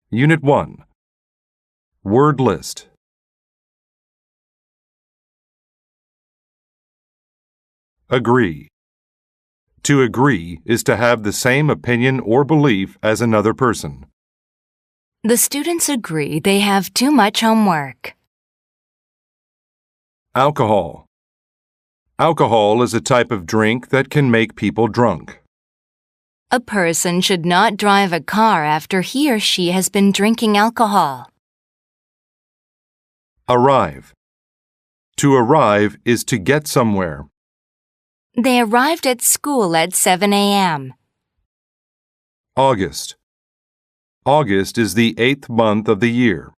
Unit 1. Word list. Agree. To agree is to have the same opinion or belief as another person. The students agree they have too much homework. Alcohol. Alcohol is a type of drink that can make people drunk. A person should not drive a car after he or she has been drinking alcohol. Arrive. To arrive is to get somewhere. They arrived at school at 7 a.m. August. August is the 8th month of the year.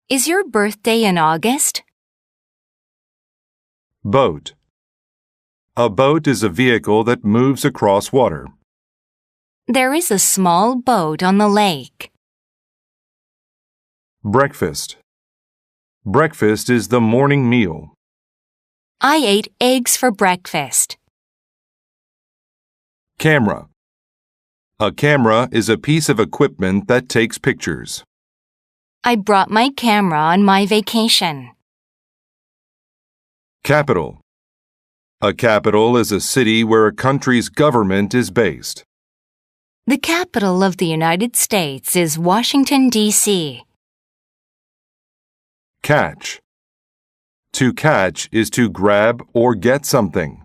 Is your birthday in August? Boat. A boat is a vehicle that moves across water. There is a small boat on the lake. Breakfast. Breakfast is the morning meal. I ate eggs for breakfast. Camera. A camera is a piece of equipment that takes pictures. I brought my camera on my vacation. Capital. A capital is a city where a country's government is based. The capital of the United States is Washington, D.C. Catch. To catch is to grab or get something.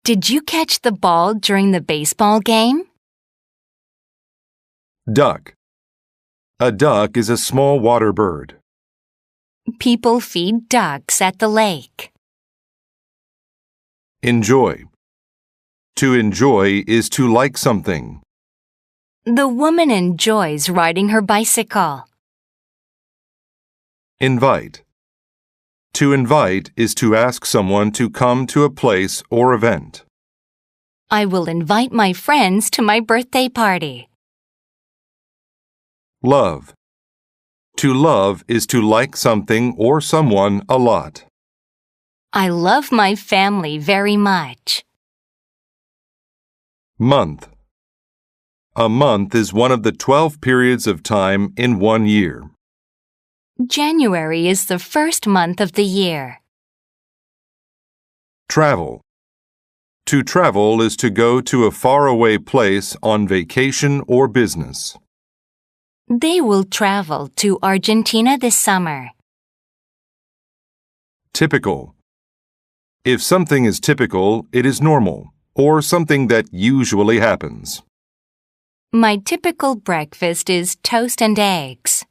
Did you catch the ball during the baseball game? Duck. A duck is a small water bird. People feed ducks at the lake. Enjoy. To enjoy is to like something. The woman enjoys riding her bicycle. Invite. To invite is to ask someone to come to a place or event. I will invite my friends to my birthday party. Love. To love is to like something or someone a lot. I love my family very much. Month. A month is one of the 12 periods of time in 1 year. January is the first month of the year. Travel. To travel is to go to a faraway place on vacation or business. They will travel to Argentina this summer. Typical. If something is typical, it is normal, or something that usually happens. My typical breakfast is toast and eggs.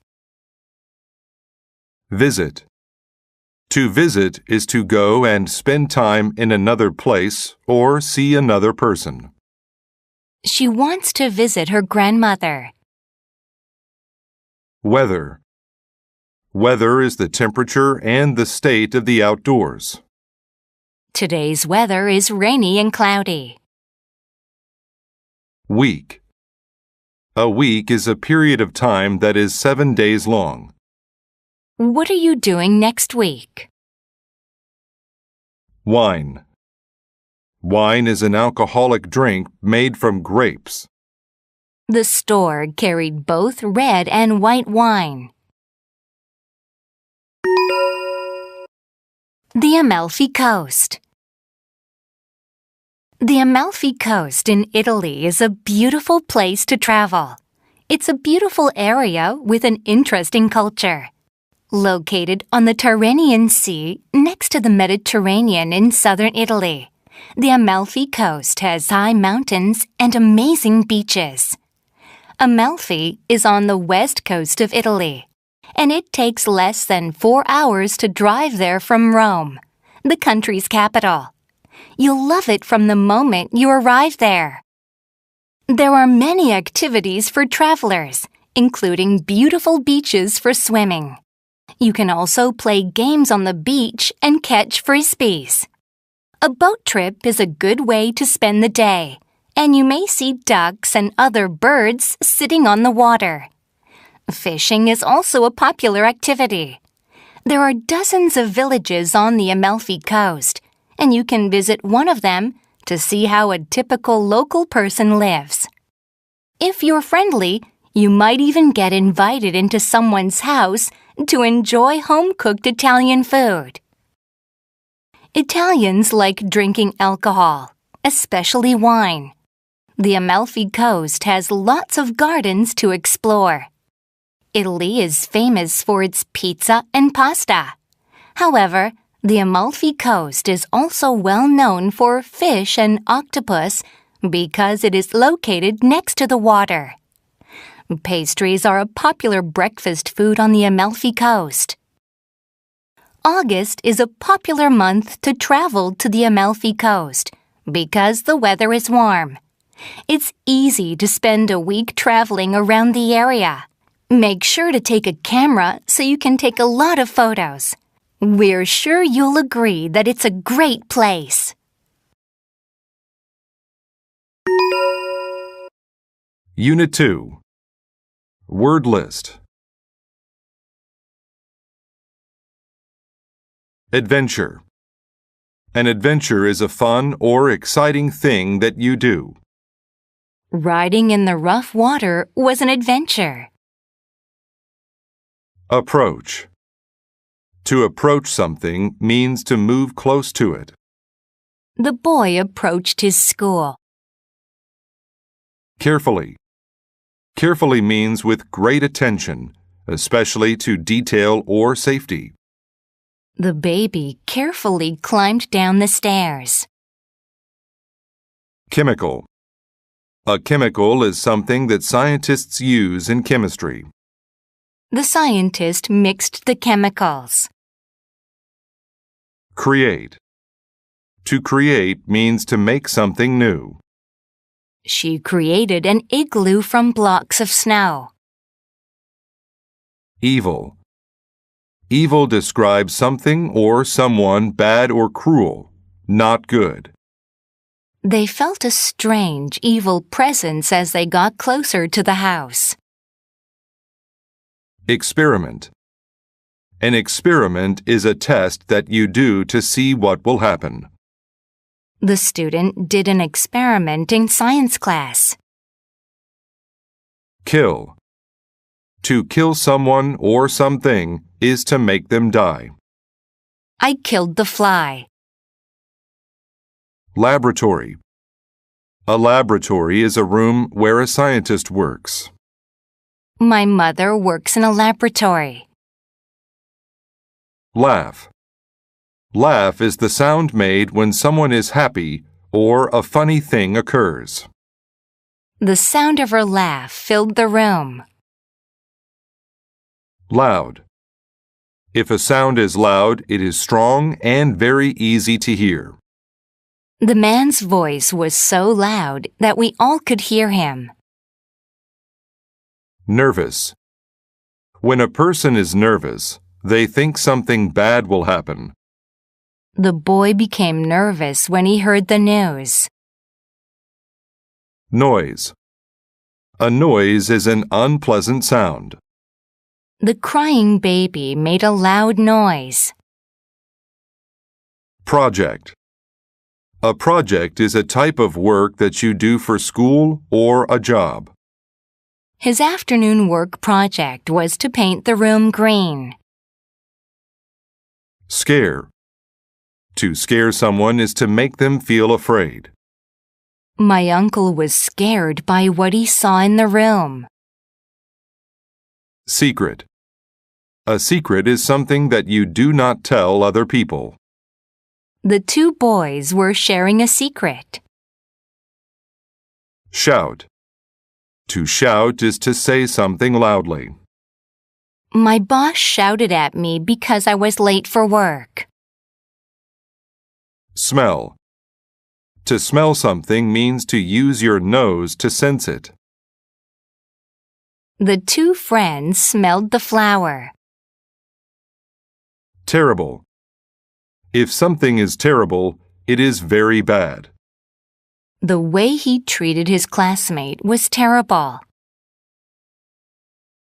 Visit. To visit is to go and spend time in another place or see another person. She wants to visit her grandmother. Weather. Weather is the temperature and the state of the outdoors. Today's weather is rainy and cloudy. Week. A week is a period of time that is 7 days long. What are you doing next week? Wine. Wine is an alcoholic drink made from grapes. The store carried both red and white wine. The Amalfi Coast. The Amalfi Coast in Italy is a beautiful place to travel. It's a beautiful area with an interesting culture. Located on the Tyrrhenian Sea next to the Mediterranean in southern Italy, the Amalfi Coast has high mountains and amazing beaches. Amalfi is on the west coast of Italy, and it takes less than 4 hours to drive there from Rome, the country's capital. You'll love it from the moment you arrive there. There are many activities for travelers, including beautiful beaches for swimming. You can also play games on the beach and catch frisbees. A boat trip is a good way to spend the day, and you may see ducks and other birds sitting on the water. Fishing is also a popular activity. There are dozens of villages on the Amalfi Coast, and you can visit one of them to see how a typical local person lives. If you're friendly, You might even get invited into someone's house to enjoy home-cooked Italian food. Italians like drinking alcohol, especially wine. The Amalfi Coast has lots of gardens to explore. Italy is famous for its pizza and pasta. However, the Amalfi Coast is also well known for fish and octopus because it is located next to the water. Pastries are a popular breakfast food on the Amalfi Coast. August is a popular month to travel to the Amalfi Coast because the weather is warm. It's easy to spend a week traveling around the area. Make sure to take a camera so you can take a lot of photos. We're sure you'll agree that it's a great place. Unit 2. Word list. Adventure. An adventure is a fun or exciting thing that you do. Riding in the rough water was an adventure. Approach. To approach something means to move close to it. The boy approached his school. Carefully. Carefully means with great attention, especially to detail or safety. The baby carefully climbed down the stairs. Chemical. A chemical is something that scientists use in chemistry. The scientist mixed the chemicals. Create. To create means to make something new. She created an igloo from blocks of snow. Evil. Evil describes something or someone bad or cruel, not good. They felt a strange, evil presence as they got closer to the house. Experiment. An experiment is a test that you do to see what will happen. The student did an experiment in science class. Kill. To kill someone or something is to make them die. I killed the fly. Laboratory. A laboratory is a room where a scientist works. My mother works in a laboratory. Laugh. Laugh is the sound made when someone is happy or a funny thing occurs. The sound of her laugh filled the room. Loud. If a sound is loud, it is strong and very easy to hear. The man's voice was so loud that we all could hear him. Nervous. When a person is nervous, they think something bad will happen. The boy became nervous when he heard the news. Noise. A noise is an unpleasant sound. The crying baby made a loud noise. Project. A project is a type of work that you do for school or a job. His afternoon work project was to paint the room green. Scare. To scare someone is to make them feel afraid. My uncle was scared by what he saw in the room. Secret. A secret is something that you do not tell other people. The two boys were sharing a secret. Shout. To shout is to say something loudly. My boss shouted at me because I was late for work. Smell. To smell something means to use your nose to sense it. The two friends smelled the flower. Terrible. If something is terrible, it is very bad. The way he treated his classmate was terrible.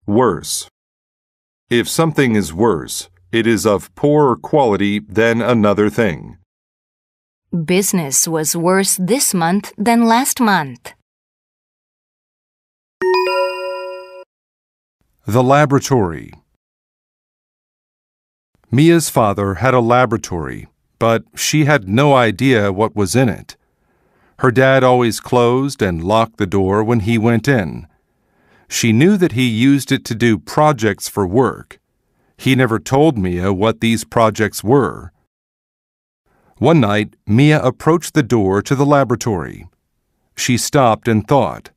Worse. If something is worse, it is of poorer quality than another thing. Business was worse this month than last month. The laboratory. Mia's father had a laboratory, but she had no idea what was in it. Her dad always closed and locked the door when he went in. She knew that he used it to do projects for work. He never told Mia what these projects were. One night, Mia approached the door to the laboratory. She stopped and thought,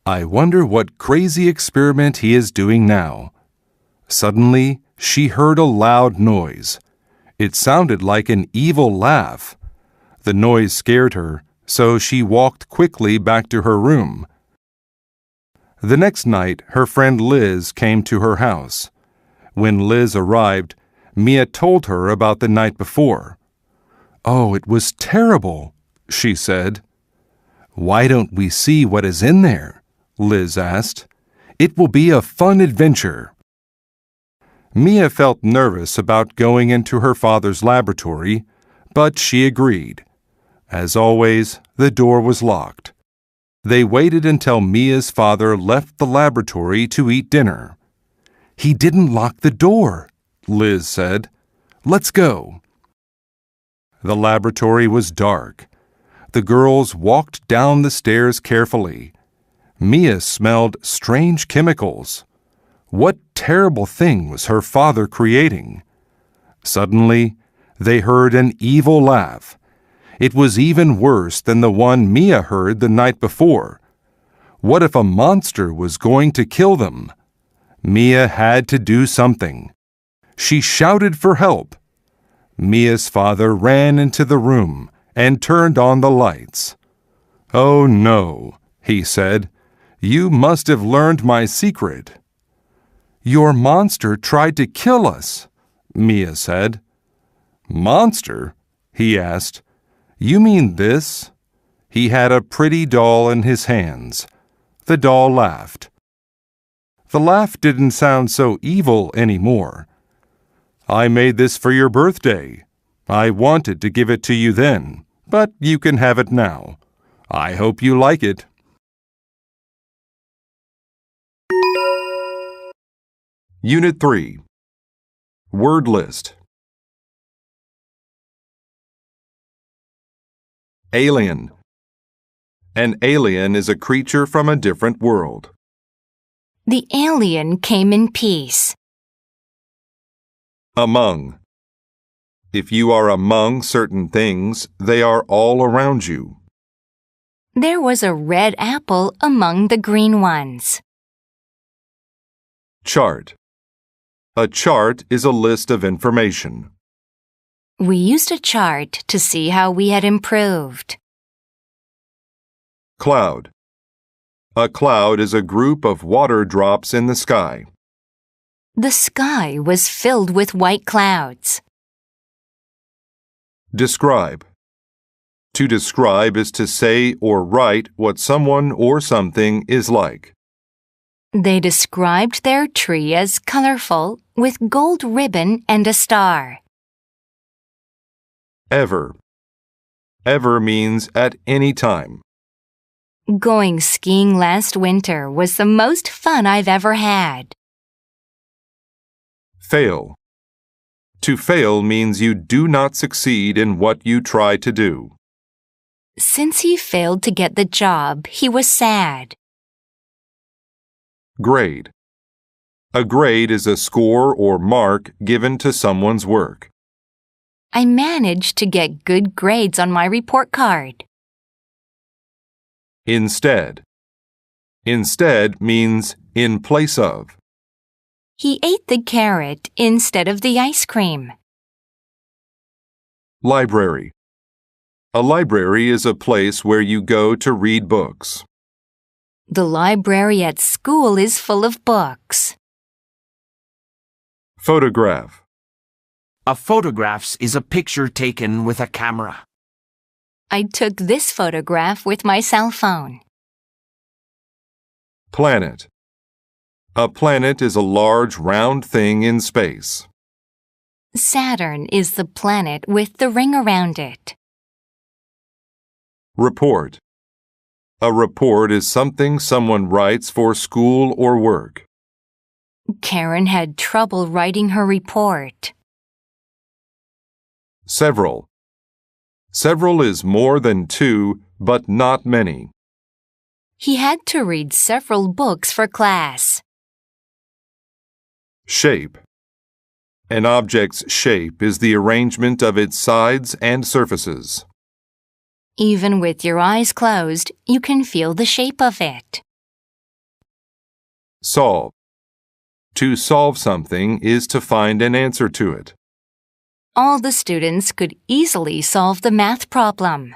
"I wonder what crazy experiment he is doing now." Suddenly, she heard a loud noise. It sounded like an evil laugh. The noise scared her, so she walked quickly back to her room. The next night, her friend Liz came to her house. When Liz arrived, Mia told her about the night before. "Oh, it was terrible," she said. "Why don't we see what is in there?" Liz asked. "It will be a fun adventure." Mia felt nervous about going into her father's laboratory, but she agreed. As always, the door was locked. They waited until Mia's father left the laboratory to eat dinner. "He didn't lock the door," Liz said. "Let's go." The laboratory was dark. The girls walked down the stairs carefully. Mia smelled strange chemicals. What terrible thing was her father creating? Suddenly, they heard an evil laugh. It was even worse than the one Mia heard the night before. What if a monster was going to kill them? Mia had to do something. She shouted for help. Mia's father ran into the room and turned on the lights. "Oh no," he said. "You must have learned my secret." "Your monster tried to kill us," Mia said. "Monster?" he asked. "You mean this?" He had a pretty doll in his hands. The doll laughed. The laugh didn't sound so evil anymore. "I made this for your birthday. I wanted to give it to you then, but you can have it now. I hope you like it." Unit 3. Word list. Alien. An alien is a creature from a different world. The alien came in peace. Among. If you are among certain things, they are all around you. There was a red apple among the green ones. Chart. A chart is a list of information. We used a chart to see how we had improved. Cloud. A cloud is a group of water drops in the sky. The sky was filled with white clouds. Describe. To describe is to say or write what someone or something is like. They described their tree as colorful, with gold ribbon and a star. Ever. Ever means at any time. Going skiing last winter was the most fun I've ever had. Fail. To fail means you do not succeed in what you try to do. Since he failed to get the job, he was sad. Grade. A grade is a score or mark given to someone's work. I managed to get good grades on my report card. Instead. Instead means in place of. He ate the carrot instead of the ice cream. Library. A library is a place where you go to read books. The library at school is full of books. Photograph. A photograph is a picture taken with a camera. I took this photograph with my cell phone. Planet. A planet is a large round thing in space. Saturn is the planet with the ring around it. Report. A report is something someone writes for school or work. Karen had trouble writing her report. Several. Several is more than two, but not many. He had to read several books for class. Shape. An object's shape is the arrangement of its sides and surfaces. Even with your eyes closed, you can feel the shape of it. Solve. To solve something is to find an answer to it. All the students could easily solve the math problem.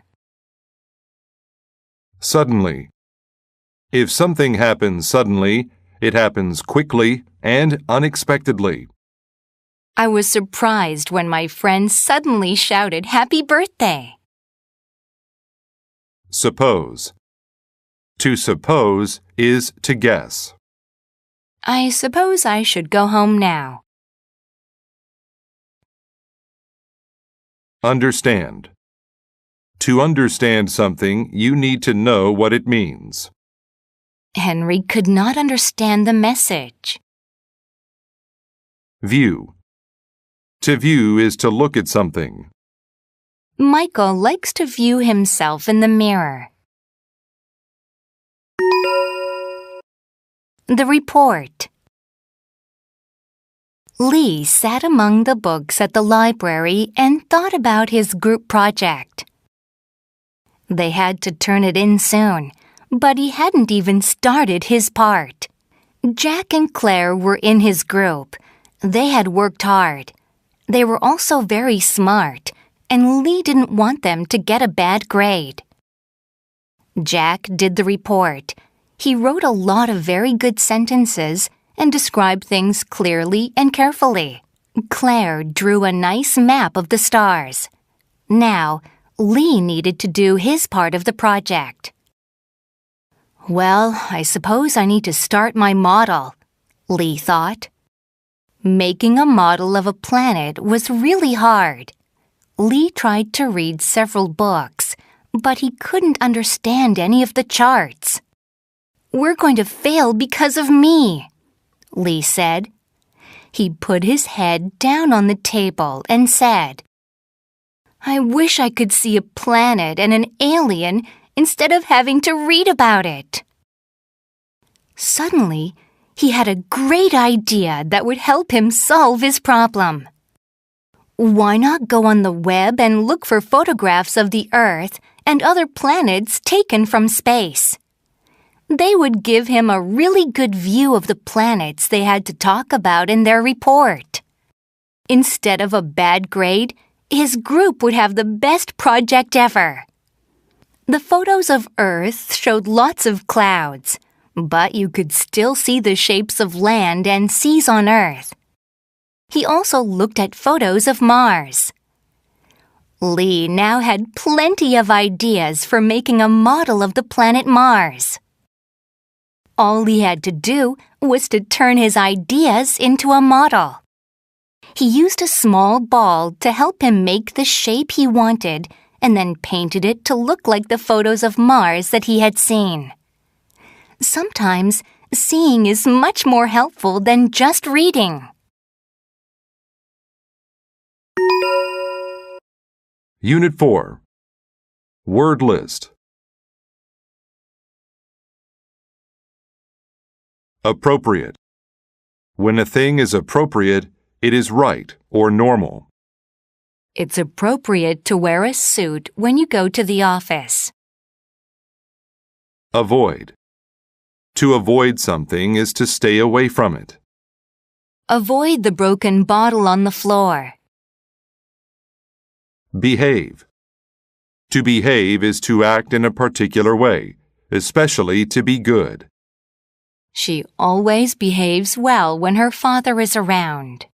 Suddenly. If something happens suddenly, it happens quickly and unexpectedly. I was surprised when my friend suddenly shouted, "Happy birthday!" Suppose. To suppose is to guess. I suppose I should go home now. Understand. To understand something, you need to know what it means. Henry could not understand the message. View. To view is to look at something. Michael likes to view himself in the mirror. The report. Lee sat among the books at the library and thought about his group project. They had to turn it in soon, but he hadn't even started his part. Jack and Claire were in his group. They had worked hard. They were also very smart, and Lee didn't want them to get a bad grade. Jack did the report. He wrote a lot of very good sentences and described things clearly and carefully. Claire drew a nice map of the stars. Now, Lee needed to do his part of the project. Well, I suppose I need to start my model, Lee thought. Making a model of a planet was really hard. Lee tried to read several books, but he couldn't understand any of the charts. "We're going to fail because of me," Lee said. He put his head down on the table and said, "I wish I could see a planet and an alien instead of having to read about it." Suddenly, he had a great idea that would help him solve his problem. Why not go on the web and look for photographs of the Earth and other planets taken from space? They would give him a really good view of the planets they had to talk about in their report. Instead of a bad grade, his group would have the best project ever. The photos of Earth showed lots of clouds, but you could still see the shapes of land and seas on Earth. He also looked at photos of Mars. Lee now had plenty of ideas for making a model of the planet Mars. All he had to do was to turn his ideas into a model. He used a small ball to help him make the shape he wanted and then painted it to look like the photos of Mars that he had seen. Sometimes, seeing is much more helpful than just reading. Unit 4. Word list. Appropriate. When a thing is appropriate, it is right or normal. It's appropriate to wear a suit when you go to the office. Avoid. To avoid something is to stay away from it. Avoid the broken bottle on the floor. Behave. To behave is to act in a particular way, especially to be good. She always behaves well when her father is around.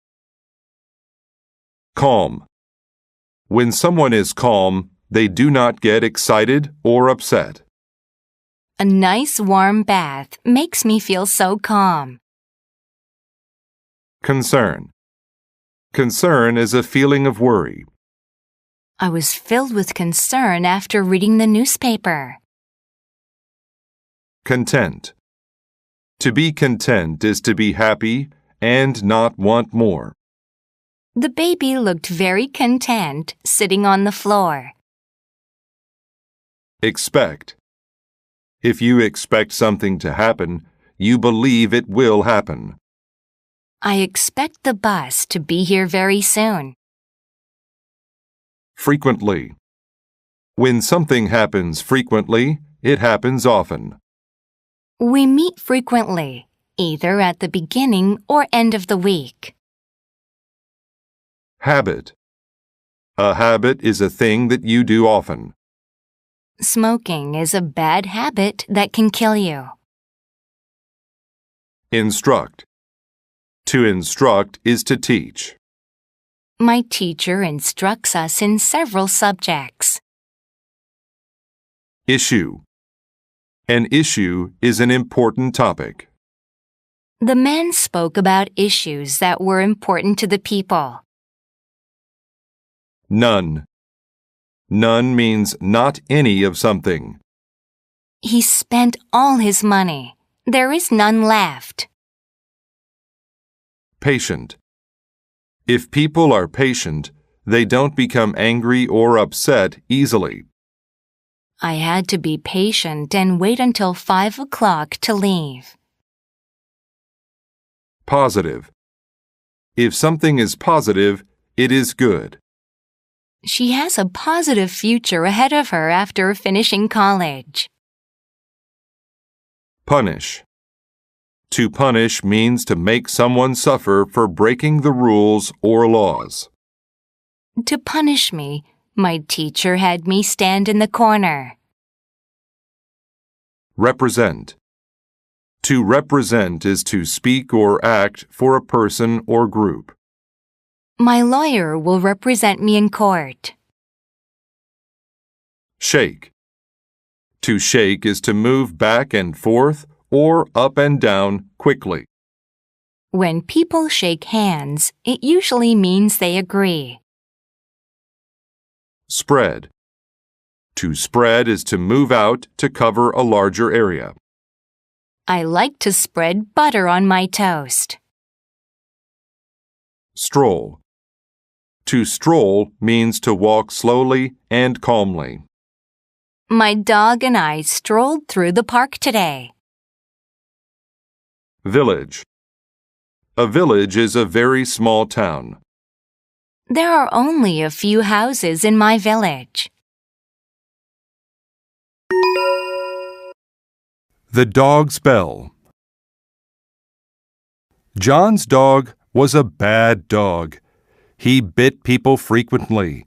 Calm. When someone is calm, they do not get excited or upset. A nice warm bath makes me feel so calm. Concern. Concern is a feeling of worry. I was filled with concern after reading the newspaper. Content. To be content is to be happy and not want more. The baby looked very content sitting on the floor. Expect. If you expect something to happen, you believe it will happen. I expect the bus to be here very soon. Frequently. When something happens frequently, it happens often. We meet frequently, either at the beginning or end of the week. Habit. A habit is a thing that you do often. Smoking is a bad habit that can kill you. Instruct. To instruct is to teach. My teacher instructs us in several subjects. Issue. An issue is an important topic. The men spoke about issues that were important to the people. None. None means not any of something. He spent all his money. There is none left. Patient. If people are patient, they don't become angry or upset easily. I had to be patient and wait until 5 o'clock to leave. Positive. If something is positive, it is good. She has a positive future ahead of her after finishing college. Punish. To punish means to make someone suffer for breaking the rules or laws. To punish me, my teacher had me stand in the corner. Represent. To represent is to speak or act for a person or group. My lawyer will represent me in court. Shake. To shake is to move back and forth or up and down quickly. When people shake hands, it usually means they agree. Spread. To spread is to move out to cover a larger area. I like to spread butter on my toast. Stroll. To stroll means to walk slowly and calmly. My dog and I strolled through the park today. Village. A village is a very small town. There are only a few houses in my village. The dog's bell. John's dog was a bad dog. He bit people frequently.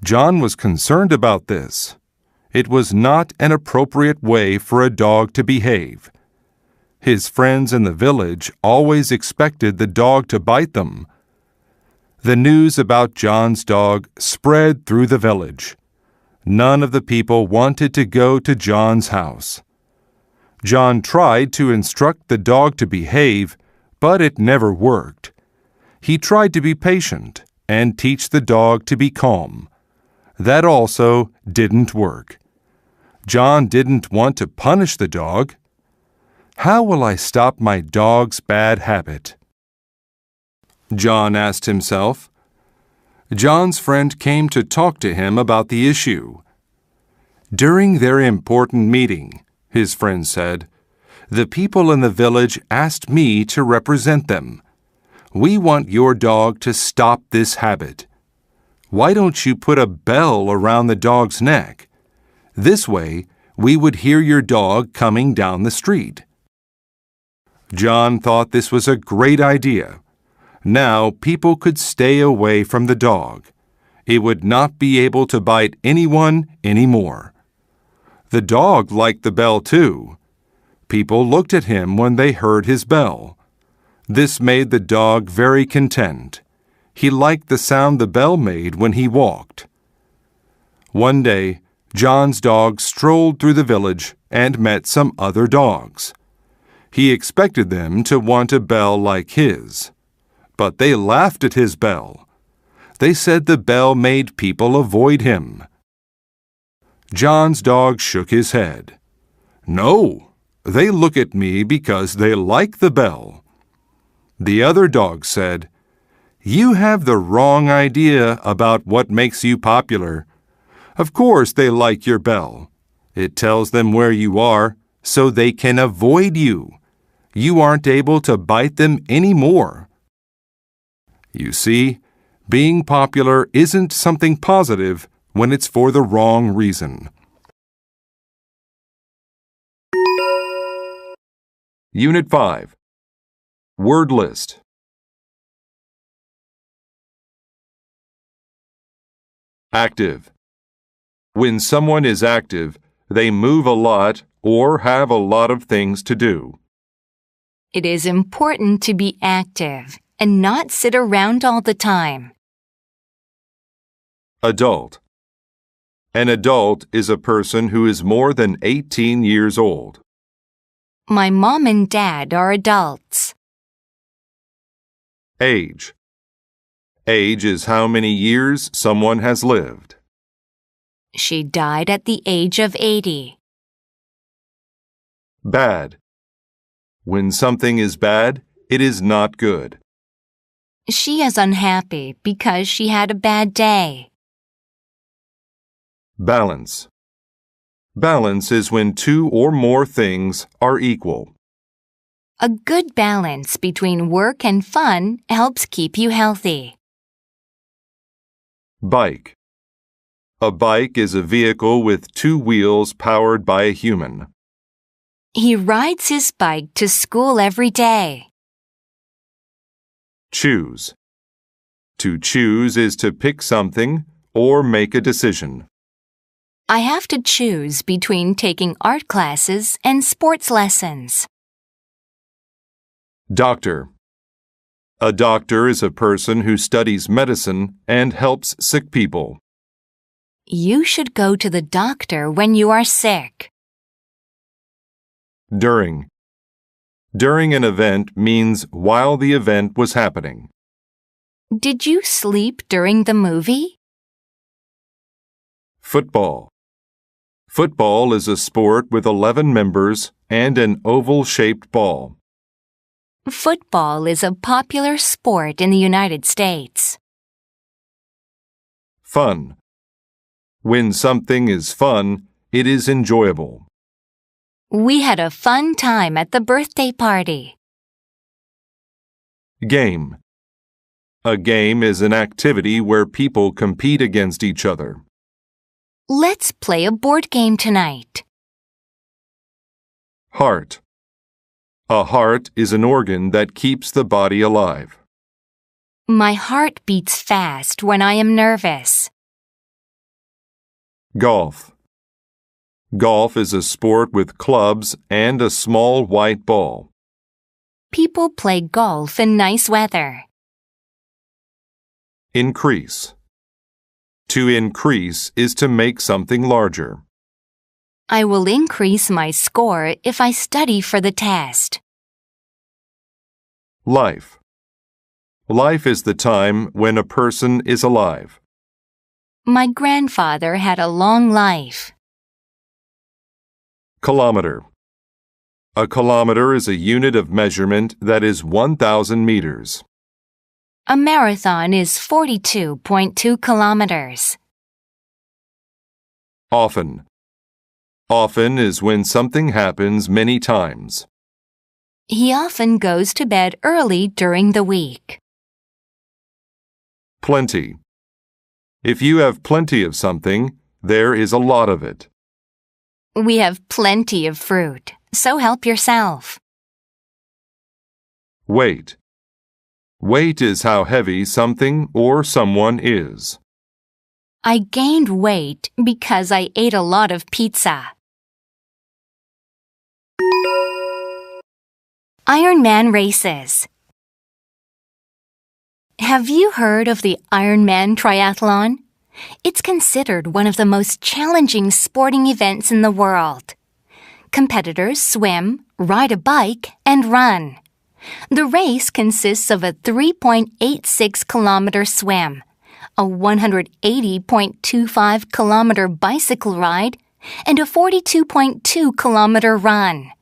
John was concerned about this. It was not an appropriate way for a dog to behave. His friends in the village always expected the dog to bite them. The news about John's dog spread through the village. None of the people wanted to go to John's house. John tried to instruct the dog to behave, but it never worked. He tried to be patient and teach the dog to be calm. That also didn't work. John didn't want to punish the dog. How will I stop my dog's bad habit? John asked himself. John's friend came to talk to him about the issue. During their important meeting, his friend said, the people in the village asked me to represent them. We want your dog to stop this habit. Why don't you put a bell around the dog's neck? This way, we would hear your dog coming down the street. John thought this was a great idea. Now people could stay away from the dog. It would not be able to bite anyone anymore. The dog liked the bell too. People looked at him when they heard his bell. This made the dog very content. He liked the sound the bell made when he walked. One day, John's dog strolled through the village and met some other dogs. He expected them to want a bell like his. But they laughed at his bell. They said the bell made people avoid him. John's dog shook his head. No, they look at me because they like the bell. The other dog said, "You have the wrong idea about what makes you popular. Of course they like your bell. It tells them where you are so they can avoid you. You aren't able to bite them anymore." You see, being popular isn't something positive when it's for the wrong reason. Unit 5. Word list. Active. When someone is active, they move a lot or have a lot of things to do. It is important to be active and not sit around all the time. Adult. An adult is a person who is more than 18 years old. My mom and dad are adults. Age. Age is how many years someone has lived. She died at the age of 80. Bad. When something is bad, it is not good. She is unhappy because she had a bad day. Balance. Balance is when two or more things are equal. A good balance between work and fun helps keep you healthy. Bike. A bike is a vehicle with two wheels powered by a human. He rides his bike to school every day. Choose. To choose is to pick something or make a decision. I have to choose between taking art classes and sports lessons. Doctor. A doctor is a person who studies medicine and helps sick people. You should go to the doctor when you are sick. During. During an event means while the event was happening. Did you sleep during the movie? Football. Football is a sport with 11 members and an oval-shaped ball. Football is a popular sport in the United States. Fun. When something is fun, it is enjoyable. We had a fun time at the birthday party. Game. A game is an activity where people compete against each other. Let's play a board game tonight. Heart. A heart is an organ that keeps the body alive. My heart beats fast when I am nervous. Golf. Golf is a sport with clubs and a small white ball. People play golf in nice weather. Increase. To increase is to make something larger. I will increase my score if I study for the test. Life. Life is the time when a person is alive. My grandfather had a long life. Kilometer. A kilometer is a unit of measurement that is 1,000 meters. A marathon is 42.2 kilometers. Often. Often is when something happens many times. He often goes to bed early during the week. Plenty. If you have plenty of something, there is a lot of it. We have plenty of fruit, so help yourself. Weight. Weight is how heavy something or someone is. I gained weight because I ate a lot of pizza. Ironman races. Have you heard of the Ironman triathlon? It's considered one of the most challenging sporting events in the world. Competitors swim, ride a bike, and run. The race consists of a 3.86-kilometer swim, a 180.25-kilometer bicycle ride, and a 42.2-kilometer run.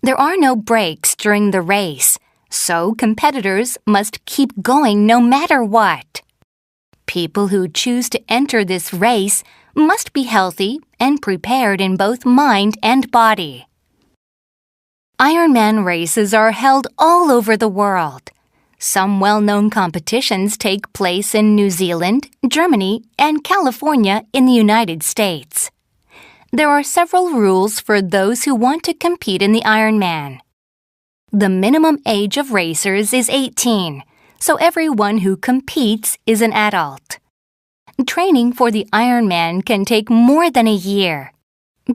There are no breaks during the race, So competitors must keep going no matter what. People who choose to enter this race must be healthy and prepared in both mind and body. Ironman races are held all over the world. Some well-known competitions take place in New Zealand, Germany, and California in the United States. There are several rules for those who want to compete in the Ironman. The minimum age of racers is 18, so everyone who competes is an adult. Training for the Ironman can take more than a year.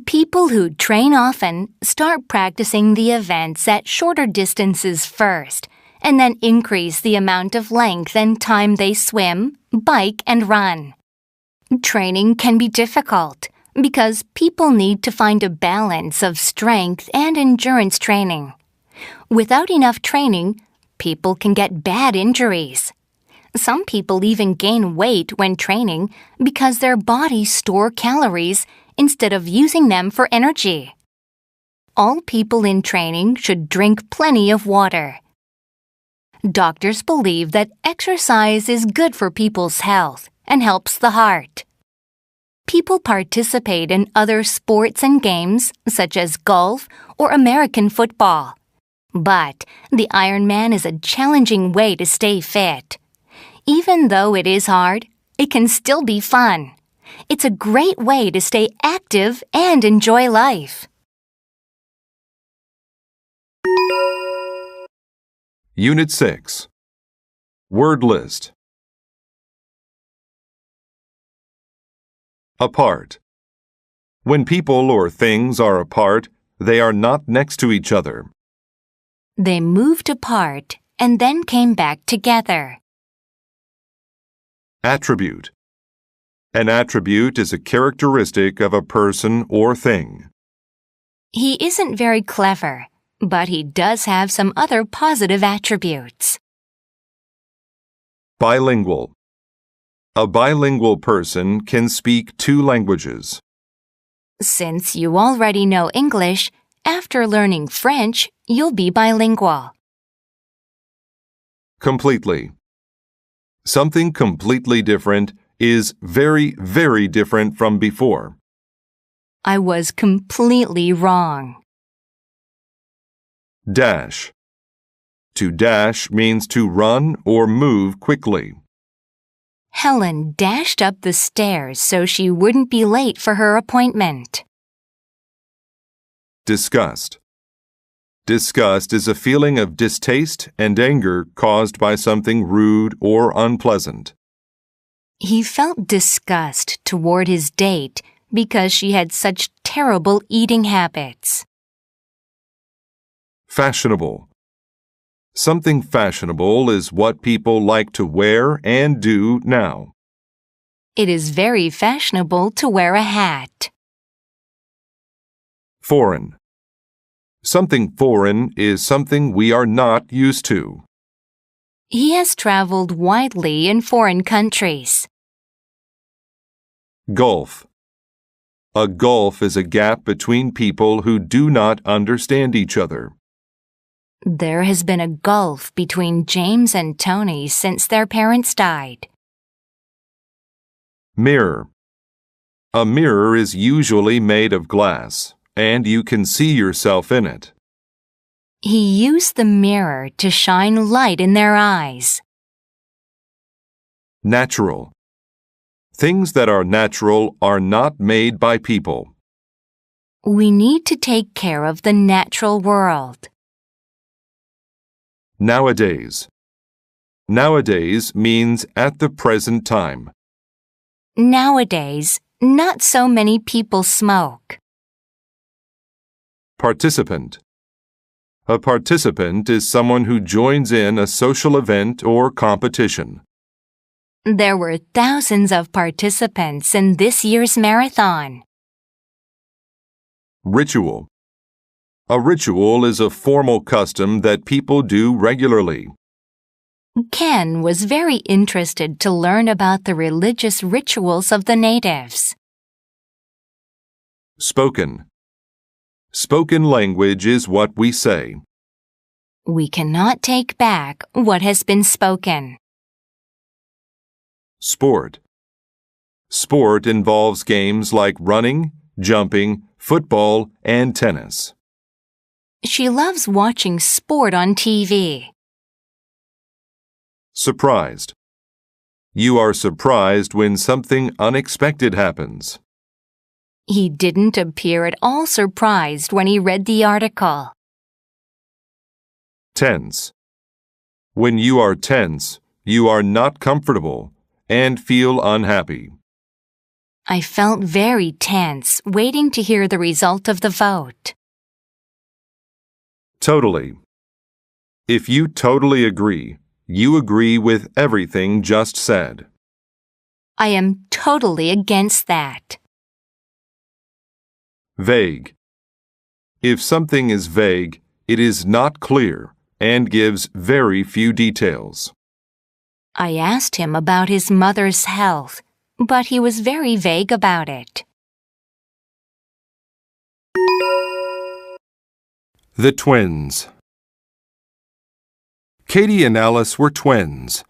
People who train often start practicing the events at shorter distances first, and then increase the amount of length and time they swim, bike, and run. Training can be difficult because people need to find a balance of strength and endurance training. Without enough training, people can get bad injuries. Some people even gain weight when training because their bodies store calories instead of using them for energy. All people in training should drink plenty of water. Doctors believe that exercise is good for people's health and helps the heart. People participate in other sports and games such as golf or American football. But the Ironman is a challenging way to stay fit. Even though it is hard, it can still be fun. It's a great way to stay active and enjoy life. Unit 6. Word list. Apart. When people or things are apart, they are not next to each other. They moved apart and then came back together. Attribute. An attribute is a characteristic of a person or thing. He isn't very clever, but he does have some other positive attributes. Bilingual. A bilingual person can speak 2 languages. Since you already know English, after learning French, you'll be bilingual. Completely. Something completely different is very, very different from before. I was completely wrong. Dash. To dash means to run or move quickly. Helen dashed up the stairs so she wouldn't be late for her appointment. Disgust. Disgust is a feeling of distaste and anger caused by something rude or unpleasant. He felt disgust toward his date because she had such terrible eating habits. Fashionable. Something fashionable is what people like to wear and do now. It is very fashionable to wear a hat. Foreign. Something foreign is something we are not used to. He has traveled widely in foreign countries. Gulf. A gulf is a gap between people who do not understand each other. There has been a gulf between James and Tony since their parents died. Mirror. A mirror is usually made of glass, and you can see yourself in it. He used the mirror to shine light in their eyes. Natural. Things that are natural are not made by people. We need to take care of the natural world. Nowadays. Nowadays means at the present time. Nowadays, not so many people smoke. Participant. A participant is someone who joins in a social event or competition. There were thousands of participants in this year's marathon. Ritual. A ritual is a formal custom that people do regularly. Ken was very interested to learn about the religious rituals of the natives. Spoken. Spoken language is what we say. We cannot take back what has been spoken. Sport. Sport involves games like running, jumping, football, and tennis. She loves watching sport on TV. Surprised. You are surprised when something unexpected happens. He didn't appear at all surprised when he read the article. Tense. When you are tense, you are not comfortable and feel unhappy. I felt very tense waiting to hear the result of the vote. Totally. If you totally agree, you agree with everything just said. I am totally against that. Vague. If something is vague, it is not clear and gives very few details. I asked him about his mother's health, but he was very vague about it. The twins. Katie and Alice were twins.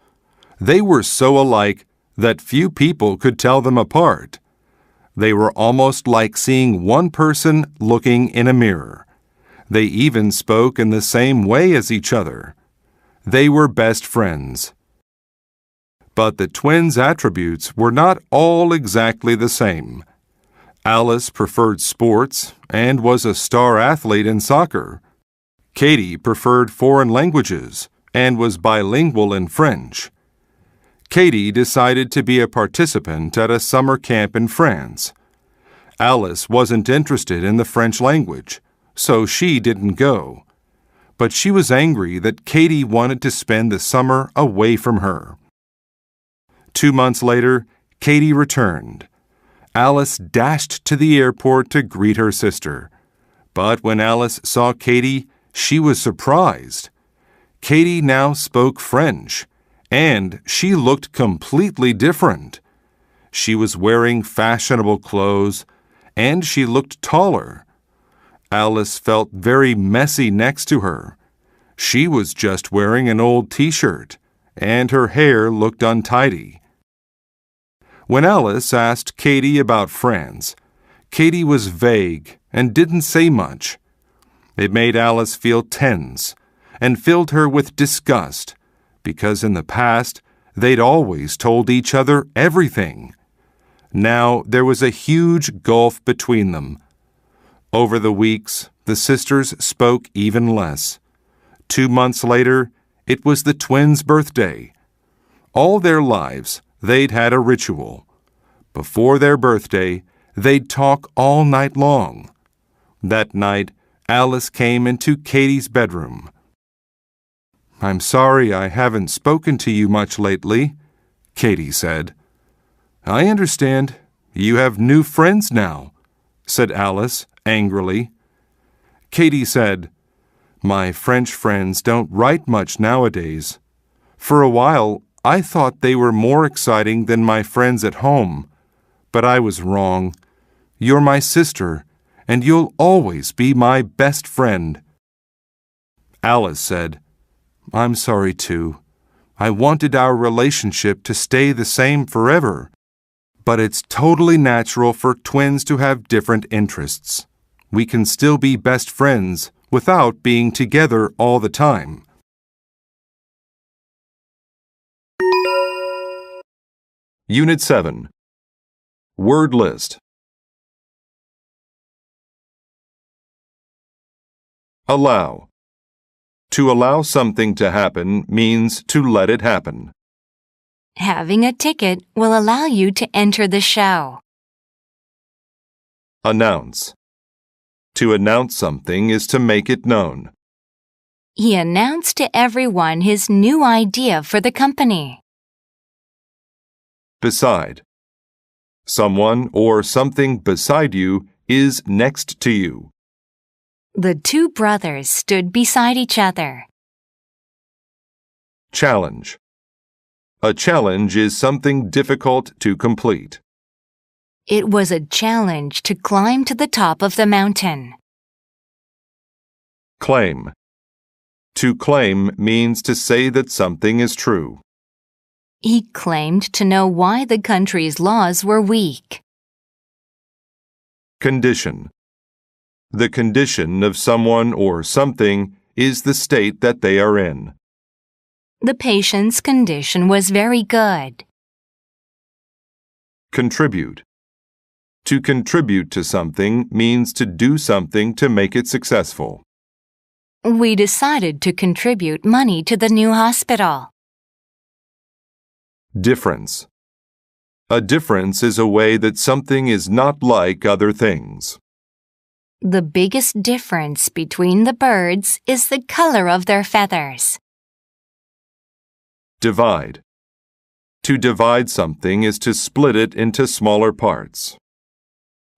They were so alike that few people could tell them apart. They were almost like seeing one person looking in a mirror. They even spoke in the same way as each other. They were best friends. But the twins' attributes were not all exactly the same. Alice preferred sports and was a star athlete in soccer. Katie preferred foreign languages and was bilingual in French. Katie decided to be a participant at a summer camp in France. Alice wasn't interested in the French language, so she didn't go. But she was angry that Katie wanted to spend the summer away from her. 2 months later, Katie returned. Alice dashed to the airport to greet her sister. But when Alice saw Katie, she was surprised. Katie now spoke French, and she looked completely different. She was wearing fashionable clothes, and she looked taller. Alice felt very messy next to her. She was just wearing an old t-shirt, and her hair looked untidy. When Alice asked Katie about France, Katie was vague and didn't say much. It made Alice feel tense and filled her with disgust because in the past they'd always told each other everything. Now there was a huge gulf between them. Over the weeks, the sisters spoke even less. 2 months later, it was the twins' birthday. All their lives, they'd had a ritual. Before their birthday, they'd talk all night long. That night, Alice came into Katie's bedroom. "I'm sorry I haven't spoken to you much lately," Katie said. "I understand. You have new friends now," said Alice angrily. Katie said, "My French friends don't write much nowadays. For a while, I thought they were more exciting than my friends at home. But I was wrong. You're my sister, and you'll always be my best friend." Alice said, "I'm sorry too. I wanted our relationship to stay the same forever. But it's totally natural for twins to have different interests. We can still be best friends without being together all the time." Unit 7. Word list. Allow. To allow something to happen means to let it happen. Having a ticket will allow you to enter the show. Announce. To announce something is to make it known. He announced to everyone his new idea for the company. Beside. Someone or something beside you is next to you. The two brothers stood beside each other. Challenge. A challenge is something difficult to complete. It was a challenge to climb to the top of the mountain. Claim. To claim means to say that something is true. He claimed to know why the country's laws were weak. Condition. The condition of someone or something is the state that they are in. The patient's condition was very good. Contribute. To contribute to something means to do something to make it successful. We decided to contribute money to the new hospital. Difference. A difference is a way that something is not like other things. The biggest difference between the birds is the color of their feathers. Divide. To divide something is to split it into smaller parts.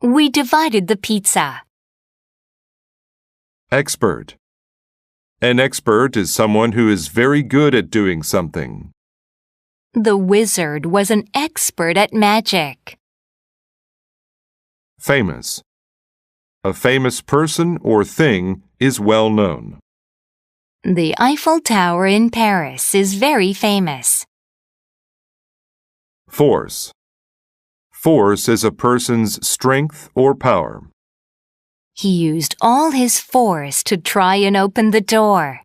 We divided the pizza. Expert. An expert is someone who is very good at doing something. The wizard was an expert at magic. Famous. A famous person or thing is well known. The Eiffel Tower in Paris is very famous. Force. Force is a person's strength or power. He used all his force to try and open the door.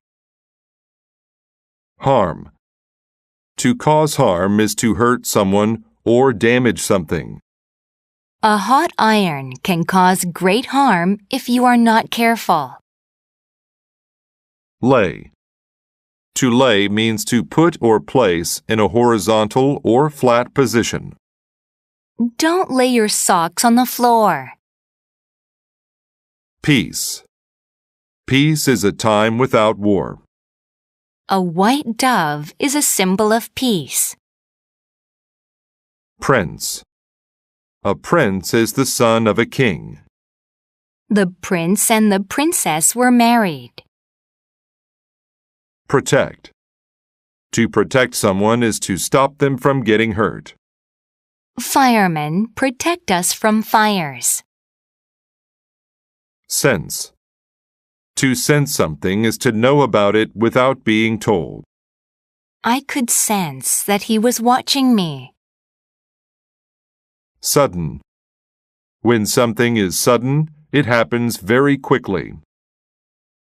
Harm. To cause harm is to hurt someone or damage something. A hot iron can cause great harm if you are not careful. Lay. To lay means to put or place in a horizontal or flat position. Don't lay your socks on the floor. Peace. Peace is a time without war. A white dove is a symbol of peace. Prince. A prince is the son of a king. The prince and the princess were married. Protect. To protect someone is to stop them from getting hurt. Firemen protect us from fires. Sense. To sense something is to know about it without being told. I could sense that he was watching me. Sudden. When something is sudden, it happens very quickly.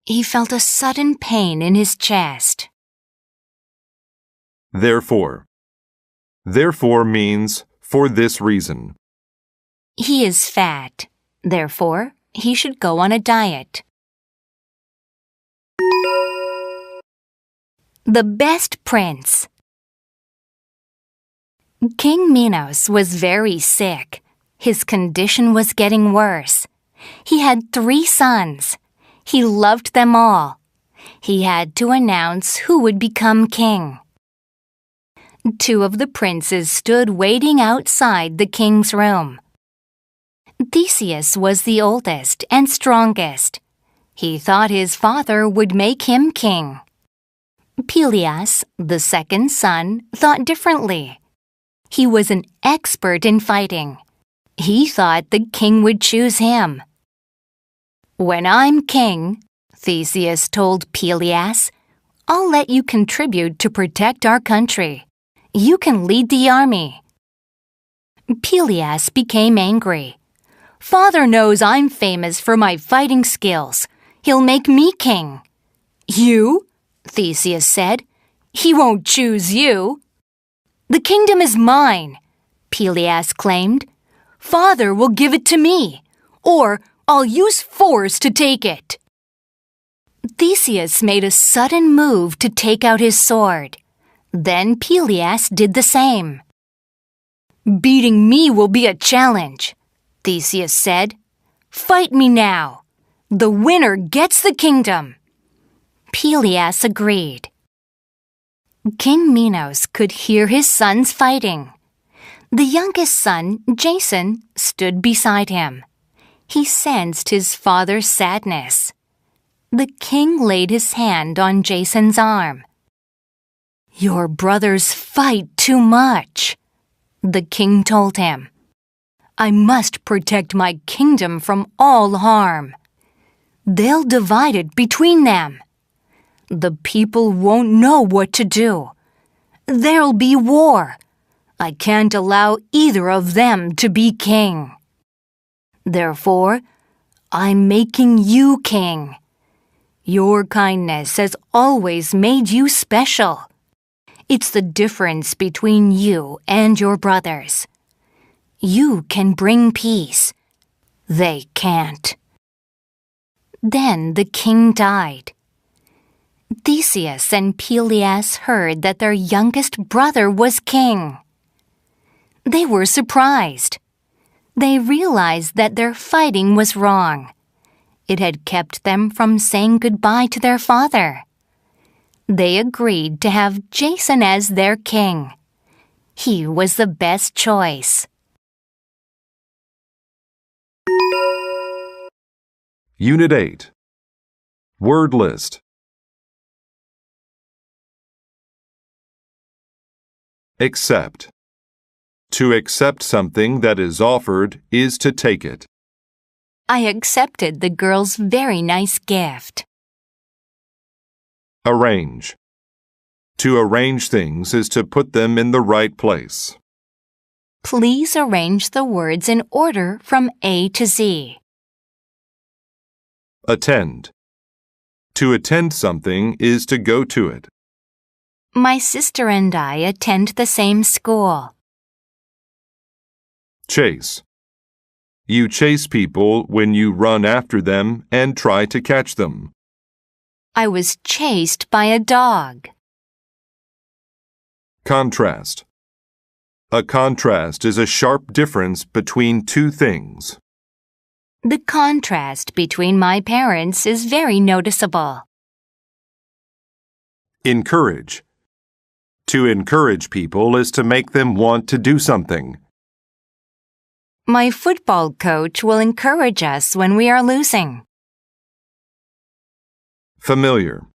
He felt a sudden pain in his chest. Therefore. Therefore means for this reason. He is fat. Therefore, he should go on a diet. The best prince. King Minos was very sick. His condition was getting worse. He had 3 sons. He loved them all. He had to announce who would become king. 2 of the princes stood waiting outside the king's room. Theseus was the oldest and strongest. He thought his father would make him king. Peleus, the second son, thought differently. He was an expert in fighting. He thought the king would choose him. "When I'm king," Theseus told Peleus, "I'll let you contribute to protect our country. You can lead the army." Peleus became angry. "Father knows I'm famous for my fighting skills. He'll make me king." "You?" Theseus said. "He won't choose you." "The kingdom is mine," Peleus claimed. "Father will give it to me, or I'll use force to take it." Theseus made a sudden move to take out his sword. Then Peleus did the same. "Beating me will be a challenge," Theseus said. "Fight me now. The winner gets the kingdom." Peleus agreed. King Minos could hear his sons fighting. The youngest son, Jason, stood beside him. He sensed his father's sadness. The king laid his hand on Jason's arm. "Your brothers fight too much," the king told him. "I must protect my kingdom from all harm. They'll divide it between them. The people won't know what to do. There'll be war. I can't allow either of them to be king. Therefore, I'm making you king. Your kindness has always made you special. It's the difference between you and your brothers. You can bring peace. They can't. Then the king died. Theseus and Peleus heard that their youngest brother was king. They were surprised. They realized that their fighting was wrong. It had kept them from saying goodbye to their father. They agreed to have Jason as their king. He was the best choice. Unit 8. Word list. Accept. To accept something that is offered is to take it. I accepted the girl's very nice gift. Arrange. To arrange things is to put them in the right place. Please arrange the words in order from A to Z. Attend. To attend something is to go to it. My sister and I attend the same school. Chase. You chase people when you run after them and try to catch them. I was chased by a dog. Contrast. A contrast is a sharp difference between two things. The contrast between my parents is very noticeable. Encourage. To encourage people is to make them want to do something. My football coach will encourage us when we are losing. Familiar.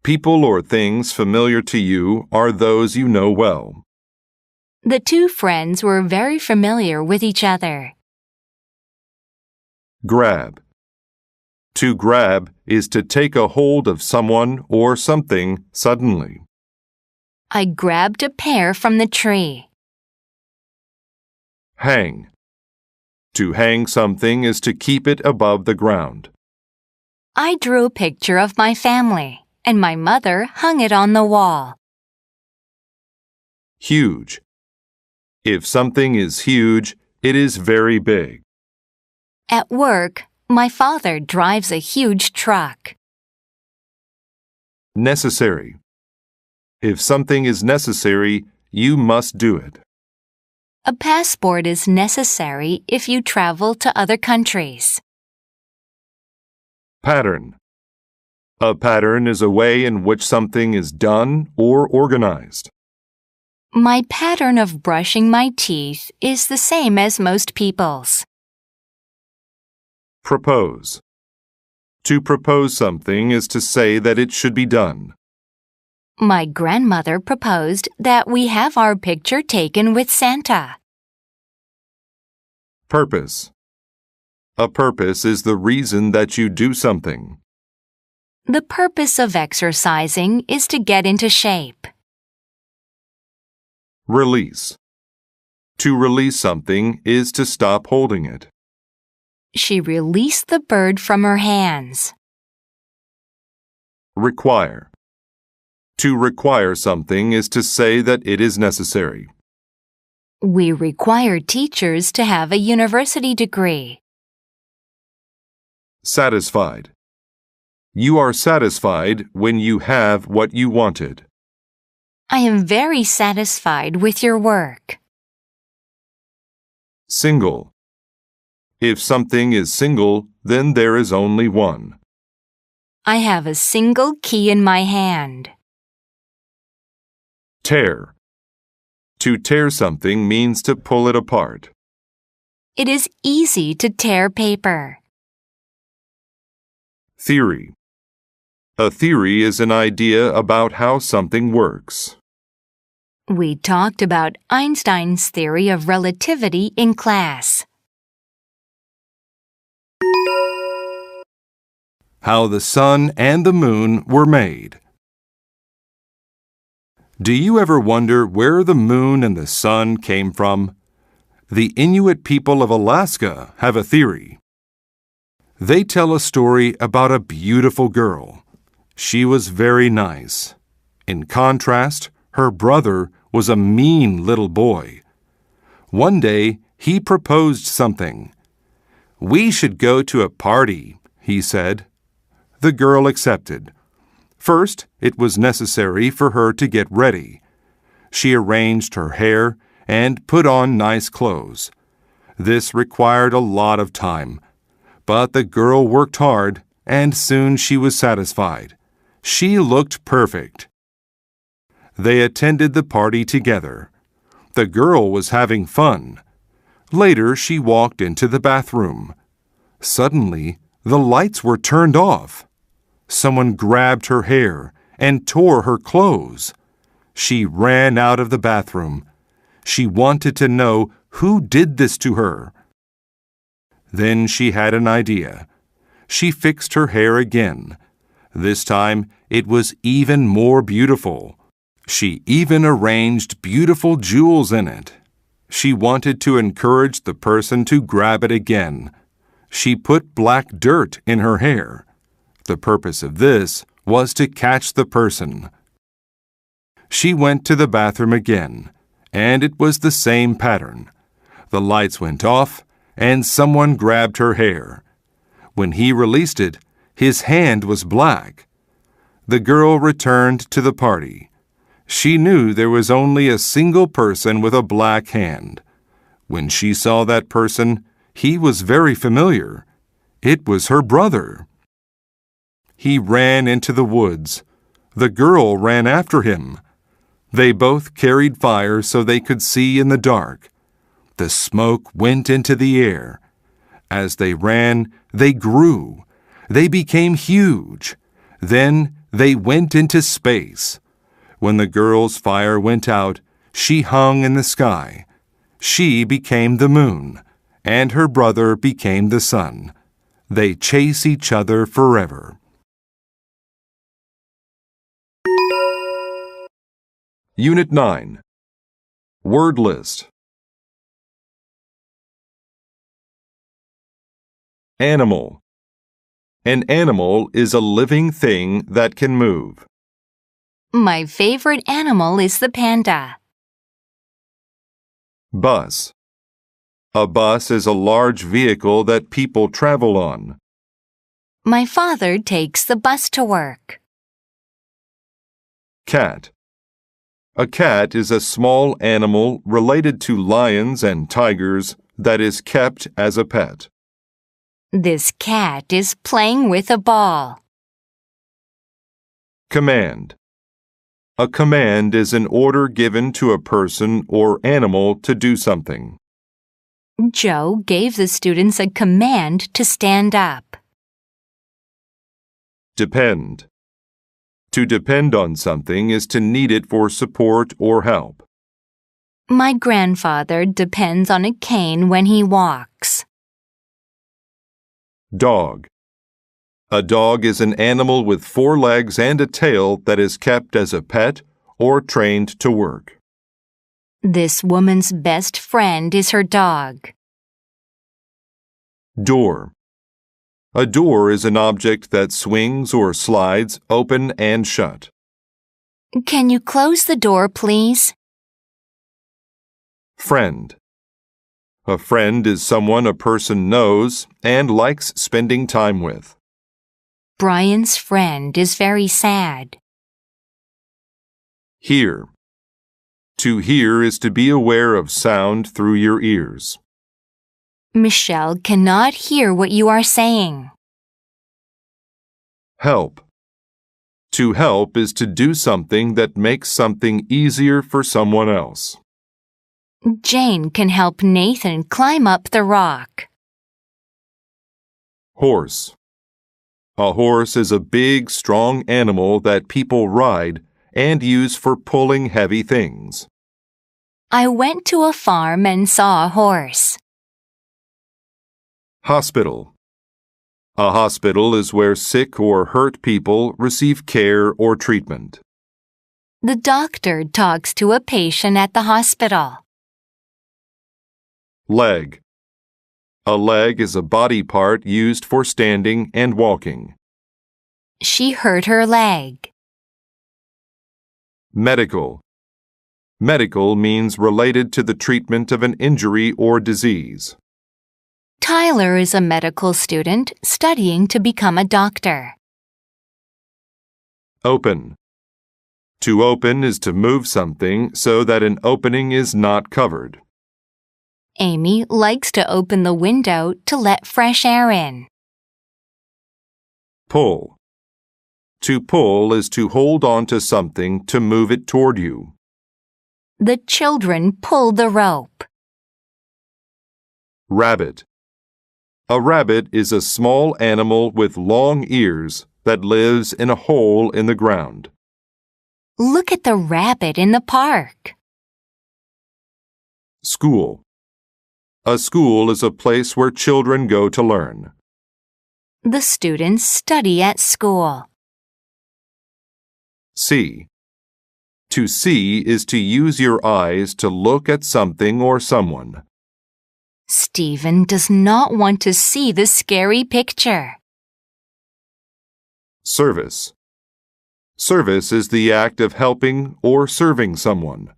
People or things familiar to you are those you know well. The two friends were very familiar with each other. Grab. To grab is to take a hold of someone or something suddenly. I grabbed a pear from the tree. Hang. To hang something is to keep it above the ground. I drew a picture of my family, and my mother hung it on the wall. Huge. If something is huge, it is very big. At work, my father drives a huge truck. Necessary. If something is necessary, you must do it. A passport is necessary if you travel to other countries. Pattern. A pattern is a way in which something is done or organized. My pattern of brushing my teeth is the same as most people's. Propose. To propose something is to say that it should be done. My grandmother proposed that we have our picture taken with Santa. Purpose. A purpose is the reason that you do something. The purpose of exercising is to get into shape. Release. To release something is to stop holding it. She released the bird from her hands. Require. To require something is to say that it is necessary. We require teachers to have a university degree. Satisfied. You are satisfied when you have what you wanted. I am very satisfied with your work. Single. If something is single, then there is only one. I have a single key in my hand. Tear. To tear something means to pull it apart. It is easy to tear paper. Theory. A theory is an idea about how something works. We talked about Einstein's theory of relativity in class. How the sun and the moon were made. Do you ever wonder where the moon and the sun came from? The Inuit people of Alaska have a theory. They tell a story about a beautiful girl. She was very nice. In contrast, her brother was a mean little boy. One day, he proposed something. "We should go to a party," he said. The girl accepted. First, it was necessary for her to get ready. She arranged her hair and put on nice clothes. This required a lot of time, but the girl worked hard, and soon she was satisfied. She looked perfect. They attended the party together. The girl was having fun. Later, she walked into the bathroom. Suddenly, the lights were turned off. Someone grabbed her hair and tore her clothes. She ran out of the bathroom. She wanted to know who did this to her. Then she had an idea. She fixed her hair again. This time, it was even more beautiful. She even arranged beautiful jewels in it. She wanted to encourage the person to grab it again. She put black dirt in her hair. The purpose of this was to catch the person. She went to the bathroom again, and it was the same pattern. The lights went off, and someone grabbed her hair. When he released it, his hand was black. The girl returned to the party. She knew there was only a single person with a black hand. When she saw that person, he was very familiar. It was her brother. He ran into the woods. The girl ran after him. They both carried fire so they could see in the dark. The smoke went into the air. As they ran, they grew. They became huge. Then they went into space. When the girl's fire went out, she hung in the sky. She became the moon, and her brother became the sun. They chase each other forever. Unit 9. Word list. Animal. An animal is a living thing that can move. My favorite animal is the panda. Bus. A bus is a large vehicle that people travel on. My father takes the bus to work. Cat. A cat is a small animal related to lions and tigers that is kept as a pet. This cat is playing with a ball. Command. A command is an order given to a person or animal to do something. Joe gave the students a command to stand up. Depend. To depend on something is to need it for support or help. My grandfather depends on a cane when he walks. Dog. A dog is an animal with 4 legs and a tail that is kept as a pet or trained to work. This woman's best friend is her dog. Door. A door is an object that swings or slides open and shut. Can you close the door, please? Friend. A friend is someone a person knows and likes spending time with. Brian's friend is very sad. Hear. To hear is to be aware of sound through your ears. Michelle cannot hear what you are saying. Help. To help is to do something that makes something easier for someone else. Jane can help Nathan climb up the rock. Horse. A horse is a big, strong animal that people ride and use for pulling heavy things. I went to a farm and saw a horse. Hospital. A hospital is where sick or hurt people receive care or treatment. The doctor talks to a patient at the hospital. Leg. A leg is a body part used for standing and walking. She hurt her leg. Medical. Medical means related to the treatment of an injury or disease. Tyler is a medical student studying to become a doctor. Open. To open is to move something so that an opening is not covered. Amy likes to open the window to let fresh air in. Pull. To pull is to hold on to something to move it toward you. The children pull the rope. Rabbit. A rabbit is a small animal with long ears that lives in a hole in the ground. Look at the rabbit in the park. School. A school is a place where children go to learn. The students study at school. See. To see is to use your eyes to look at something or someone. Stephen does not want to see the scary picture. Service. Service is the act of helping or serving someone.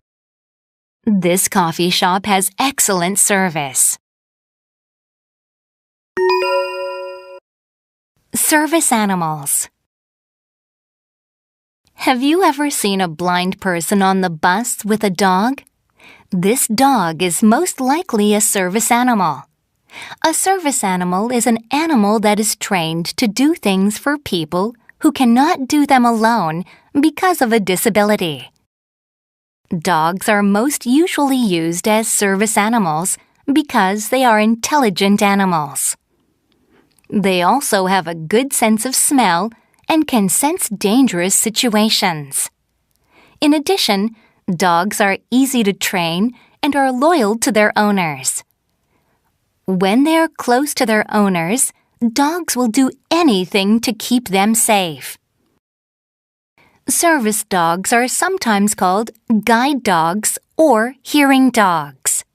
This coffee shop has excellent service. Service animals. Have you ever seen a blind person on the bus with a dog? This dog is most likely a service animal. A service animal is an animal that is trained to do things for people who cannot do them alone because of a disability. Dogs are most usually used as service animals because they are intelligent animals. They also have a good sense of smell and can sense dangerous situations. In addition, dogs are easy to train and are loyal to their owners. When they are close to their owners, dogs will do anything to keep them safe. Service dogs are sometimes called guide dogs or hearing dogs.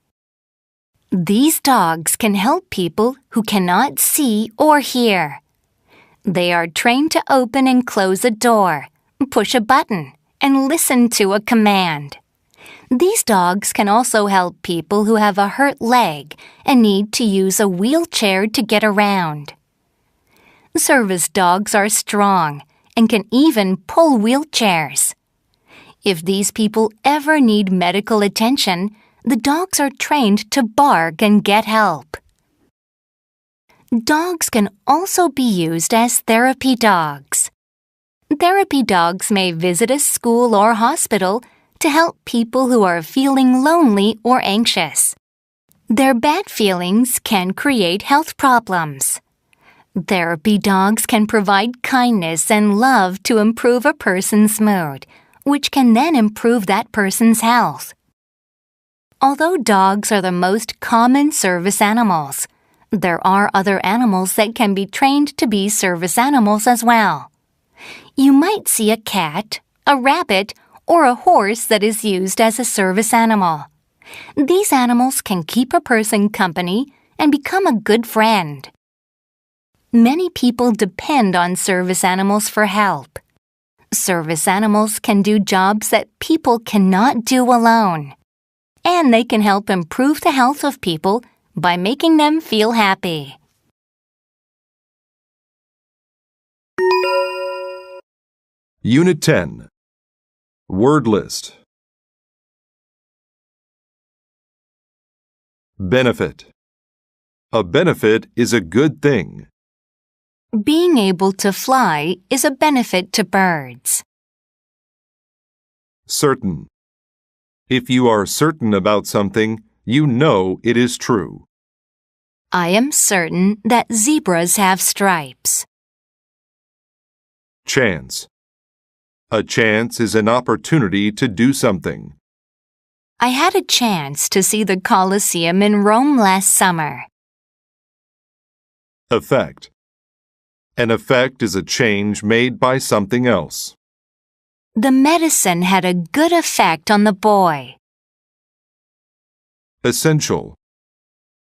These dogs can help people who cannot see or hear. They are trained to open and close a door, push a button, and listen to a command. These dogs can also help people who have a hurt leg and need to use a wheelchair to get around. Service dogs are strong and can even pull wheelchairs. If these people ever need medical attention, the dogs are trained to bark and get help. Dogs can also be used as therapy dogs. Therapy dogs may visit a school or hospital to help people who are feeling lonely or anxious. Their bad feelings can create health problems. Therapy dogs can provide kindness and love to improve a person's mood, which can then improve that person's health. Although dogs are the most common service animals, there are other animals that can be trained to be service animals as well. You might see a cat, a rabbit, or a horse that is used as a service animal. These animals can keep a person company and become a good friend. Many people depend on service animals for help. Service animals can do jobs that people cannot do alone. And they can help improve the health of people by making them feel happy. Unit 10. Word list. Benefit. A benefit is a good thing. Being able to fly is a benefit to birds. Certain. If you are certain about something, you know it is true. I am certain that zebras have stripes. Chance. A chance is an opportunity to do something. I had a chance to see the Colosseum in Rome last summer. Effect. An effect is a change made by something else. The medicine had a good effect on the boy. Essential.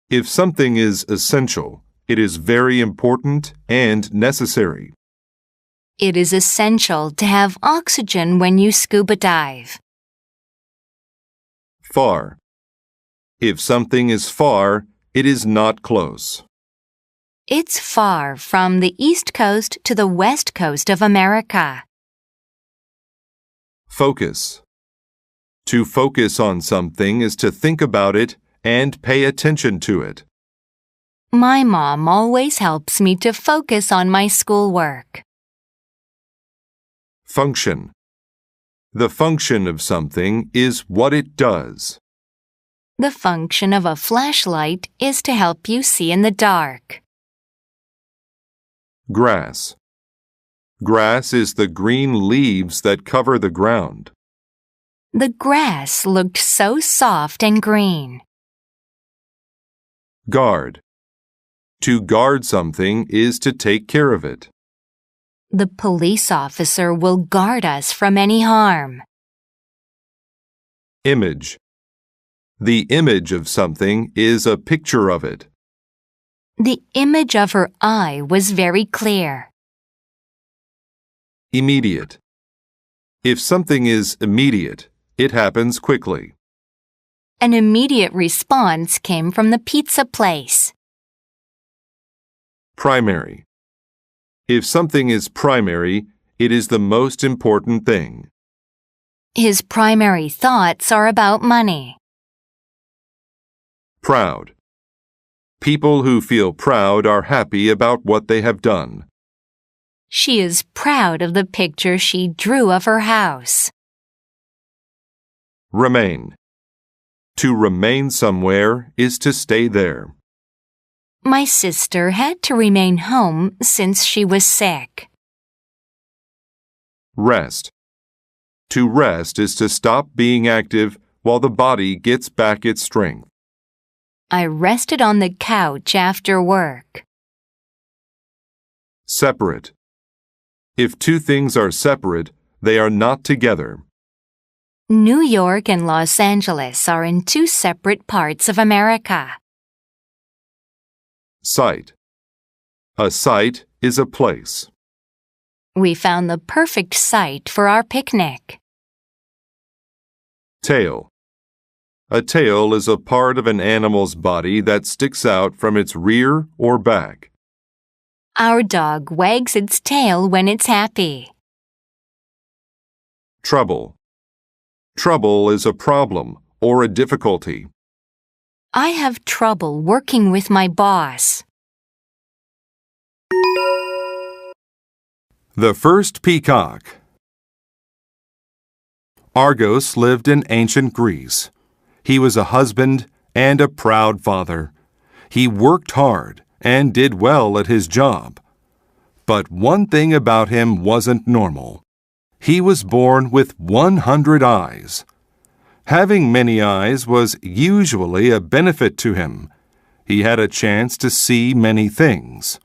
If something is essential, it is very important and necessary. It is essential to have oxygen when you scuba dive. Far. If something is far, it is not close. It's far from the East Coast to the West Coast of America. Focus. To focus on something is to think about it and pay attention to it. My mom always helps me to focus on my schoolwork. Function. The function of something is what it does. The function of a flashlight is to help you see in the dark. Grass. Grass is the green leaves that cover the ground. The grass looked so soft and green. Guard. To guard something is to take care of it. The police officer will guard us from any harm. Image. The image of something is a picture of it. The image of her eye was very clear. Immediate. If something is immediate, it happens quickly. An immediate response came from the pizza place. Primary. If something is primary, it is the most important thing. His primary thoughts are about money. Proud. People who feel proud are happy about what they have done. She is proud of the picture she drew of her house. Remain. To remain somewhere is to stay there. My sister had to remain home since she was sick. Rest. To rest is to stop being active while the body gets back its strength. I rested on the couch after work. Separate. If two things are separate, they are not together. New York and Los Angeles are in two separate parts of America. Site. A site is a place. We found the perfect site for our picnic. Tail. A tail is a part of an animal's body that sticks out from its rear or back. Our dog wags its tail when it's happy. Trouble. Trouble is a problem or a difficulty. I have trouble working with my boss. The first peacock. Argos lived in ancient Greece. He was a husband and a proud father. He worked hard and did well at his job. But one thing about him wasn't normal. He was born with 100 eyes. Having many eyes was usually a benefit to him. He had a chance to see many things.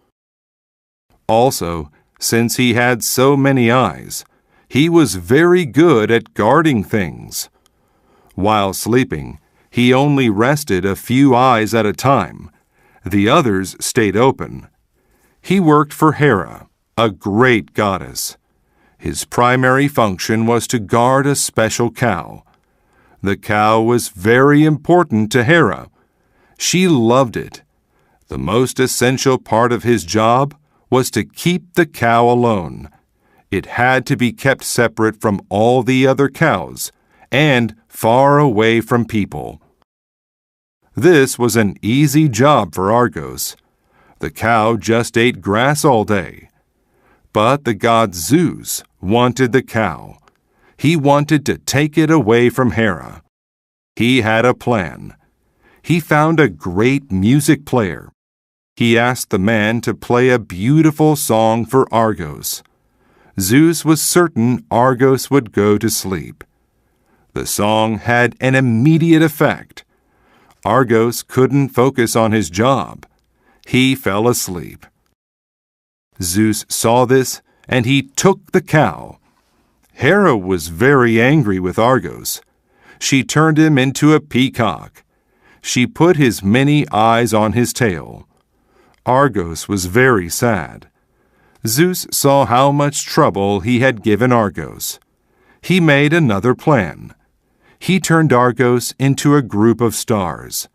Also, since he had so many eyes, he was very good at guarding things. While sleeping, he only rested a few eyes at a time. The others stayed open. He worked for Hera, a great goddess. His primary function was to guard a special cow. The cow was very important to Hera. She loved it. The most essential part of his job was to keep the cow alone. It had to be kept separate from all the other cows and far away from people. This was an easy job for Argos. The cow just ate grass all day. But the god Zeus wanted the cow. He wanted to take it away from Hera. He had a plan. He found a great music player. He asked the man to play a beautiful song for Argos. Zeus was certain Argos would go to sleep. The song had an immediate effect. Argos couldn't focus on his job. He fell asleep. Zeus saw this, and he took the cow. Hera was very angry with Argos. She turned him into a peacock. She put his many eyes on his tail. Argos was very sad. Zeus saw how much trouble he had given Argos. He made another plan. He turned Argos into a group of stars.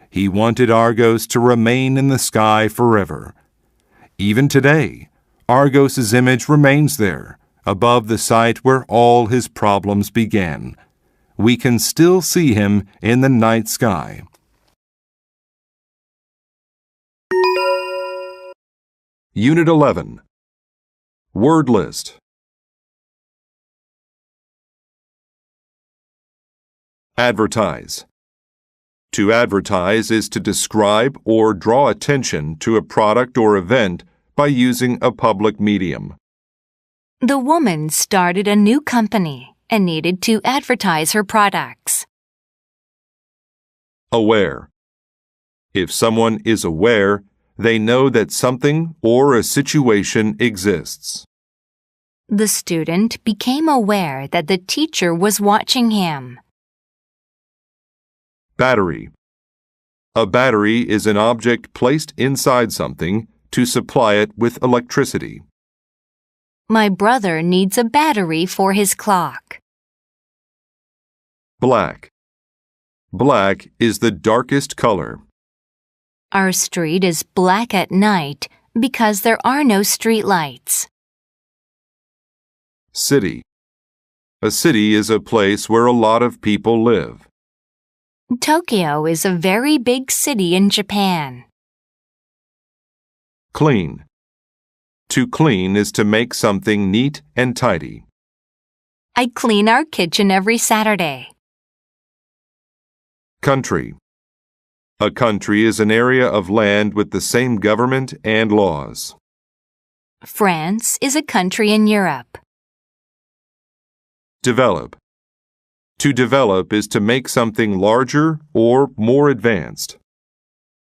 He wanted Argos to remain in the sky forever. Even today, Argos's image remains there, above the site where all his problems began. We can still see him in the night sky. Unit 11. Word list. Advertise. To advertise is to describe or draw attention to a product or event by using a public medium. The woman started a new company and needed to advertise her products. Aware. If someone is aware, they know that something or a situation exists. The student became aware that the teacher was watching him. Battery. A battery is an object placed inside something to supply it with electricity. My brother needs a battery for his clock. Black. Black is the darkest color. Our street is black at night because there are no street lights. City. A city is a place where a lot of people live. Tokyo is a very big city in Japan. Clean. To clean is to make something neat and tidy. I clean our kitchen every Saturday. Country. A country is an area of land with the same government and laws. France is a country in Europe. Develop. To develop is to make something larger or more advanced.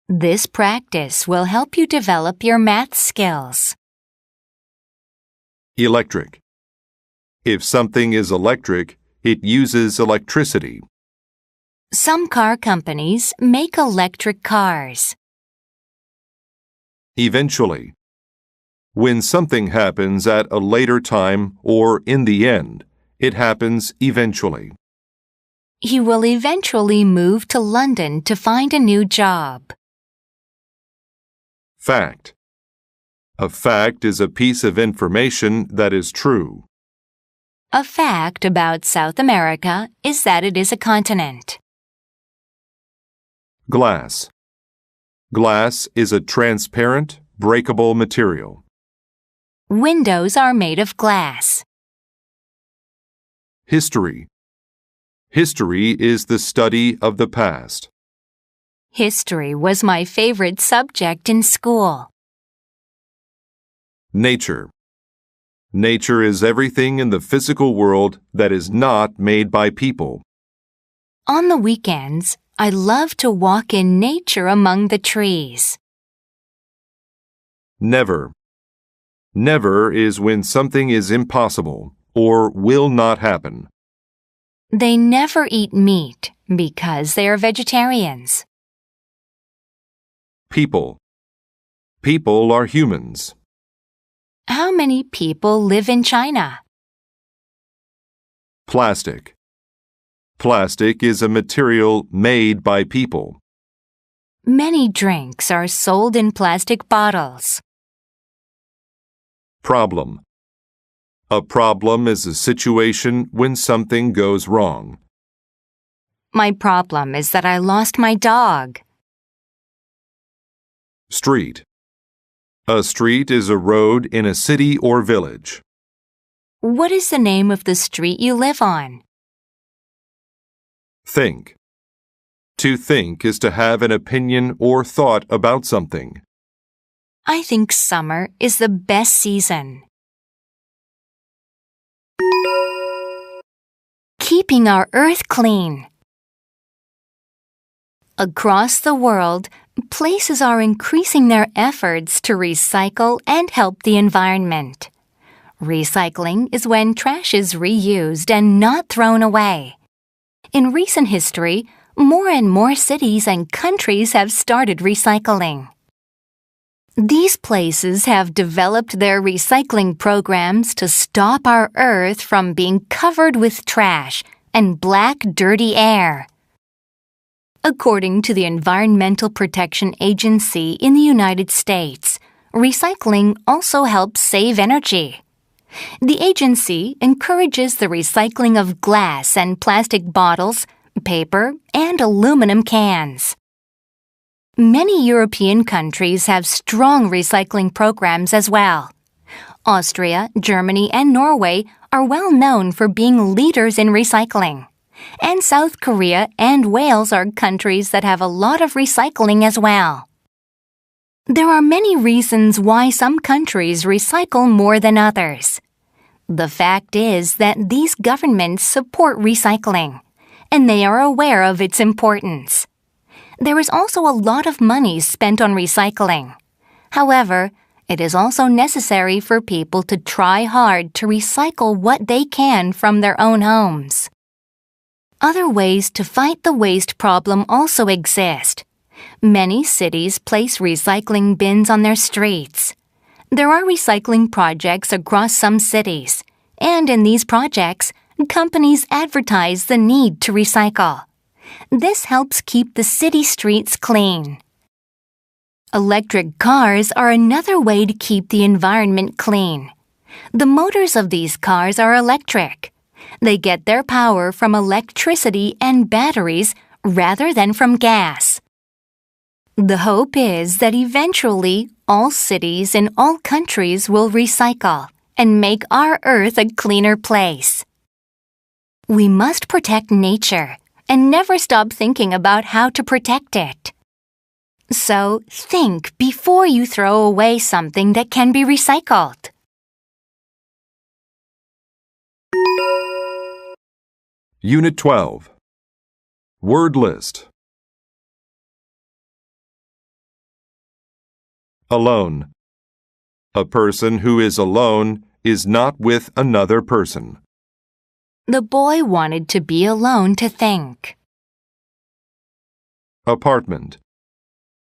This practice will help you develop your math skills. Electric. If something is electric, it uses electricity. Some car companies make electric cars. Eventually. When something happens at a later time or in the end, it happens eventually. He will eventually move to London to find a new job. Fact. A fact is a piece of information that is true. A fact about South America is that it is a continent. Glass. Glass is a transparent, breakable material. Windows are made of glass. History. History is the study of the past. History was my favorite subject in school. Nature. Nature is everything in the physical world that is not made by people. On the weekends, I love to walk in nature among the trees. Never. Never is when something is impossible or will not happen. They never eat meat because they are vegetarians. People. People are humans. How many people live in China? Plastic. Plastic is a material made by people. Many drinks are sold in plastic bottles. Problem. A problem is a situation when something goes wrong. My problem is that I lost my dog. Street. A street is a road in a city or village. What is the name of the street you live on? Think. To think is to have an opinion or thought about something. I think summer is the best season. Keeping our earth clean. Across the world, Places are increasing their efforts to recycle and help the environment. Recycling is when trash is reused and not thrown away. In recent history, more and more cities and countries have started recycling. These places have developed their recycling programs to stop our Earth from being covered with trash and black, dirty air. According to the Environmental Protection Agency in the United States, recycling also helps save energy. The agency encourages the recycling of glass and plastic bottles, paper, and aluminum cans. Many European countries have strong recycling programs as well. Austria, Germany, and Norway are well known for being leaders in recycling. And South Korea and Wales are countries that have a lot of recycling as well. There are many reasons why some countries recycle more than others. The fact is that these governments support recycling, and they are aware of its importance. There is also a lot of money spent on recycling. However, it is also necessary for people to try hard to recycle what they can from their own homes. Other ways to fight the waste problem also exist. Many cities place recycling bins on their streets. There are recycling projects across some cities, and in these projects, companies advertise the need to recycle. This helps keep the city streets clean. Electric cars are another way to keep the environment clean. The motors of these cars are electric. They get their power from electricity and batteries rather than from gas. The hope is that eventually all cities in all countries will recycle and make our Earth a cleaner place. We must protect nature and never stop thinking about how to protect it. So think before you throw away something that can be recycled. Unit 12. Word list. Alone. A person who is alone is not with another person. The boy wanted to be alone to think. Apartment.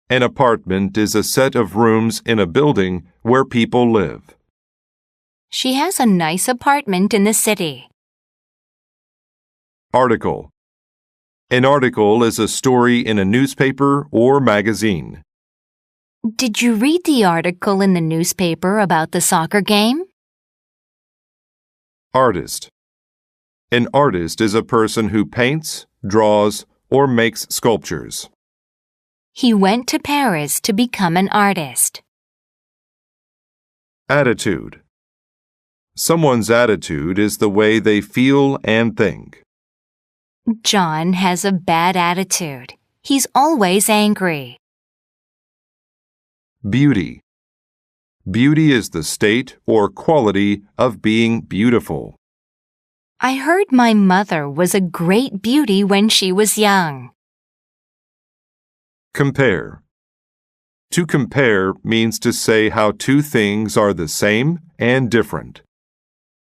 An apartment is a set of rooms in a building where people live. She has a nice apartment in the city. Article. An article is a story in a newspaper or magazine. Did you read the article in the newspaper about the soccer game? Artist. An artist is a person who paints, draws, or makes sculptures. He went to Paris to become an artist. Attitude. Someone's attitude is the way they feel and think. John has a bad attitude. He's always angry. Beauty. Beauty is the state or quality of being beautiful. I heard my mother was a great beauty when she was young. Compare. To compare means to say how two things are the same and different.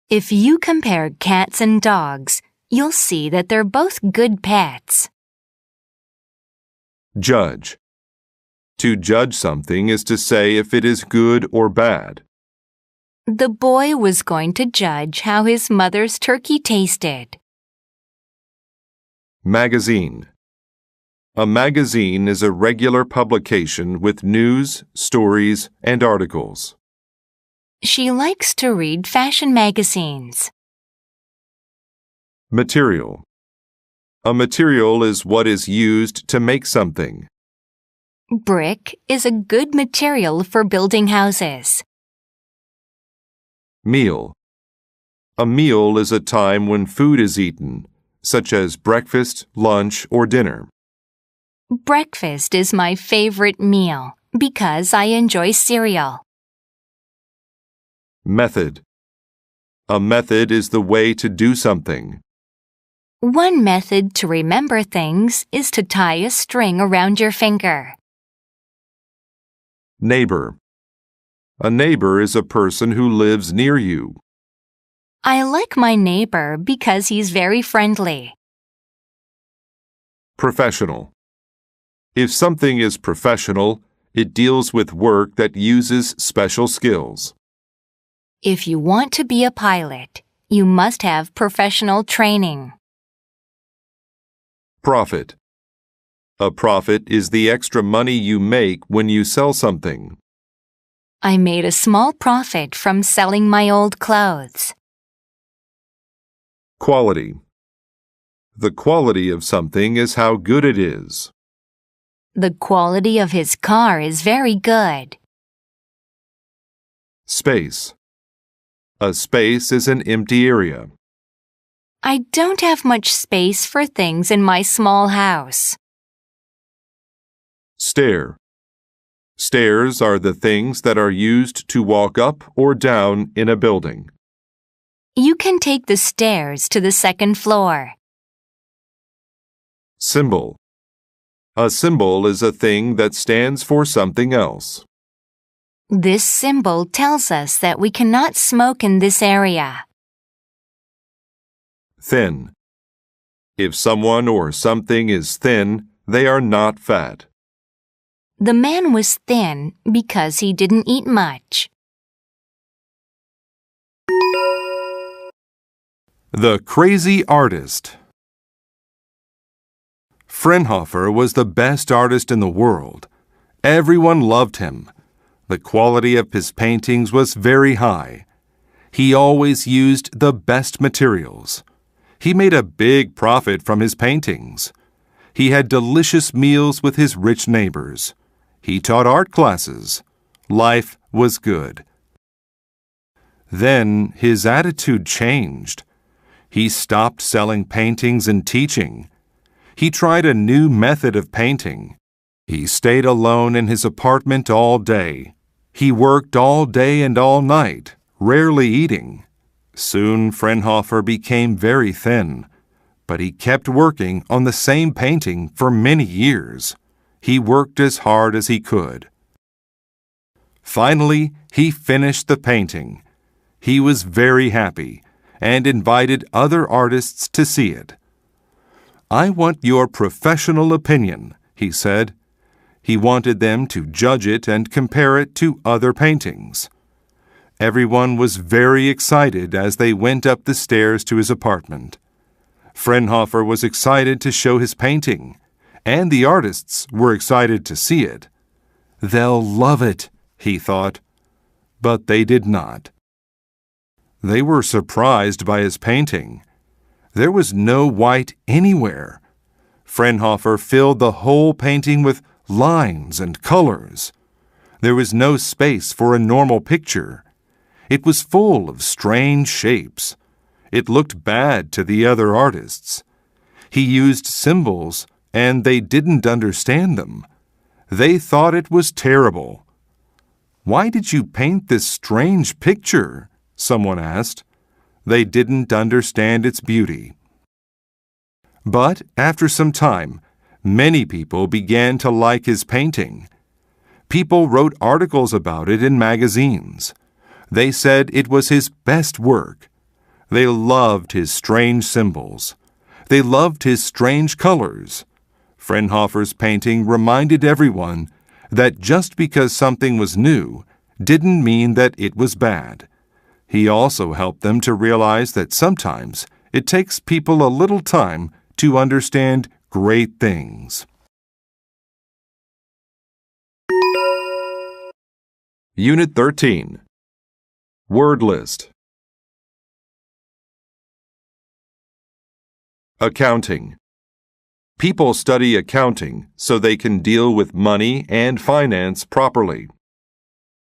If you compare cats and dogs, you'll see that they're both good pets. Judge. To judge something is to say if it is good or bad. The boy was going to judge how his mother's turkey tasted. Magazine. A magazine is a regular publication with news, stories, and articles. She likes to read fashion magazines. Material. A material is what is used to make something. Brick is a good material for building houses. Meal. A meal is a time when food is eaten, such as breakfast, lunch, or dinner. Breakfast is my favorite meal because I enjoy cereal. Method. A method is the way to do something. One method to remember things is to tie a string around your finger. Neighbor. A neighbor is a person who lives near you. I like my neighbor because he's very friendly. Professional. If something is professional, it deals with work that uses special skills. If you want to be a pilot, you must have professional training. Profit. A profit is the extra money you make when you sell something. I made a small profit from selling my old clothes. Quality. The quality of something is how good it is. The quality of his car is very good. Space. A space is an empty area. I don't have much space for things in my small house. Stair. Stairs are the things that are used to walk up or down in a building. You can take the stairs to the second floor. Symbol. A symbol is a thing that stands for something else. This symbol tells us that we cannot smoke in this area. Thin. If someone or something is thin, they are not fat. The man was thin because he didn't eat much. The crazy artist. Fraunhofer was the best artist in the world. Everyone loved him. The quality of his paintings was very high. He always used the best materials. He made a big profit from his paintings. He had delicious meals with his rich neighbors. He taught art classes. Life was good. Then his attitude changed. He stopped selling paintings and teaching. He tried a new method of painting. He stayed alone in his apartment all day. He worked all day and all night, rarely eating. Soon Fraunhofer became very thin, but he kept working on the same painting for many years. He worked as hard as he could. Finally, he finished the painting. He was very happy and invited other artists to see it. "I want your professional opinion," he said. He wanted them to judge it and compare it to other paintings. Everyone was very excited as they went up the stairs to his apartment. Fraunhofer was excited to show his painting, and the artists were excited to see it. "They'll love it," he thought. But they did not. They were surprised by his painting. There was no white anywhere. Fraunhofer filled the whole painting with lines and colors. There was no space for a normal picture. It was full of strange shapes. It looked bad to the other artists. He used symbols, and they didn't understand them. They thought it was terrible. "Why did you paint this strange picture?" someone asked. They didn't understand its beauty. But after some time, many people began to like his painting. People wrote articles about it in magazines. They said it was his best work. They loved his strange symbols. They loved his strange colors. Fraunhofer's painting reminded everyone that just because something was new didn't mean that it was bad. He also helped them to realize that sometimes it takes people a little time to understand great things. Unit 13. Word list. Accounting. People study accounting so they can deal with money and finance properly.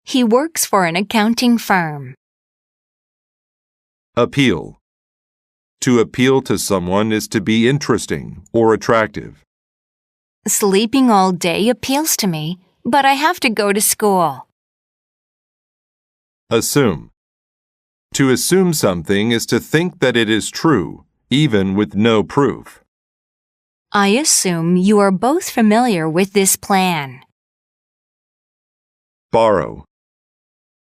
He works for an accounting firm. Appeal. To appeal to someone is to be interesting or attractive. Sleeping all day appeals to me, but I have to go to school. Assume. To assume something is to think that it is true, even with no proof. I assume you are both familiar with this plan. Borrow.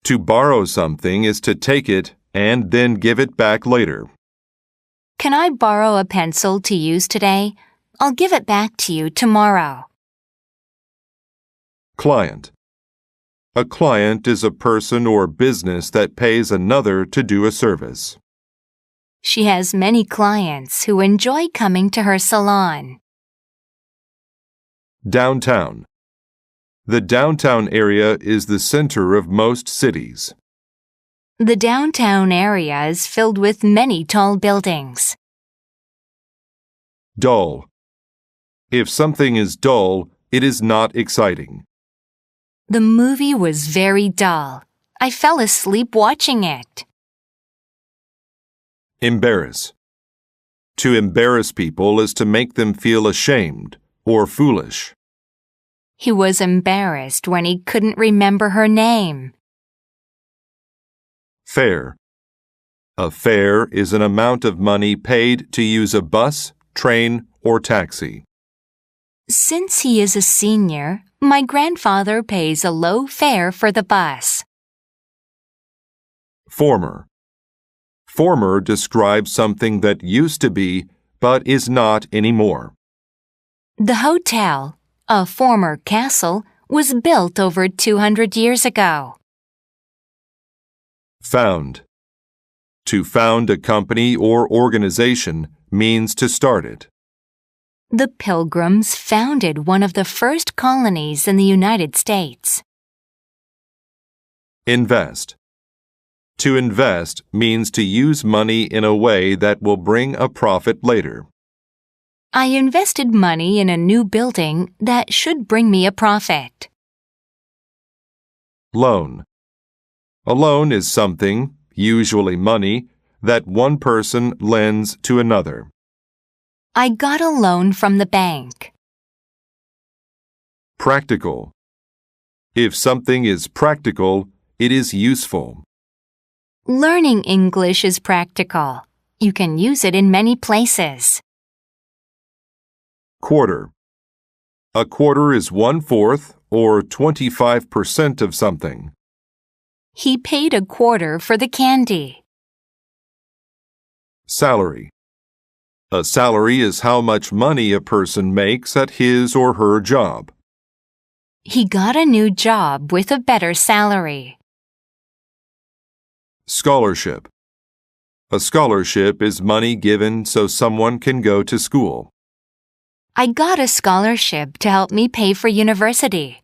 To borrow something is to take it and then give it back later. Can I borrow a pencil to use today? I'll give it back to you tomorrow. Client. A client is a person or business that pays another to do a service. She has many clients who enjoy coming to her salon. Downtown. The downtown area is the center of most cities. The downtown area is filled with many tall buildings. Dull. If something is dull, it is not exciting. The movie was very dull. I fell asleep watching it. Embarrass. To embarrass people is to make them feel ashamed or foolish. He was embarrassed when he couldn't remember her name. Fare. A fare is an amount of money paid to use a bus, train, or taxi. Since he is a senior, my grandfather pays a low fare for the bus. Former. Former describes something that used to be but is not anymore. The hotel, a former castle, was built over 200 years ago. Found. To found a company or organization means to start it. The Pilgrims founded one of the first colonies in the United States. Invest. To invest means to use money in a way that will bring a profit later. I invested money in a new building that should bring me a profit. Loan. A loan is something, usually money, that one person lends to another. I got a loan from the bank. Practical. If something is practical, it is useful. Learning English is practical. You can use it in many places. Quarter. A quarter is 1/4 or 25% of something. He paid a quarter for the candy. Salary. A salary is how much money a person makes at his or her job. He got a new job with a better salary. Scholarship. A scholarship is money given so someone can go to school. I got a scholarship to help me pay for university.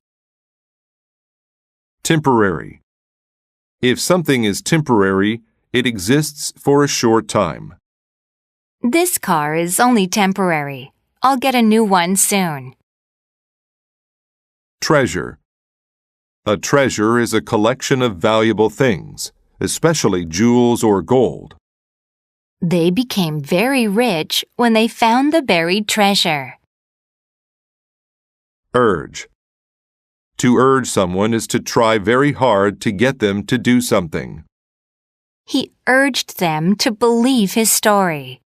Temporary. If something is temporary, it exists for a short time. This car is only temporary. I'll get a new one soon. Treasure. A treasure is a collection of valuable things, especially jewels or gold. They became very rich when they found the buried treasure. Urge. To urge someone is to try very hard to get them to do something. He urged them to believe his story.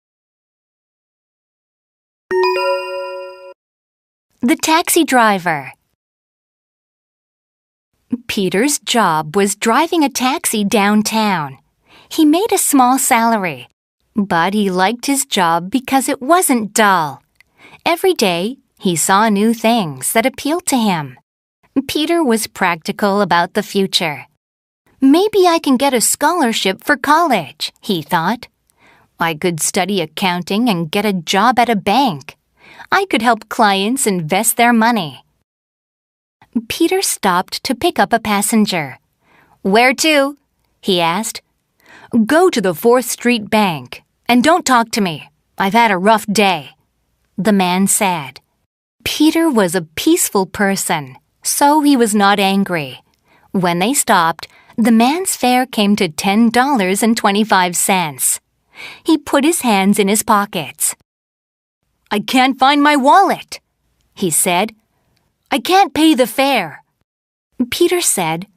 The taxi driver. Peter's job was driving a taxi downtown. He made a small salary, but he liked his job because it wasn't dull. Every day, he saw new things that appealed to him. Peter was practical about the future. Maybe I can get a scholarship for college, he thought. I could study accounting and get a job at a bank. I could help clients invest their money. Peter stopped to pick up a passenger. "Where to?" he asked. "Go to the 4th Street Bank, and don't talk to me. I've had a rough day," the man said. Peter was a peaceful person, so he was not angry. When they stopped, the man's fare came to $10.25. He put his hands in his pockets. "I can't find my wallet," he said. "I can't pay the fare." Peter said,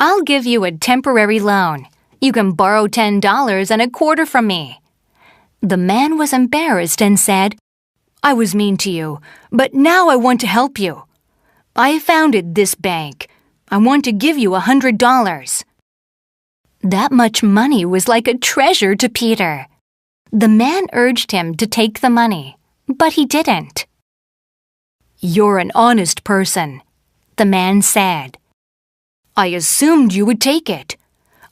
"I'll give you a temporary loan. You can borrow $10.25 from me." The man was embarrassed and said, "I was mean to you, but now I want to help you. I founded this bank. I want to give you $100. That much money was like a treasure to Peter. The man urged him to take the money, but he didn't. You're an honest person, the man said. I assumed you would take it.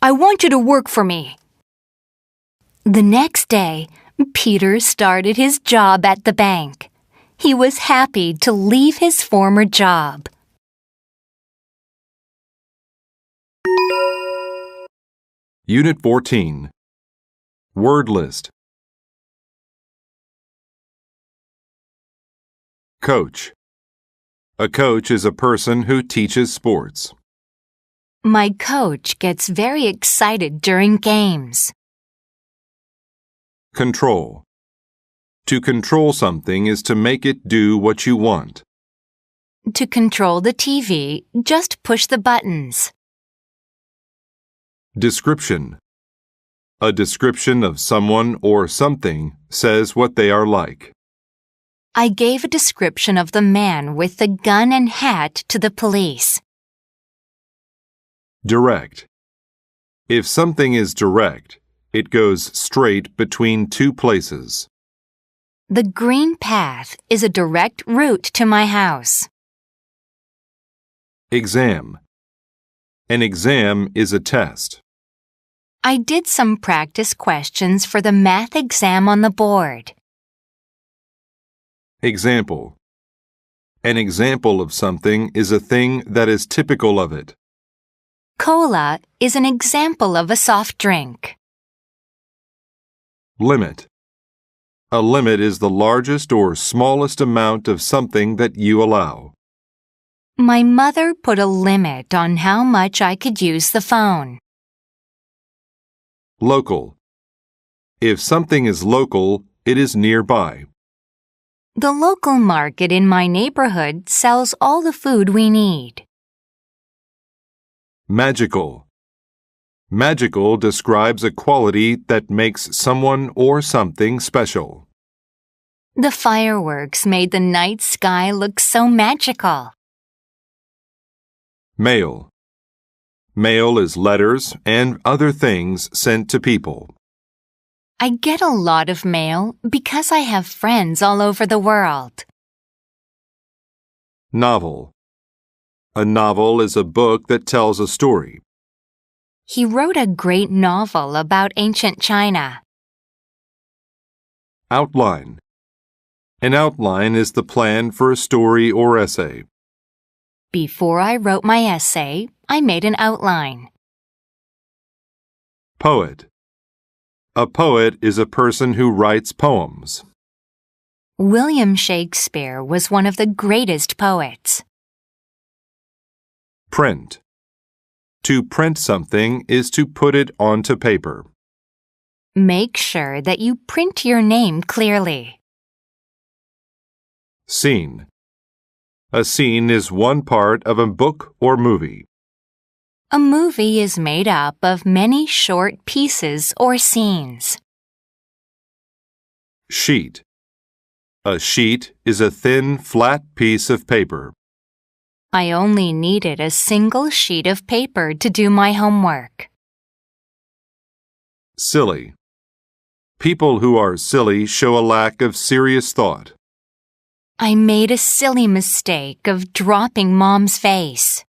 I want you to work for me. The next day, Peter started his job at the bank. He was happy to leave his former job. Unit 14. Word list. Coach. A coach is a person who teaches sports. My coach gets very excited during games. Control. To control something is to make it do what you want. To control the TV, just push the buttons. Description. A description of someone or something says what they are like. I gave a description of the man with the gun and hat to the police. Direct. If something is direct, it goes straight between two places. The green path is a direct route to my house. Exam. An exam is a test. I did some practice questions for the math exam on the board. Example. An example of something is a thing that is typical of it. Cola is an example of a soft drink. Limit. A limit is the largest or smallest amount of something that you allow. My mother put a limit on how much I could use the phone. Local. If something is local, it is nearby. The local market in my neighborhood sells all the food we need. Magical. Magical describes a quality that makes someone or something special. The fireworks made the night sky look so magical. Mail. Mail is letters and other things sent to people. I get a lot of mail because I have friends all over the world. Novel. A novel is a book that tells a story. He wrote a great novel about ancient China. Outline. An outline is the plan for a story or essay. Before I wrote my essay, I made an outline. Poet. A poet is a person who writes poems. William Shakespeare was one of the greatest poets. Print. To print something is to put it onto paper. Make sure that you print your name clearly. Scene. A scene is one part of a book or movie. A movie is made up of many short pieces or scenes. Sheet. A sheet is a thin, flat piece of paper. I only needed a single sheet of paper to do my homework. Silly. People who are silly show a lack of serious thought. I made a silly mistake of dropping Mom's face.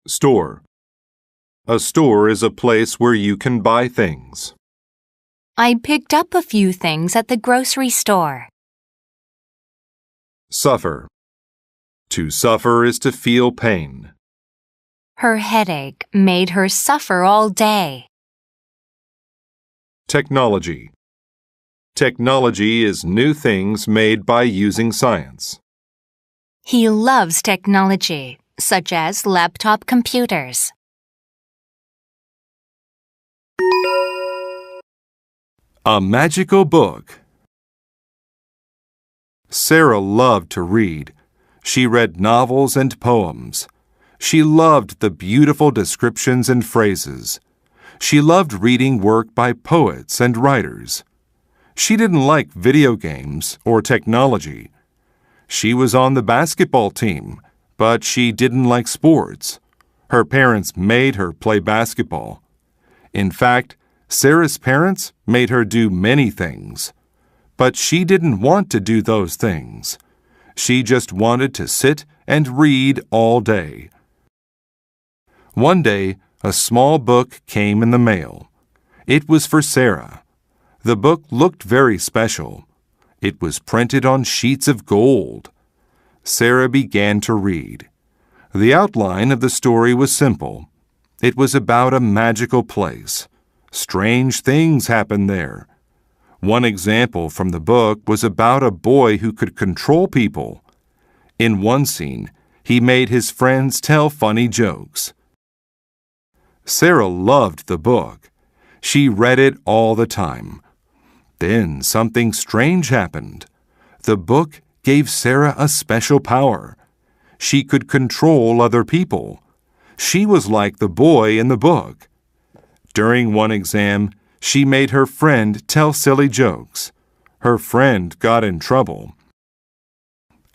Store. A store is a place where you can buy things. I picked up a few things at the grocery store. Suffer. To suffer is to feel pain. Her headache made her suffer all day. Technology. Technology is new things made by using science. He loves technology, such as laptop computers. A magical book. Sarah loved to read. She read novels and poems. She loved the beautiful descriptions and phrases. She loved reading work by poets and writers. She didn't like video games or technology. She was on the basketball team, but she didn't like sports. Her parents made her play basketball. In fact, Sarah's parents made her do many things. But she didn't want to do those things. She just wanted to sit and read all day. One day, a small book came in the mail. It was for Sarah. The book looked very special. It was printed on sheets of gold. Sarah began to read. The outline of the story was simple. It was about a magical place. Strange things happened there. One example from the book was about a boy who could control people. In one scene, he made his friends tell funny jokes. Sarah loved the book. She read it all the time. Then something strange happened. The book gave Sarah a special power. She could control other people. She was like the boy in the book. During one exam, she made her friend tell silly jokes. Her friend got in trouble.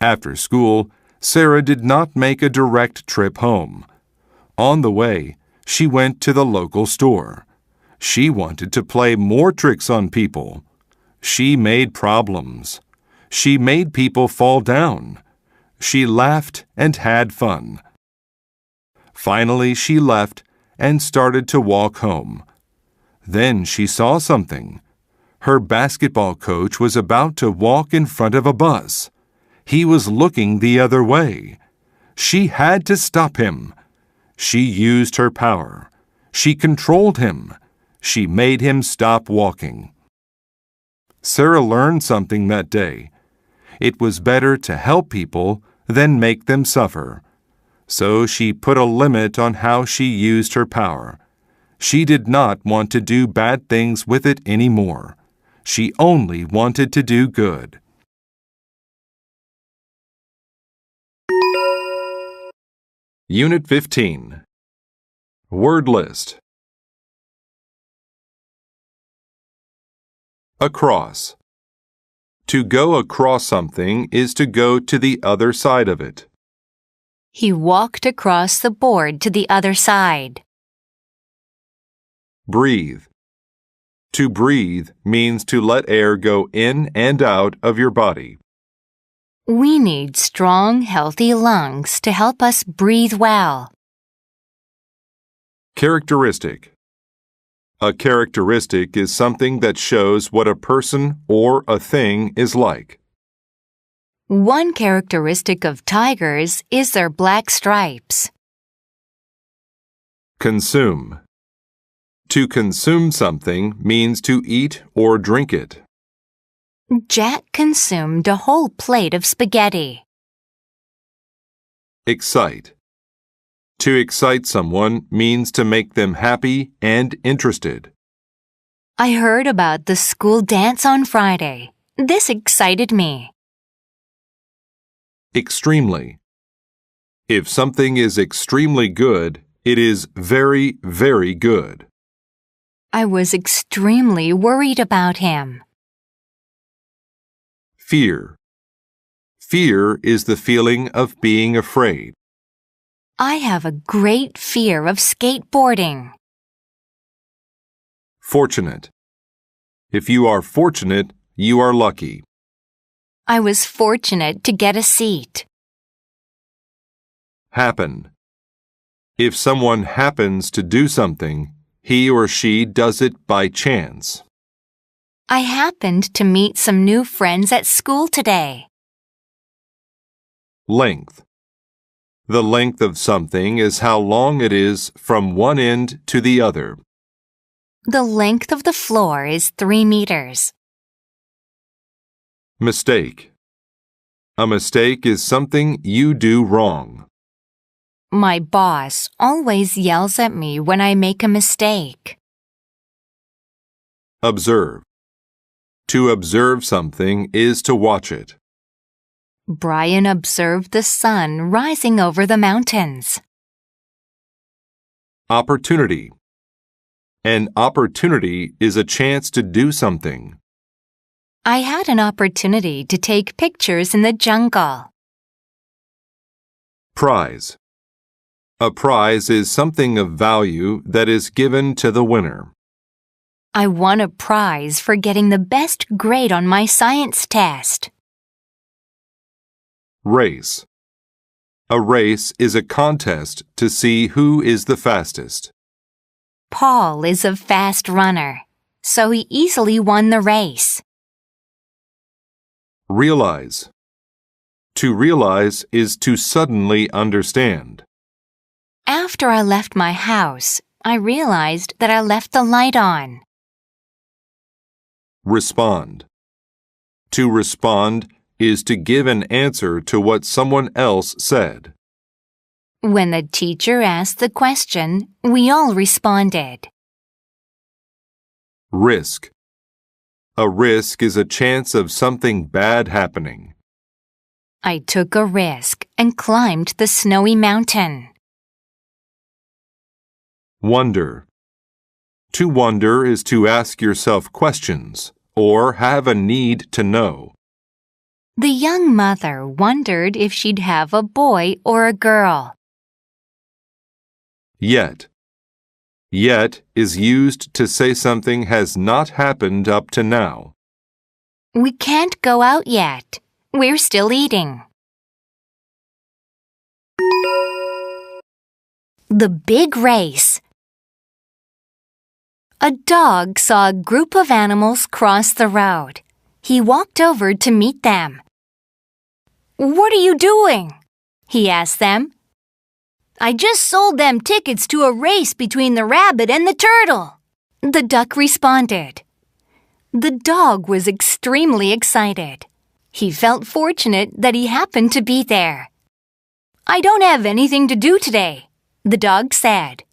After school, Sarah did not make a direct trip home. On the way, she went to the local store. She wanted to play more tricks on people. She made problems. She made people fall down. She laughed and had fun. Finally, she left and started to walk home. Then she saw something. Her basketball coach was about to walk in front of a bus. He was looking the other way. She had to stop him. She used her power. She controlled him. She made him stop walking. Sarah learned something that day. It was better to help people than make them suffer. So she put a limit on how she used her power. She did not want to do bad things with it anymore. She only wanted to do good. Unit 15. Word list. Across. To go across something is to go to the other side of it. He walked across the board to the other side. Breathe. To breathe means to let air go in and out of your body. We need strong, healthy lungs to help us breathe well. Characteristic. A characteristic is something that shows what a person or a thing is like. One characteristic of tigers is their black stripes. Consume. To consume something means to eat or drink it. Jack consumed a whole plate of spaghetti. Excite. To excite someone means to make them happy and interested. I heard about the school dance on Friday. This excited me. Extremely. If something is extremely good, it is very, very good. I was extremely worried about him. Fear. Fear is the feeling of being afraid. I have a great fear of skateboarding. Fortunate. If you are fortunate, you are lucky. I was fortunate to get a seat. Happen. If someone happens to do something, he or she does it by chance. I happened to meet some new friends at school today. Length. The length of something is how long it is from one end to the other. The length of the floor is 3 meters. Mistake. A mistake is something you do wrong. My boss always yells at me when I make a mistake. Observe. To observe something is to watch it. Brian observed the sun rising over the mountains. Opportunity. An opportunity is a chance to do something. I had an opportunity to take pictures in the jungle. Prize. A prize is something of value that is given to the winner. I won a prize for getting the best grade on my science test. Race. A race is a contest to see who is the fastest. Paul is a fast runner, so he easily won the race. Realize. To realize is to suddenly understand. After I left my house, I realized that I left the light on. Respond. To respond is to give an answer to what someone else said. When the teacher asked the question, we all responded. Risk. A risk is a chance of something bad happening. I took a risk and climbed the snowy mountain. Wonder. To wonder is to ask yourself questions or have a need to know. The young mother wondered if she'd have a boy or a girl. Yet. Yet is used to say something has not happened up to now. We can't go out yet. We're still eating. The big race. A dog saw a group of animals cross the road. He walked over to meet them. "What are you doing?" he asked them. "I just sold them tickets to a race between the rabbit and the turtle," the duck responded. The dog was extremely excited. He felt fortunate that he happened to be there. "I don't have anything to do today," the dog said.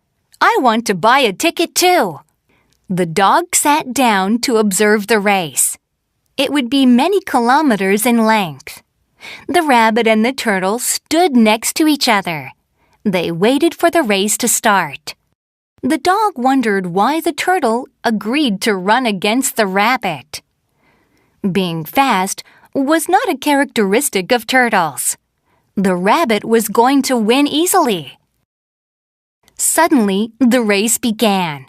"I want to buy a ticket too." The dog sat down to observe the race. It would be many kilometers in length. The rabbit and the turtle stood next to each other. They waited for the race to start. The dog wondered why the turtle agreed to run against the rabbit. Being fast was not a characteristic of turtles. The rabbit was going to win easily. Suddenly, the race began.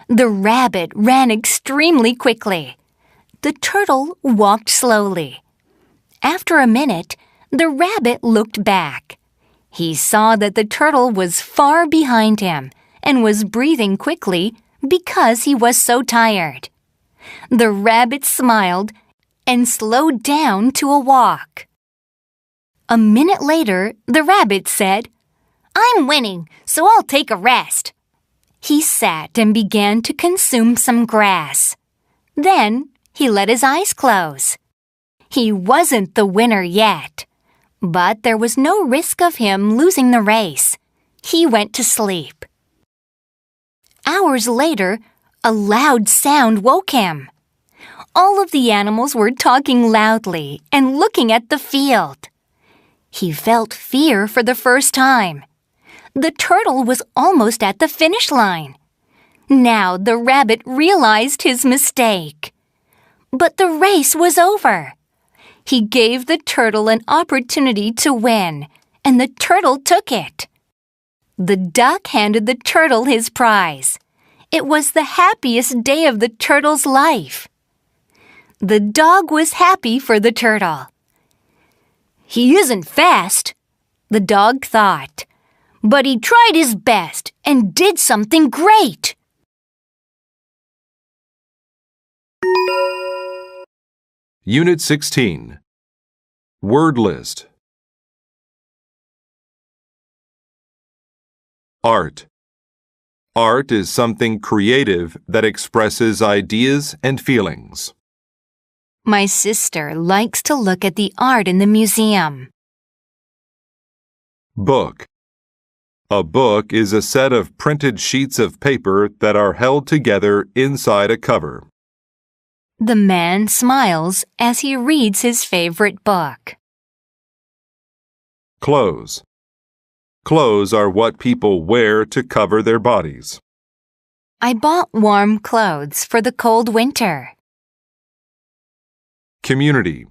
The rabbit ran extremely quickly. The turtle walked slowly. After a minute, the rabbit looked back. He saw that the turtle was far behind him and was breathing quickly because he was so tired. The rabbit smiled and slowed down to a walk. A minute later, the rabbit said, "I'm winning, so I'll take a rest." He sat and began to consume some grass. Then he let his eyes close. He wasn't the winner yet, but there was no risk of him losing the race. He went to sleep. Hours later, a loud sound woke him. All of the animals were talking loudly and looking at the field. He felt fear for the first time. The turtle was almost at the finish line. Now the rabbit realized his mistake. But the race was over. He gave the turtle an opportunity to win, and the turtle took it. The duck handed the turtle his prize. It was the happiest day of the turtle's life. The dog was happy for the turtle. "He isn't fast," the dog thought, "but he tried his best and did something great." Unit 16. Word list. Art. Art is something creative that expresses ideas and feelings. My sister likes to look at the art in the museum. Book. A book is a set of printed sheets of paper that are held together inside a cover. The man smiles as he reads his favorite book. Clothes. Clothes are what people wear to cover their bodies. I bought warm clothes for the cold winter. Community.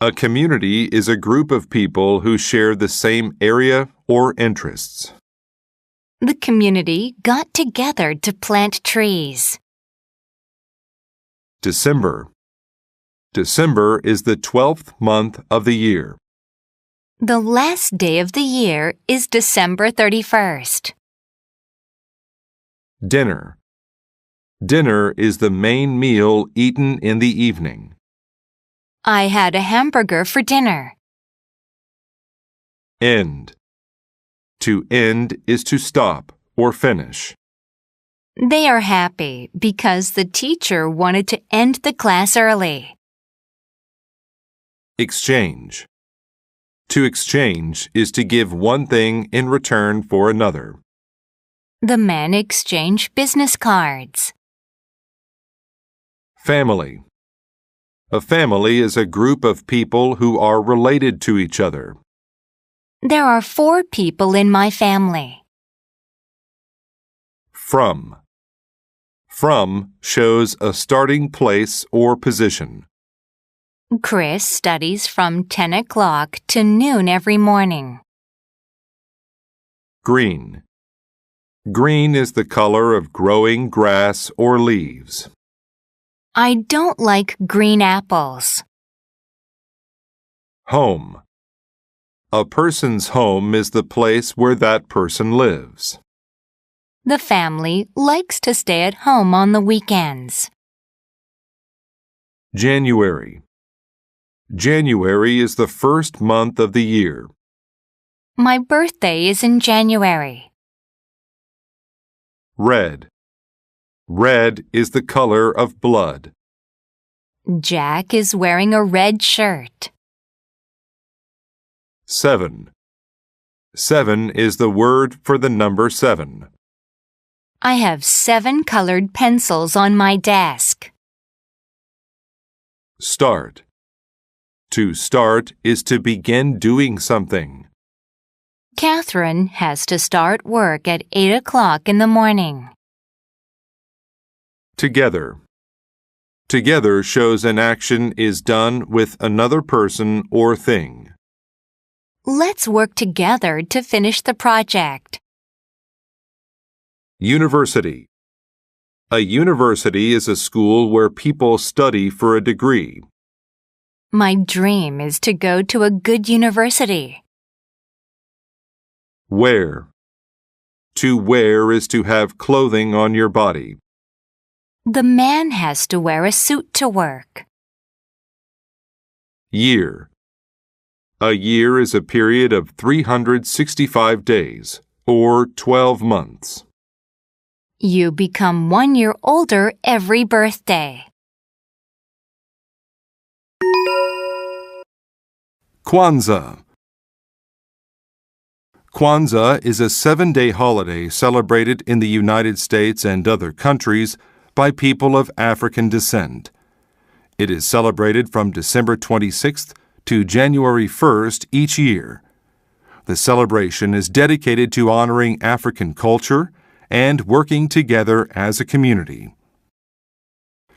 A community is a group of people who share the same area or interests. The community got together to plant trees. December. December is the 12th month of the year. The last day of the year is December 31st. Dinner. Dinner is the main meal eaten in the evening. I had a hamburger for dinner. End. To end is to stop or finish. They are happy because the teacher wanted to end the class early. Exchange. To exchange is to give one thing in return for another. The men exchange business cards. Family. A family is a group of people who are related to each other. There are 4 people in my family. From. From shows a starting place or position. Chris studies from 10 o'clock to noon every morning. Green. Green is the color of growing grass or leaves. I don't like green apples. Home. A person's home is the place where that person lives. The family likes to stay at home on the weekends. January. January is the first month of the year. My birthday is in January. Red. Red is the color of blood. Jack is wearing a red shirt. 7. 7 is the word for the number 7. I have 7 colored pencils on my desk. Start. To start is to begin doing something. Catherine has to start work at 8 o'clock in the morning. Together. Together shows an action is done with another person or thing. Let's work together to finish the project. University. A university is a school where people study for a degree. My dream is to go to a good university. Wear. To wear is to have clothing on your body. The man has to wear a suit to work. Year. A year is a period of 365 days, or 12 months. You become 1 year older every birthday. Kwanzaa. Kwanzaa is a 7-day holiday celebrated in the United States and other countries by people of African descent. It is celebrated from December 26th to January 1st each year. The celebration is dedicated to honoring African culture and working together as a community.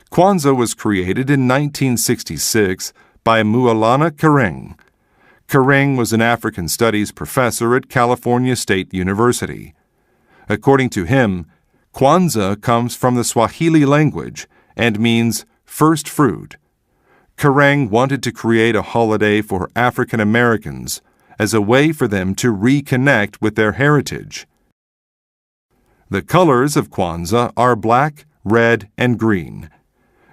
Kwanzaa was created in 1966 by Maulana Karenga. Karenga was an African Studies professor at California State University. According to him, Kwanzaa comes from the Swahili language and means first fruit. Karenga wanted to create a holiday for African Americans as a way for them to reconnect with their heritage. The colors of Kwanzaa are black, red, and green.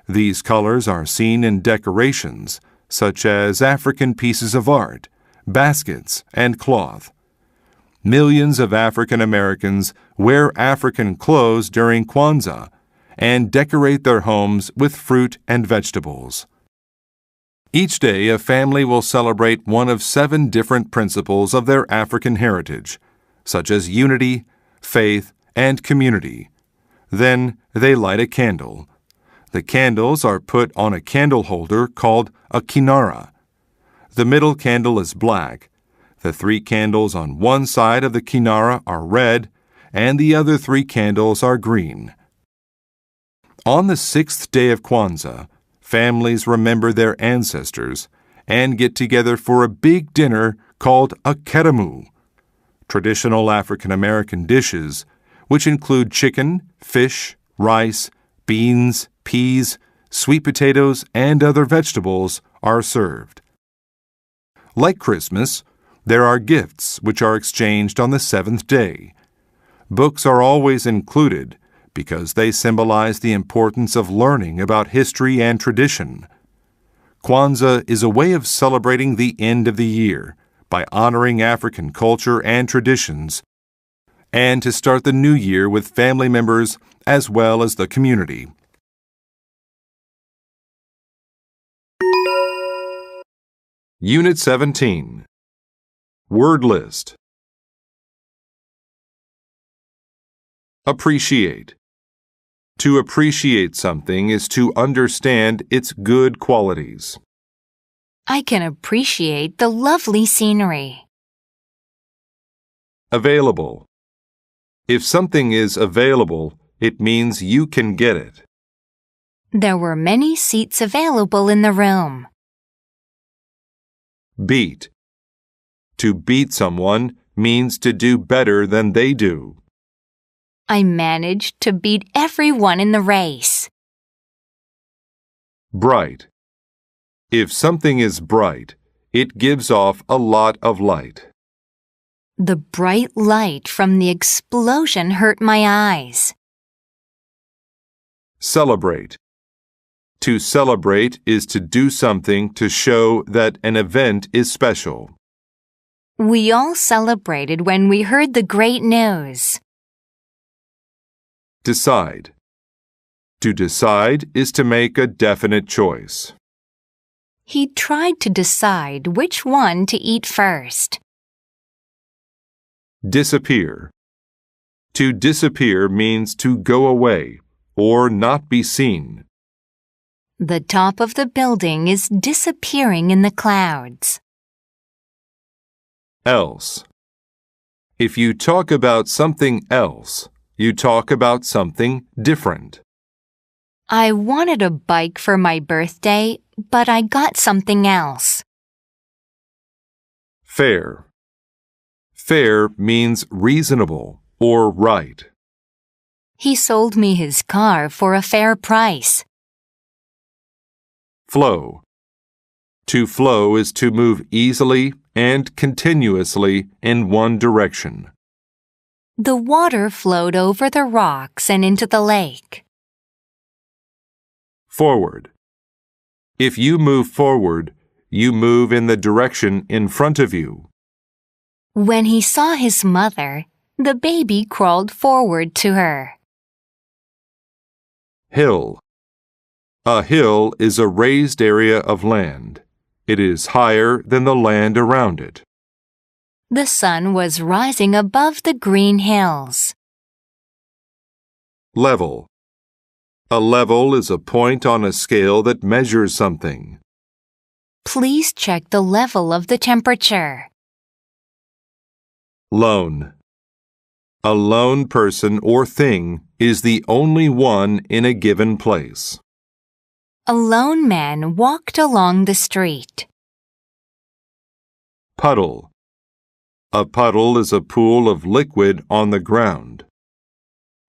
These colors are seen in decorations, such as African pieces of art, baskets, and cloth. Millions of African Americans wear African clothes during Kwanzaa and decorate their homes with fruit and vegetables. Each day, a family will celebrate one of 7 different principles of their African heritage, such as unity, faith, and community. Then they light a candle. The candles are put on a candle holder called a kinara. The middle candle is black. The 3 candles on one side of the kinara are red, and the other 3 candles are green. On the 6th day of Kwanzaa, families remember their ancestors and get together for a big dinner called a keramu. Traditional African American dishes, which include chicken, fish, rice, beans, peas, sweet potatoes, and other vegetables, are served. Like Christmas, there are gifts which are exchanged on the seventh day. Books are always included because they symbolize the importance of learning about history and tradition. Kwanzaa is a way of celebrating the end of the year by honoring African culture and traditions, and to start the new year with family members as well as the community. Unit 17. Word list. Appreciate. To appreciate something is to understand its good qualities. I can appreciate the lovely scenery. Available. If something is available, it means you can get it. There were many seats available in the room. Beat. To beat someone means to do better than they do. I managed to beat everyone in the race. Bright. If something is bright, it gives off a lot of light. The bright light from the explosion hurt my eyes. Celebrate. To celebrate is to do something to show that an event is special. We all celebrated when we heard the great news. Decide. To decide is to make a definite choice. He tried to decide which one to eat first. Disappear. To disappear means to go away or not be seen. The top of the building is disappearing in the clouds. Else. If you talk about something else, you talk about something different. I wanted a bike for my birthday, but I got something else. Fair. Fair means reasonable or right. He sold me his car for a fair price. Flow. To flow is to move easily and continuously in one direction. The water flowed over the rocks and into the lake. Forward. If you move forward, you move in the direction in front of you. When he saw his mother, the baby crawled forward to her. Hill. A hill is a raised area of land. It is higher than the land around it. The sun was rising above the green hills. Level. A level is a point on a scale that measures something. Please check the level of the temperature. Lone. A lone person or thing is the only one in a given place. A lone man walked along the street. Puddle. A puddle is a pool of liquid on the ground.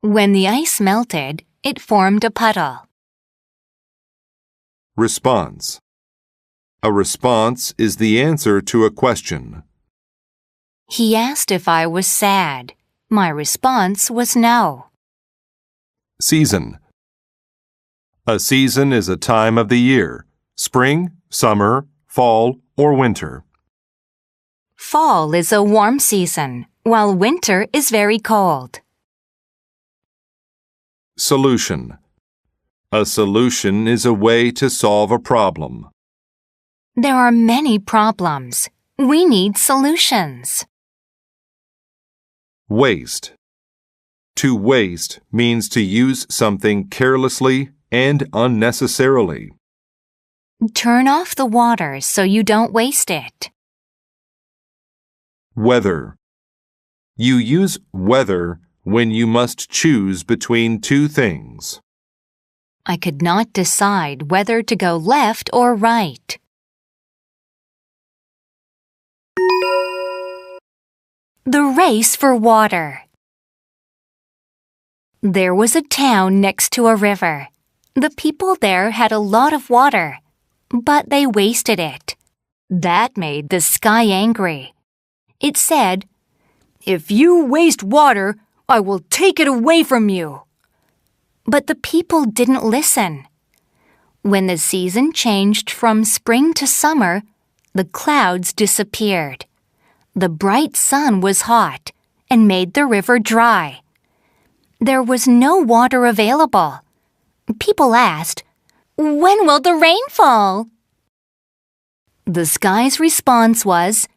When the ice melted, it formed a puddle. Response. A response is the answer to a question. He asked if I was sad. My response was no. Season. A season is a time of the year: spring, summer, fall, or winter. Fall is a warm season, while winter is very cold. Solution. A solution is a way to solve a problem. There are many problems. We need solutions. Waste. To waste means to use something carelessly and unnecessarily. Turn off the water so you don't waste it. Weather. You use weather when you must choose between two things. I could not decide whether to go left or right. The Race for Water. There was a town next to a river. The people there had a lot of water, but they wasted it. That made the sky angry. It said, "If you waste water, I will take it away from you." But the people didn't listen. When the season changed from spring to summer, the clouds disappeared. The bright sun was hot and made the river dry. There was no water available. People asked, "When will the rain fall?" The sky's response was,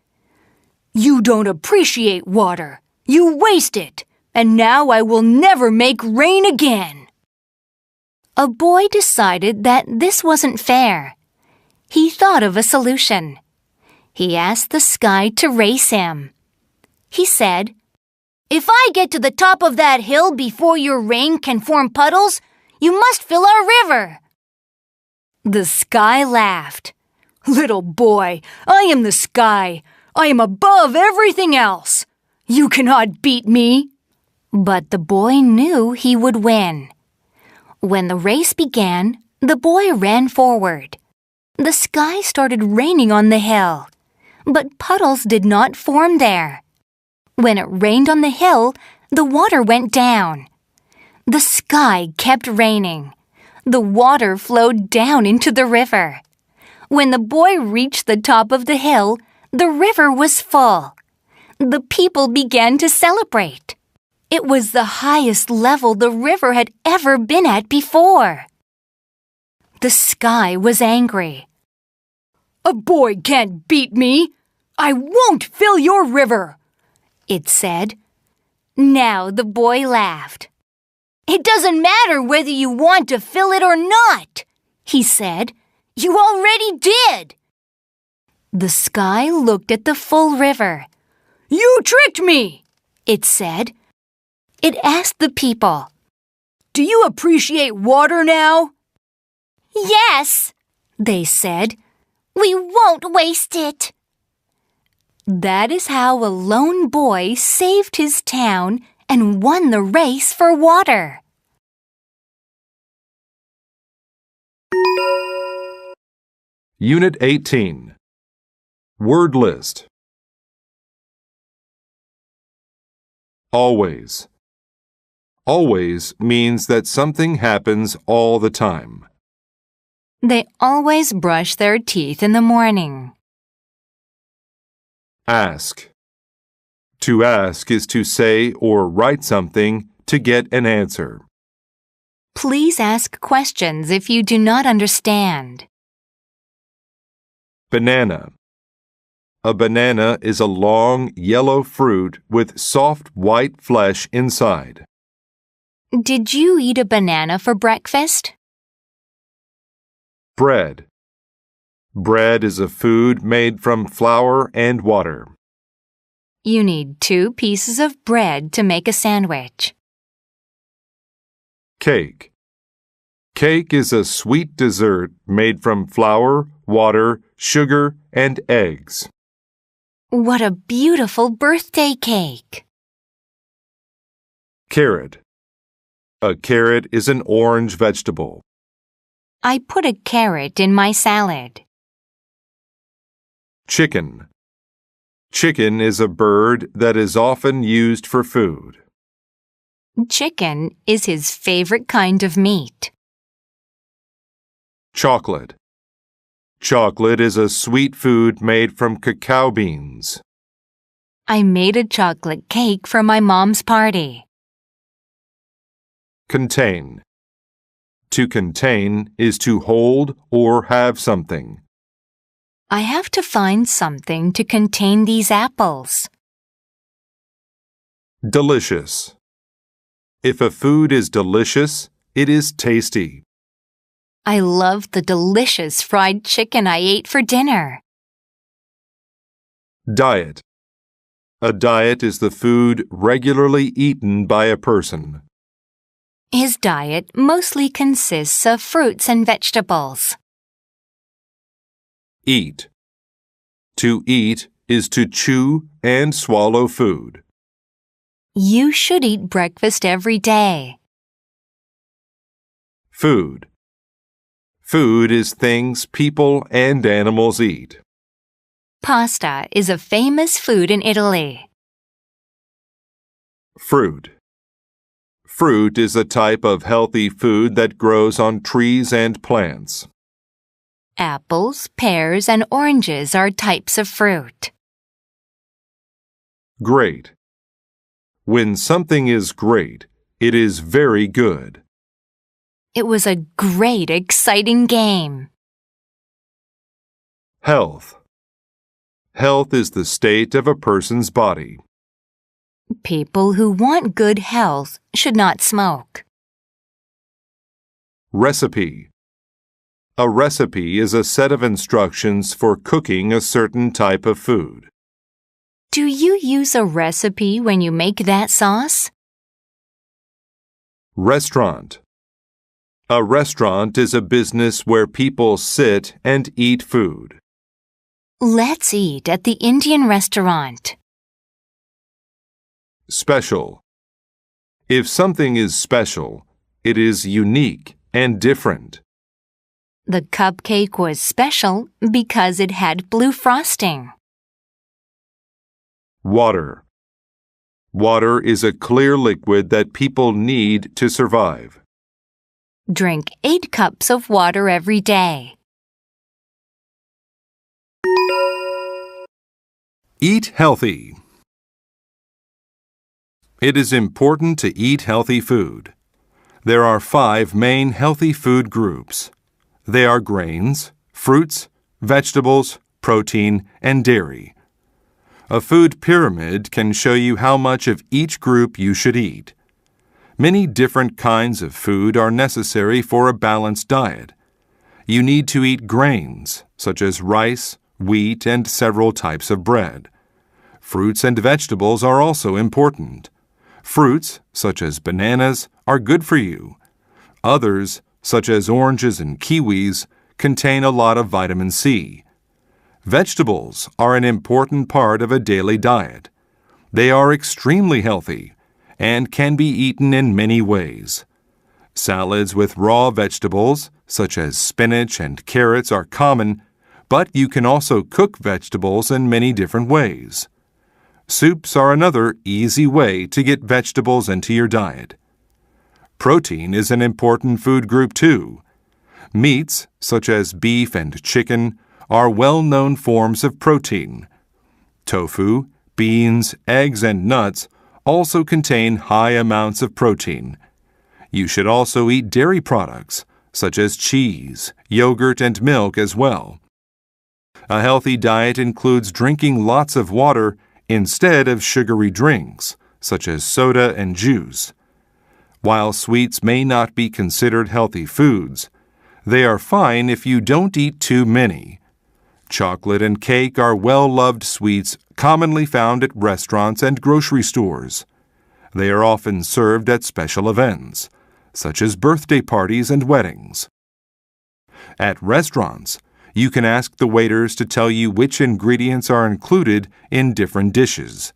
"You don't appreciate water. You waste it, and now I will never make rain again." A boy decided that this wasn't fair. He thought of a solution. He asked the sky to race him. He said, "If I get to the top of that hill before your rain can form puddles, you must fill our river." The sky laughed. "Little boy, I am the sky. I am above everything else. You cannot beat me." But the boy knew he would win. When the race began, the boy ran forward. The sky started raining on the hill, but puddles did not form there. When it rained on the hill, the water went down. The sky kept raining. The water flowed down into the river. When the boy reached the top of the hill, the river was full. The people began to celebrate. It was the highest level the river had ever been at before. The sky was angry. "A boy can't beat me. I won't fill your river," it said. Now the boy laughed. "It doesn't matter whether you want to fill it or not," he said. "You already did." The sky looked at the full river. "You tricked me," it said. It asked the people, "Do you appreciate water now?" "Yes," they said. "We won't waste it." That is how a lone boy saved his town and won the race for water. Unit 18. Word list. Always. Always means that something happens all the time. They always brush their teeth in the morning. Ask. To ask is to say or write something to get an answer. Please ask questions if you do not understand. Banana. A banana is a long yellow fruit with soft white flesh inside. Did you eat a banana for breakfast? Bread. Bread is a food made from flour and water. You need 2 pieces of bread to make a sandwich. Cake. Cake is a sweet dessert made from flour, water, sugar, and eggs. What a beautiful birthday cake! Carrot. A carrot is an orange vegetable. I put a carrot in my salad. Chicken. Chicken is a bird that is often used for food. Chicken is his favorite kind of meat. Chocolate. Chocolate is a sweet food made from cacao beans. I made a chocolate cake for my mom's party. Contain. To contain is to hold or have something. I have to find something to contain these apples. Delicious. If a food is delicious, it is tasty. I love the delicious fried chicken I ate for dinner. Diet. A diet is the food regularly eaten by a person. His diet mostly consists of fruits and vegetables. Eat. To eat is to chew and swallow food. You should eat breakfast every day. Food. Food is things people and animals eat. Pasta is a famous food in Italy. Fruit. Fruit is a type of healthy food that grows on trees and plants. Apples, pears, and oranges are types of fruit. Great. When something is great, it is very good. It was a great, exciting game. Health. Health is the state of a person's body. People who want good health should not smoke. Recipe. A recipe is a set of instructions for cooking a certain type of food. Do you use a recipe when you make that sauce? Restaurant. A restaurant is a business where people sit and eat food. Let's eat at the Indian restaurant. Special. If something is special, it is unique and different. The cupcake was special because it had blue frosting. Water. Water is a clear liquid that people need to survive. Drink 8 cups of water every day. Eat healthy. It is important to eat healthy food. There are 5 main healthy food groups. They are grains, fruits, vegetables, protein, and dairy. A food pyramid can show you how much of each group you should eat. Many different kinds of food are necessary for a balanced diet. You need to eat grains, such as rice, wheat, and several types of bread. Fruits and vegetables are also important. Fruits, such as bananas, are good for you. Others, such as oranges and kiwis, contain a lot of vitamin C. Vegetables are an important part of a daily diet. They are extremely healthy and can be eaten in many ways. Salads with raw vegetables, such as spinach and carrots, are common, but you can also cook vegetables in many different ways. Soups are another easy way to get vegetables into your diet. Protein is an important food group too. Meats, such as beef and chicken, are well-known forms of protein. Tofu, beans, eggs, and nuts also contain high amounts of protein. You should also eat dairy products, such as cheese, yogurt, and milk as well. A healthy diet includes drinking lots of water instead of sugary drinks, such as soda and juice. While sweets may not be considered healthy foods, they are fine if you don't eat too many. Chocolate and cake are well-loved sweets commonly found at restaurants and grocery stores. They are often served at special events, such as birthday parties and weddings. At restaurants, you can ask the waiters to tell you which ingredients are included in different dishes.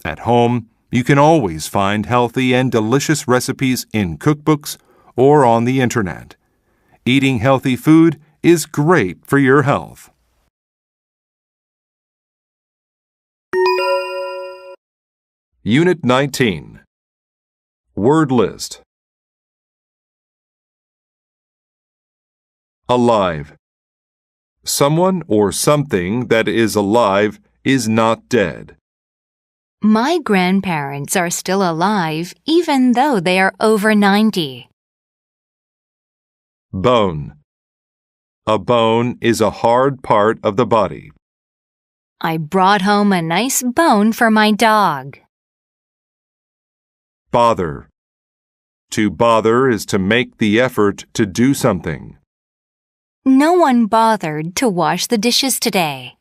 At home, you can always find healthy and delicious recipes in cookbooks or on the internet. Eating healthy food is great for your health. Unit 19. Word list. Alive. Someone or something that is alive is not dead. My grandparents are still alive even though they are over 90. Bone. A bone is a hard part of the body. I brought home a nice bone for my dog. Bother. To bother is to make the effort to do something. No one bothered to wash the dishes today.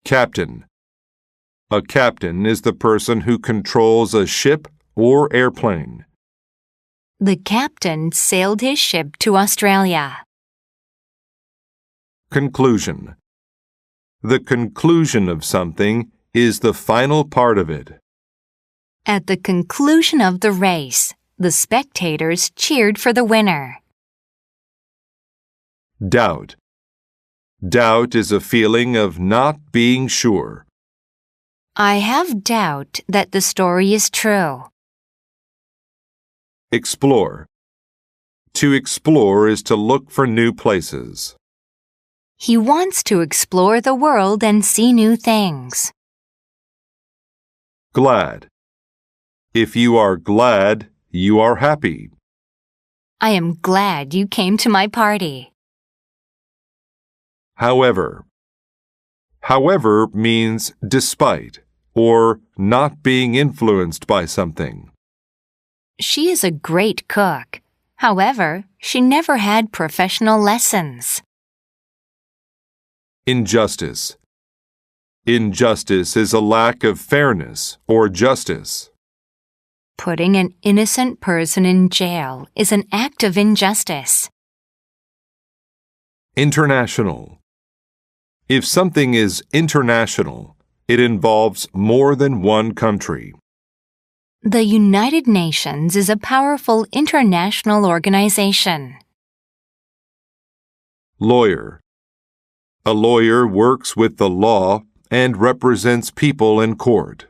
Captain. A captain is the person who controls a ship or airplane. The captain sailed his ship to Australia. Conclusion. The conclusion of something is the final part of it. At the conclusion of the race, the spectators cheered for the winner. Doubt. Doubt is a feeling of not being sure. I have doubt that the story is true. Explore. To explore is to look for new places. He wants to explore the world and see new things. Glad. If you are glad, you are happy. I am glad you came to my party. However. However means despite or not being influenced by something. She is a great cook. However, she never had professional lessons. Injustice. Injustice is a lack of fairness or justice. Putting an innocent person in jail is an act of injustice. International. If something is international, it involves more than one country. The United Nations is a powerful international organization. Lawyer. A lawyer works with the law and represents people in court.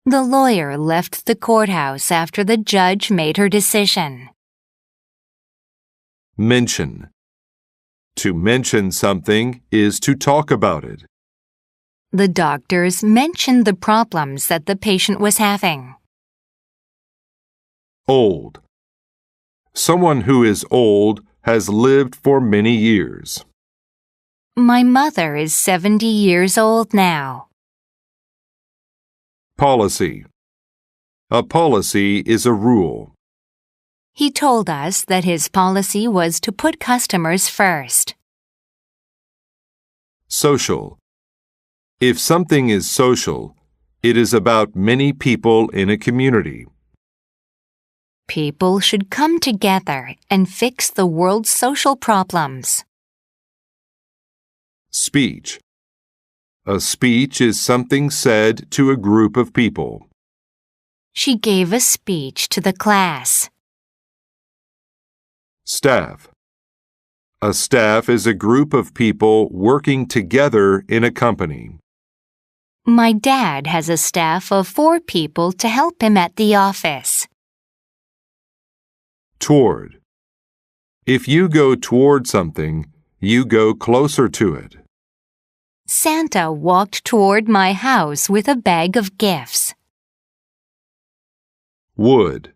The lawyer left the courthouse after the judge made her decision. Mention. To mention something is to talk about it. The doctors mentioned the problems that the patient was having. Old. Someone who is old has lived for many years. My mother is 70 years old now. Policy. A policy is a rule. He told us that his policy was to put customers first. Social. If something is social, it is about many people in a community. People should come together and fix the world's social problems. Speech. A speech is something said to a group of people. She gave a speech to the class. Staff. A staff is a group of people working together in a company. My dad has a staff of 4 people to help him at the office. Toward. If you go toward something, you go closer to it. Santa walked toward my house with a bag of gifts. Wood.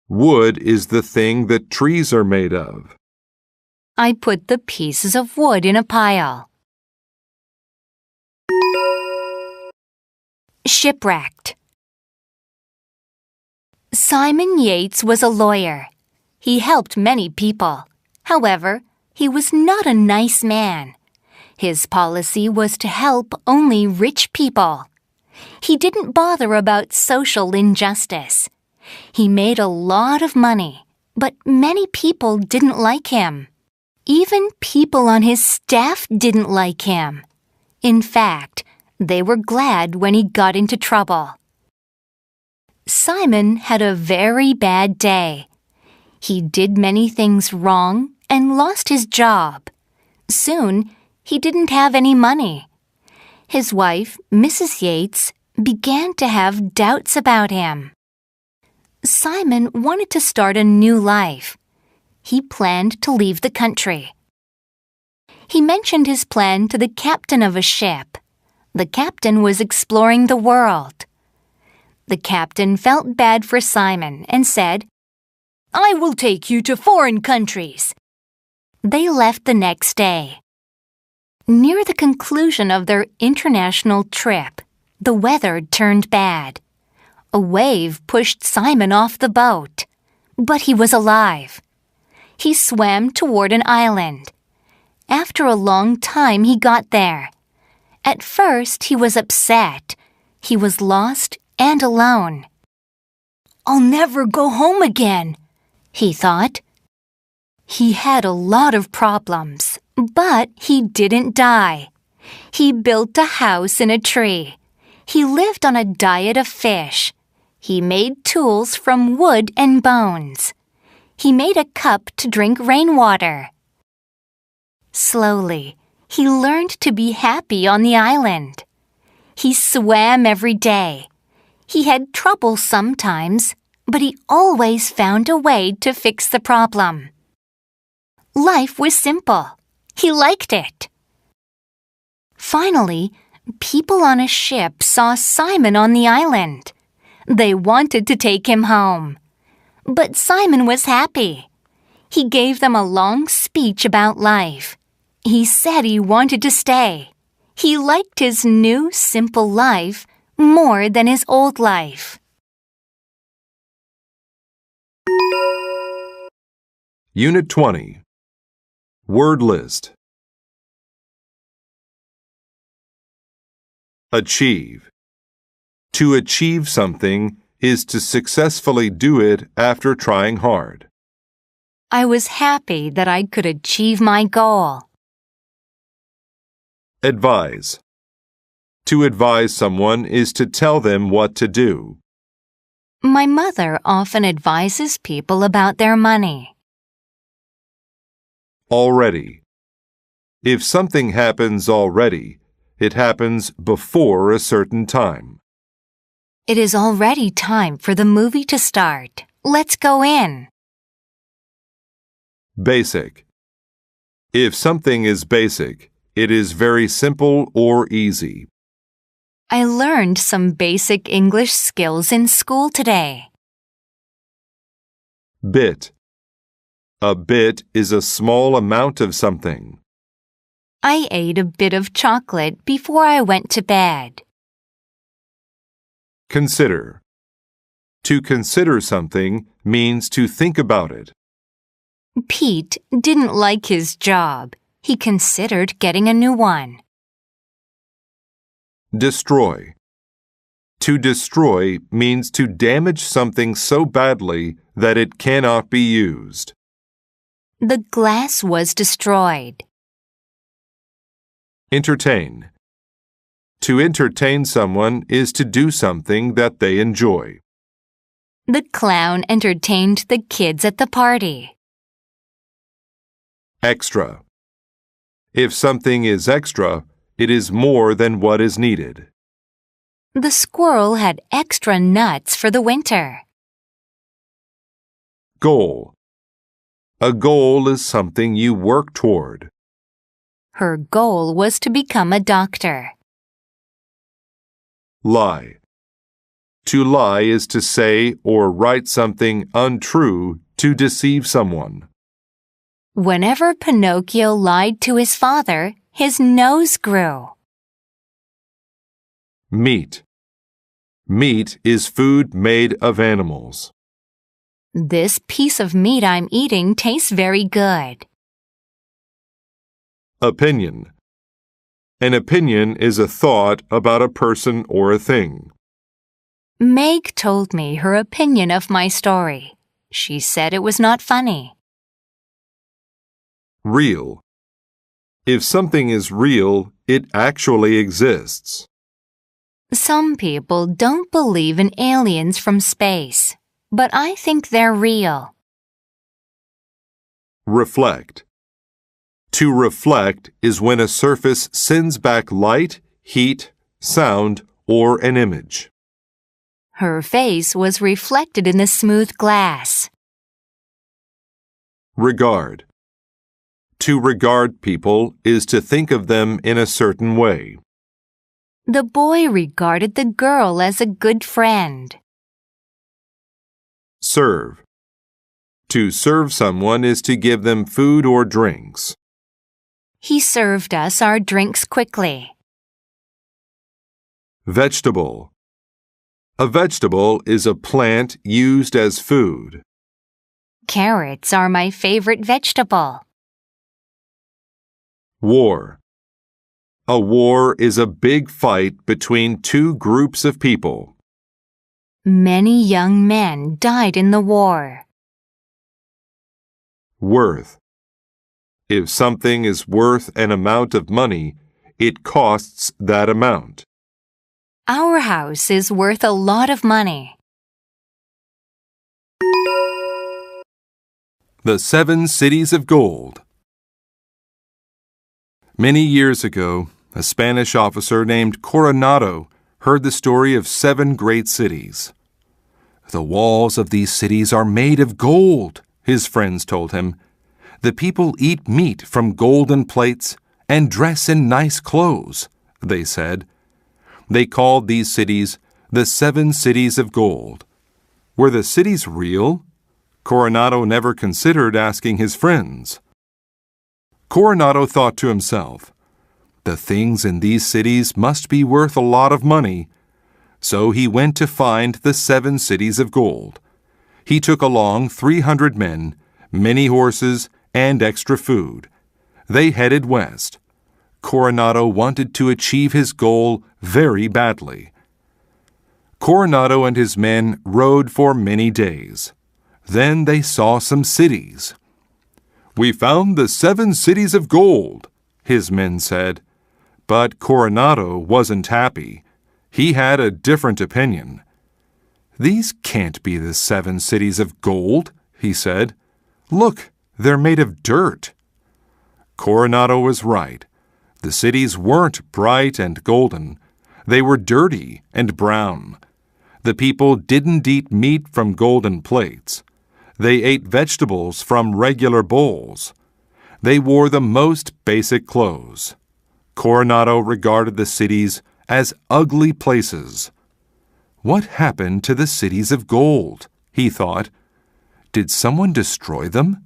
Wood is the thing that trees are made of. I put the pieces of wood in a pile. Shipwrecked. Simon Yates was a lawyer. He helped many people. However, he was not a nice man. His policy was to help only rich people. He didn't bother about social injustice. He made a lot of money, but many people didn't like him. Even people on his staff didn't like him. In fact, they were glad when he got into trouble. Simon had a very bad day. He did many things wrong and lost his job. Soon, he didn't have any money. His wife, Mrs. Yates, began to have doubts about him. Simon wanted to start a new life. He planned to leave the country. He mentioned his plan to the captain of a ship. The captain was exploring the world. The captain felt bad for Simon and said, "I will take you to foreign countries." They left the next day. Near the conclusion of their international trip, the weather turned bad. A wave pushed Simon off the boat, but he was alive. He swam toward an island. After a long time, he got there. At first, he was upset. He was lost and alone. "I'll never go home again," he thought. He had a lot of problems, but he didn't die. He built a house in a tree. He lived on a diet of fish. He made tools from wood and bones. He made a cup to drink rainwater. Slowly, he learned to be happy on the island. He swam every day. He had trouble sometimes, but he always found a way to fix the problem. Life was simple. He liked it. Finally, people on a ship saw Simon on the island. They wanted to take him home. But Simon was happy. He gave them a long speech about life. He said he wanted to stay. He liked his new, simple life more than his old life. Unit 20. Word list. Achieve. To achieve something is to successfully do it after trying hard. I was happy that I could achieve my goal. Advise. To advise someone is to tell them what to do. My mother often advises people about their money. Already. If something happens already, it happens before a certain time. It is already time for the movie to start. Let's go in. Basic. If something is basic, it is very simple or easy. I learned some basic English skills in school today. Bit. A bit is a small amount of something. I ate a bit of chocolate before I went to bed. Consider. To consider something means to think about it. Pete didn't like his job. He considered getting a new one. Destroy. To destroy means to damage something so badly that it cannot be used. The glass was destroyed. Entertain. To entertain someone is to do something that they enjoy. The clown entertained the kids at the party. Extra. If something is extra, it is more than what is needed. The squirrel had extra nuts for the winter. Goal. A goal is something you work toward. Her goal was to become a doctor. Lie. To lie is to say or write something untrue to deceive someone. Whenever Pinocchio lied to his father, his nose grew. Meat. Meat is food made of animals. This piece of meat I'm eating tastes very good. Opinion. An opinion is a thought about a person or a thing. Meg told me her opinion of my story. She said it was not funny. Real. If something is real, it actually exists. Some people don't believe in aliens from space, but I think they're real. Reflect. To reflect is when a surface sends back light, heat, sound, or an image. Her face was reflected in the smooth glass. Regard. To regard people is to think of them in a certain way. The boy regarded the girl as a good friend. Serve. To serve someone is to give them food or drinks. He served us our drinks quickly. Vegetable. A vegetable is a plant used as food. Carrots are my favorite vegetable. War. A war is a big fight between two groups of people. Many young men died in the war. Worth. If something is worth an amount of money, it costs that amount. Our house is worth a lot of money. The 7 Cities of Gold. Many years ago, a Spanish officer named Coronado heard the story of 7 great cities. "The walls of these cities are made of gold," his friends told him. "The people eat meat from golden plates and dress in nice clothes," they said. They called these cities the 7 Cities of Gold. Were the cities real? Coronado never considered asking his friends. Coronado thought to himself, "The things in these cities must be worth a lot of money." So he went to find the 7 Cities of Gold. He took along 300 men, many horses, and extra food. They headed west. Coronado wanted to achieve his goal very badly. Coronado and his men rode for many days. Then they saw some cities. "We found the 7 Cities of Gold," his men said. But Coronado wasn't happy. He had a different opinion. "These can't be the 7 Cities of Gold," he said. "Look, they're made of dirt." Coronado was right. The cities weren't bright and golden. They were dirty and brown. The people didn't eat meat from golden plates. They ate vegetables from regular bowls. They wore the most basic clothes. Coronado regarded the cities as ugly places. "What happened to the cities of gold?" he thought. "Did someone destroy them?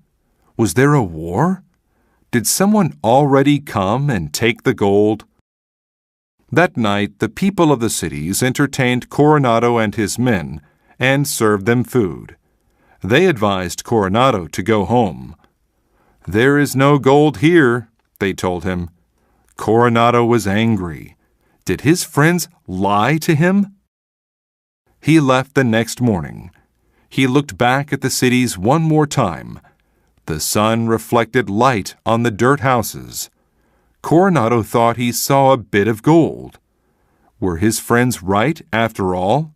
Was there a war? Did someone already come and take the gold?" That night, the people of the cities entertained Coronado and his men and served them food. They advised Coronado to go home. "There is no gold here," they told him. Coronado was angry. Did his friends lie to him? He left the next morning. He looked back at the cities one more time. The sun reflected light on the dirt houses. Coronado thought he saw a bit of gold. Were his friends right after all?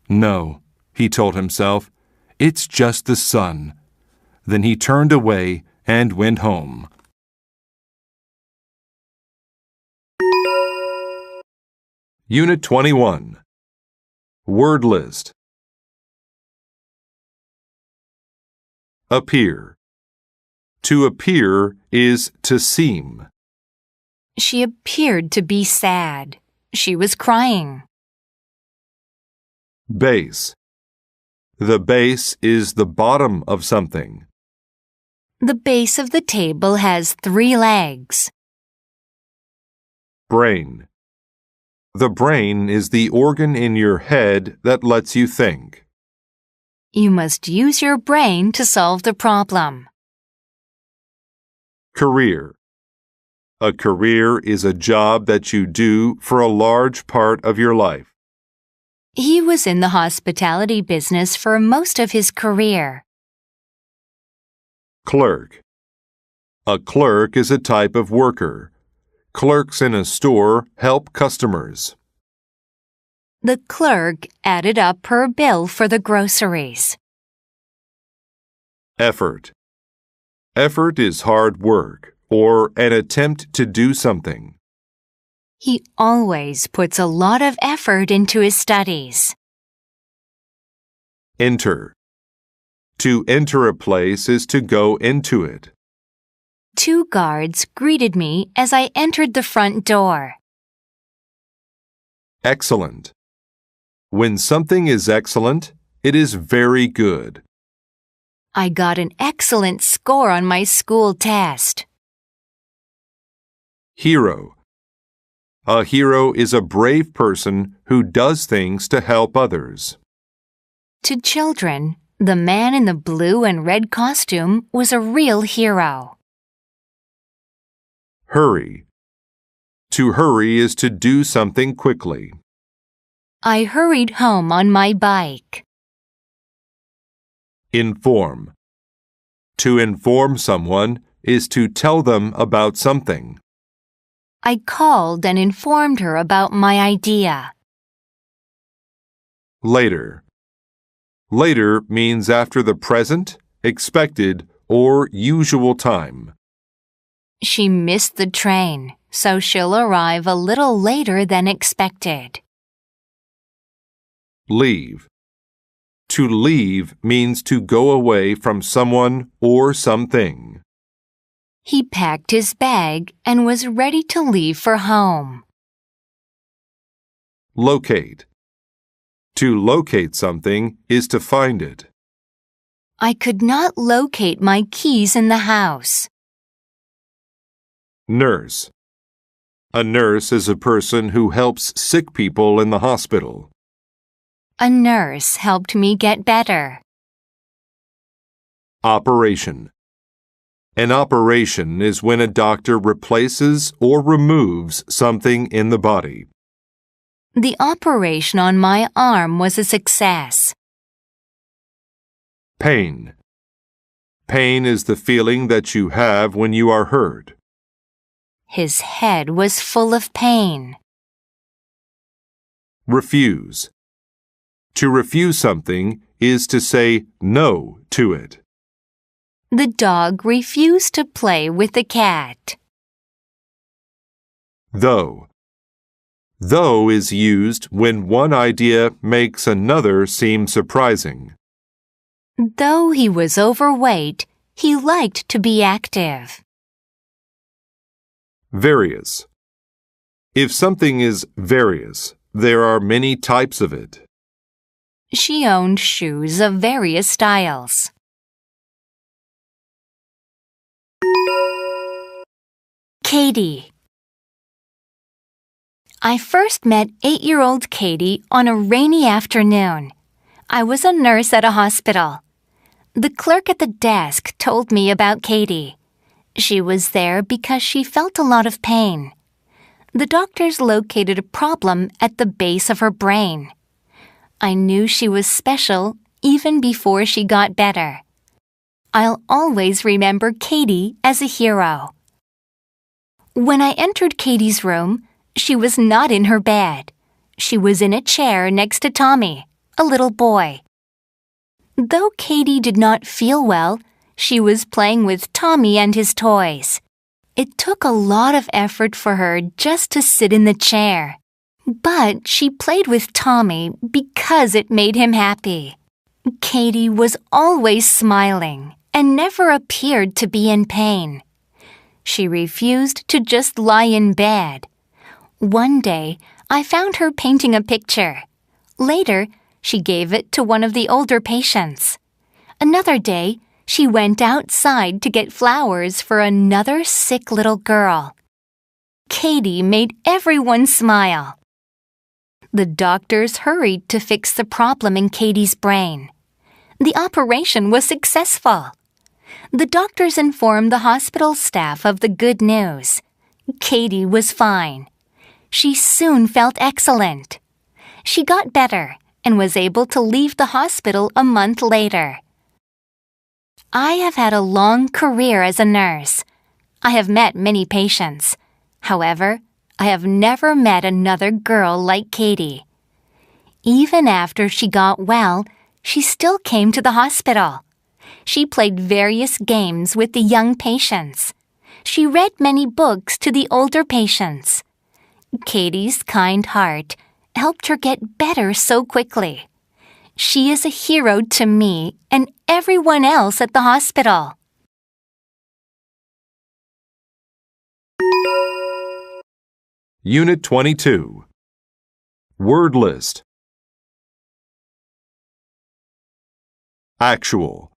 "No," he told himself. "It's just the sun." Then he turned away and went home. Unit 21. Word list. Appear. To appear is to seem. She appeared to be sad. She was crying. Base. The base is the bottom of something. The base of the table has 3 legs. Brain. The brain is the organ in your head that lets you think. You must use your brain to solve the problem. Career. A career is a job that you do for a large part of your life. He was in the hospitality business for most of his career. Clerk. A clerk is a type of worker. Clerks in a store help customers. The clerk added up her bill for the groceries. Effort. Effort is hard work or an attempt to do something. He always puts a lot of effort into his studies. Enter. To enter a place is to go into it. 2 guards greeted me as I entered the front door. Excellent. When something is excellent, it is very good. I got an excellent score on my school test. Hero. A hero is a brave person who does things to help others. To children, the man in the blue and red costume was a real hero. Hurry. To hurry is to do something quickly. I hurried home on my bike. Inform. To inform someone is to tell them about something. I called and informed her about my idea. Later. Later means after the present, expected, or usual time. She missed the train, so she'll arrive a little later than expected. Leave. To leave means to go away from someone or something. He packed his bag and was ready to leave for home. Locate. To locate something is to find it. I could not locate my keys in the house. Nurse. A nurse is a person who helps sick people in the hospital. A nurse helped me get better. Operation. An operation is when a doctor replaces or removes something in the body. The operation on my arm was a success. Pain. Pain is the feeling that you have when you are hurt. His head was full of pain. Refuse. To refuse something is to say no to it. The dog refused to play with the cat. Though. Though is used when one idea makes another seem surprising. Though he was overweight, he liked to be active. Various. If something is various, there are many types of it. She owned shoes of various styles. Katie. I first met 8-year-old Katie on a rainy afternoon. I was a nurse at a hospital. The clerk at the desk told me about Katie. She was there because she felt a lot of pain. The doctors located a problem at the base of her brain. I knew she was special even before she got better. I'll always remember Katie as a hero. When I entered Katie's room, she was not in her bed. She was in a chair next to Tommy, a little boy. Though Katie did not feel well, she was playing with Tommy and his toys. It took a lot of effort for her just to sit in the chair. But she played with Tommy because it made him happy. Katie was always smiling and never appeared to be in pain. She refused to just lie in bed. One day, I found her painting a picture. Later, she gave it to one of the older patients. Another day, she went outside to get flowers for another sick little girl. Katie made everyone smile. The doctors hurried to fix the problem in Katie's brain. The operation was successful. The doctors informed the hospital staff of the good news. Katie was fine. She soon felt excellent. She got better and was able to leave the hospital a month later. I have had a long career as a nurse. I have met many patients. However, I have never met another girl like Katie. Even after she got well, she still came to the hospital. She played various games with the young patients. She read many books to the older patients. Katie's kind heart helped her get better so quickly. She is a hero to me and everyone else at the hospital. Unit 22. Word list. Actual.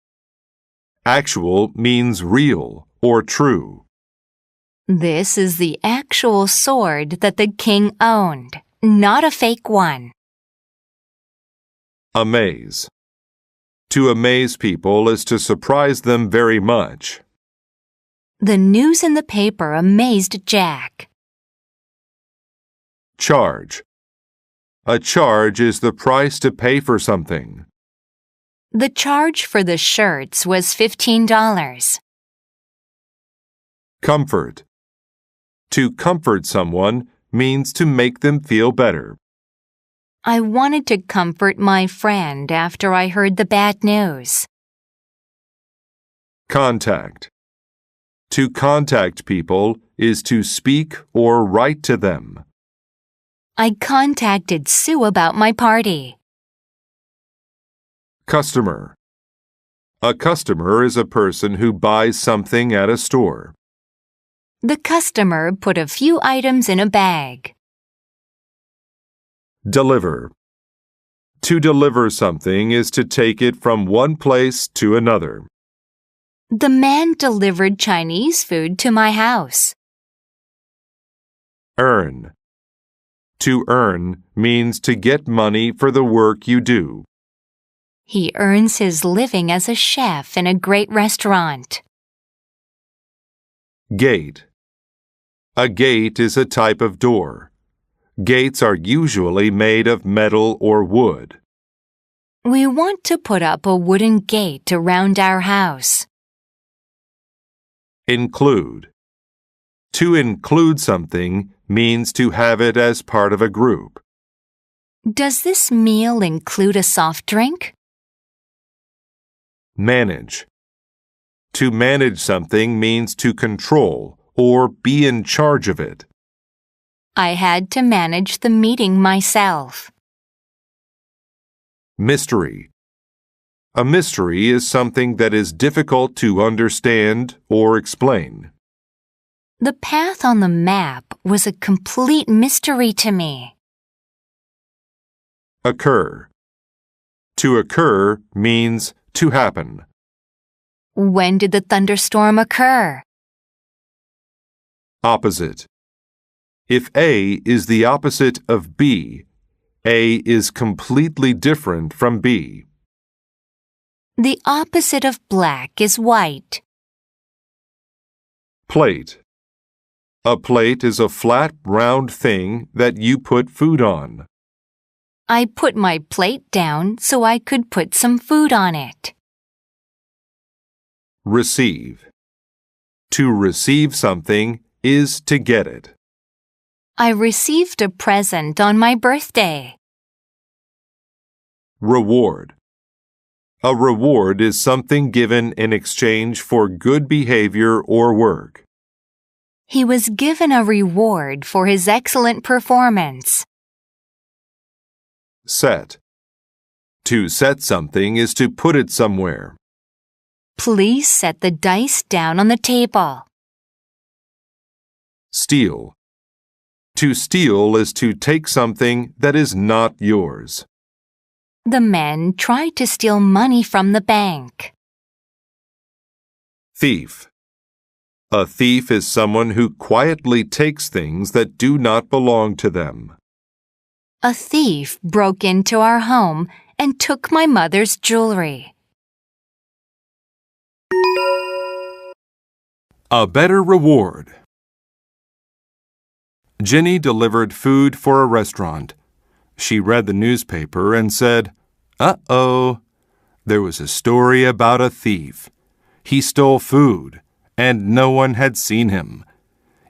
Actual means real or true. This is the actual sword that the king owned, not a fake one. Amaze. To amaze people is to surprise them very much. The news in the paper amazed Jack. Charge. A charge is the price to pay for something. The charge for the shirts was $15. Comfort. To comfort someone means to make them feel better. I wanted to comfort my friend after I heard the bad news. Contact. To contact people is to speak or write to them. I contacted Sue about my party. Customer. A customer is a person who buys something at a store. The customer put a few items in a bag. Deliver. To deliver something is to take it from one place to another. The man delivered Chinese food to my house. Earn. To earn means to get money for the work you do. He earns his living as a chef in a great restaurant. Gate. A gate is a type of door. Gates are usually made of metal or wood. We want to put up a wooden gate around our house. Include. To include something means to have it as part of a group. Does this meal include a soft drink? Manage. To manage something means to control or be in charge of it. I had to manage the meeting myself. Mystery. A mystery is something that is difficult to understand or explain. The path on the map was a complete mystery to me. Occur. To occur means to happen. When did the thunderstorm occur? Opposite. If A is the opposite of B, A is completely different from B. The opposite of black is white. Plate. A plate is a flat, round thing that you put food on. I put my plate down so I could put some food on it. Receive. To receive something is to get it. I received a present on my birthday. Reward. A reward is something given in exchange for good behavior or work. He was given a reward for his excellent performance. Set. To set something is to put it somewhere. Please set the dice down on the table. Steal. To steal is to take something that is not yours. The men tried to steal money from the bank. Thief. A thief is someone who quietly takes things that do not belong to them. A thief broke into our home and took my mother's jewelry. A better reward. Jenny delivered food for a restaurant. She read the newspaper and said, "Uh-oh, there was a story about a thief. He stole food, and no one had seen him.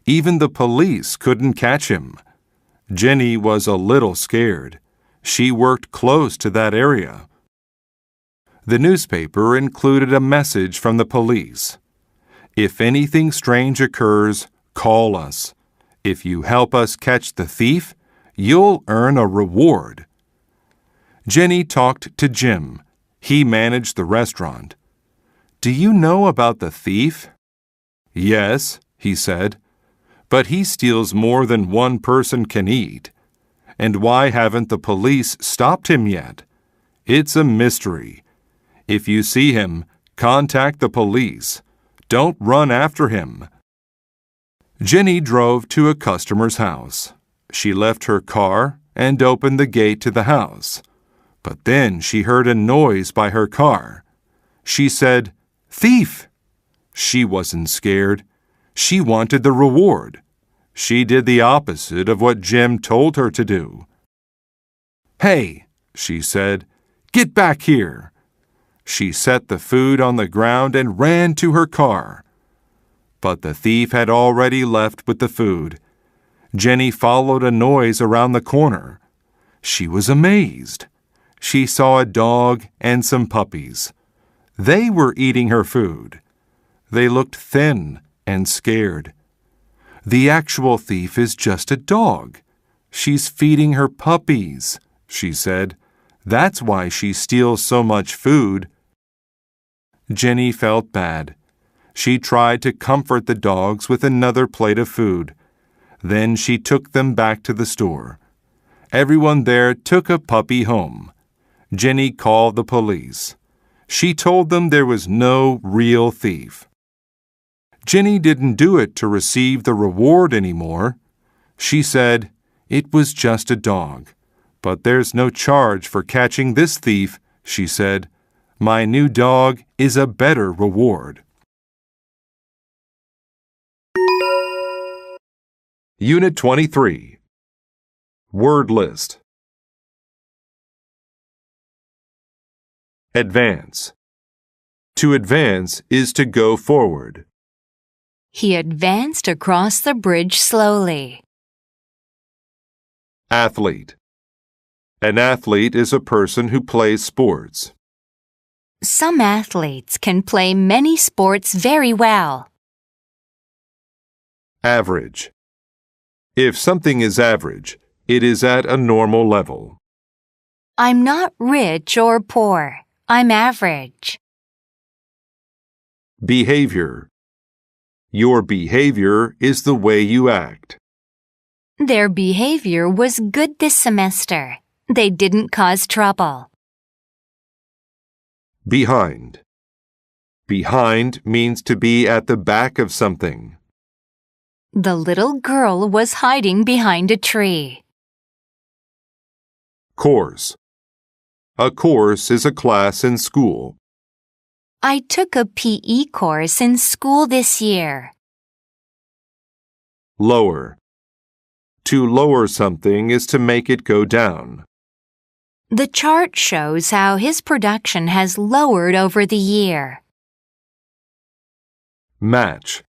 Even the police couldn't catch him." Jenny was a little scared. She worked close to that area. The newspaper included a message from the police. "If anything strange occurs, call us. If you help us catch the thief, you'll earn a reward." Jenny talked to Jim. He managed the restaurant. "Do you know about the thief?" "Yes," he said, "but he steals more than one person can eat. And why haven't the police stopped him yet? It's a mystery. If you see him, contact the police. Don't run after him." Jenny drove to a customer's house. She left her car and opened the gate to the house. But then she heard a noise by her car. She said, "Thief!" She wasn't scared. She wanted the reward. She did the opposite of what Jim told her to do. "Hey," she said, "get back here." She set the food on the ground and ran to her car. but the thief had already left with the food. Jenny followed a noise around the corner. She was amazed. She saw a dog and some puppies. They were eating her food. They looked thin and scared. The actual thief is just a dog. She's feeding her puppies, she said. That's why she steals so much food. Jenny felt bad. She tried to comfort the dogs with another plate of food. Then she took them back to the store. Everyone there took a puppy home. Jenny called the police. She told them there was no real thief. Jenny didn't do it to receive the reward anymore. She said, "It was just a dog. But there's no charge for catching this thief," she said. "My new dog is a better reward." Unit 23. Word list. Advance. To advance is to go forward. He advanced across the bridge slowly. Athlete. An athlete is a person who plays sports. Some athletes can play many sports very well. Average. If something is average, it is at a normal level. I'm not rich or poor. I'm average. Behavior. Your behavior is the way you act. Their behavior was good this semester. They didn't cause trouble. Behind. Behind means to be at the back of something. The little girl was hiding behind a tree. Course. A course is a class in school. I took a PE course in school this year. Lower. To lower something is to make it go down. The chart shows how his production has lowered over the year. Match.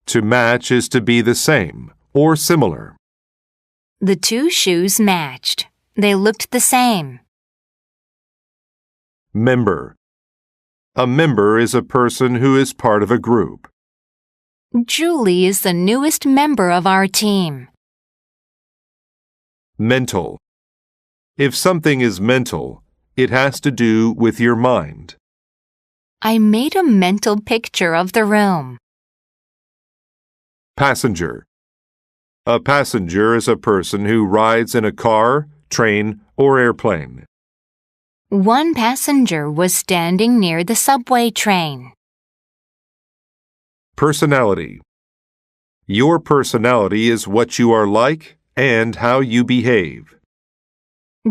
To match is to be the same or similar. The two shoes matched. They looked the same. Member. A member is a person who is part of a group. Julie is the newest member of our team. Mental. If something is mental, it has to do with your mind. I made a mental picture of the room. Passenger. A passenger is a person who rides in a car, train, or airplane. One passenger was standing near the subway train. Personality. Your personality is what you are like and how you behave.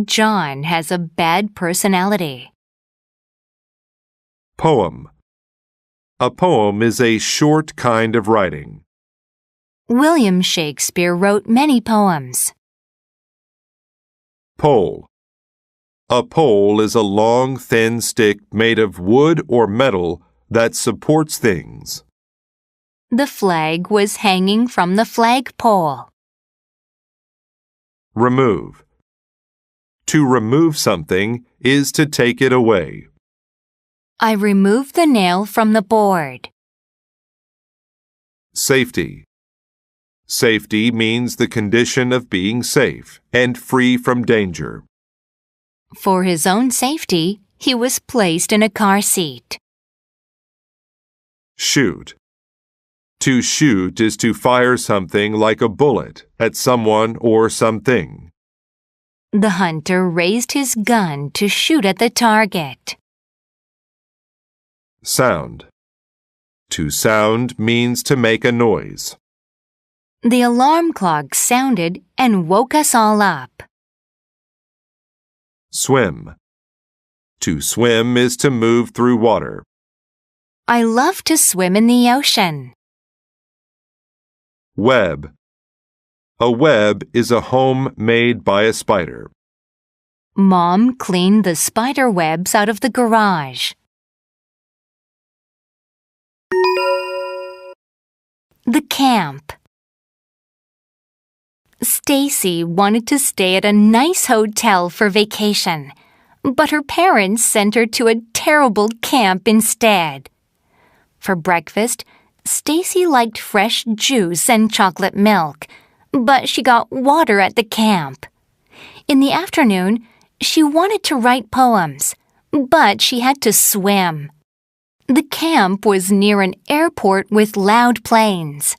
John has a bad personality. Poem. A poem is a short kind of writing. William Shakespeare wrote many poems. Pole. A pole is a long, thin stick made of wood or metal that supports things. The flag was hanging from the flagpole. Remove. To remove something is to take it away. I removed the nail from the board. Safety. Safety means the condition of being safe and free from danger. For his own safety, he was placed in a car seat. Shoot. To shoot is to fire something like a bullet at someone or something. The hunter raised his gun to shoot at the target. Sound. To sound means to make a noise. The alarm clock sounded and woke us all up. Swim. To swim is to move through water. I love to swim in the ocean. Web. A web is a home made by a spider. Mom cleaned the spider webs out of the garage. The camp. Stacy wanted to stay at a nice hotel for vacation, but her parents sent her to a terrible camp instead. For breakfast, Stacy liked fresh juice and chocolate milk, but she got water at the camp. In the afternoon, she wanted to write poems, but she had to swim. The camp was near an airport with loud planes.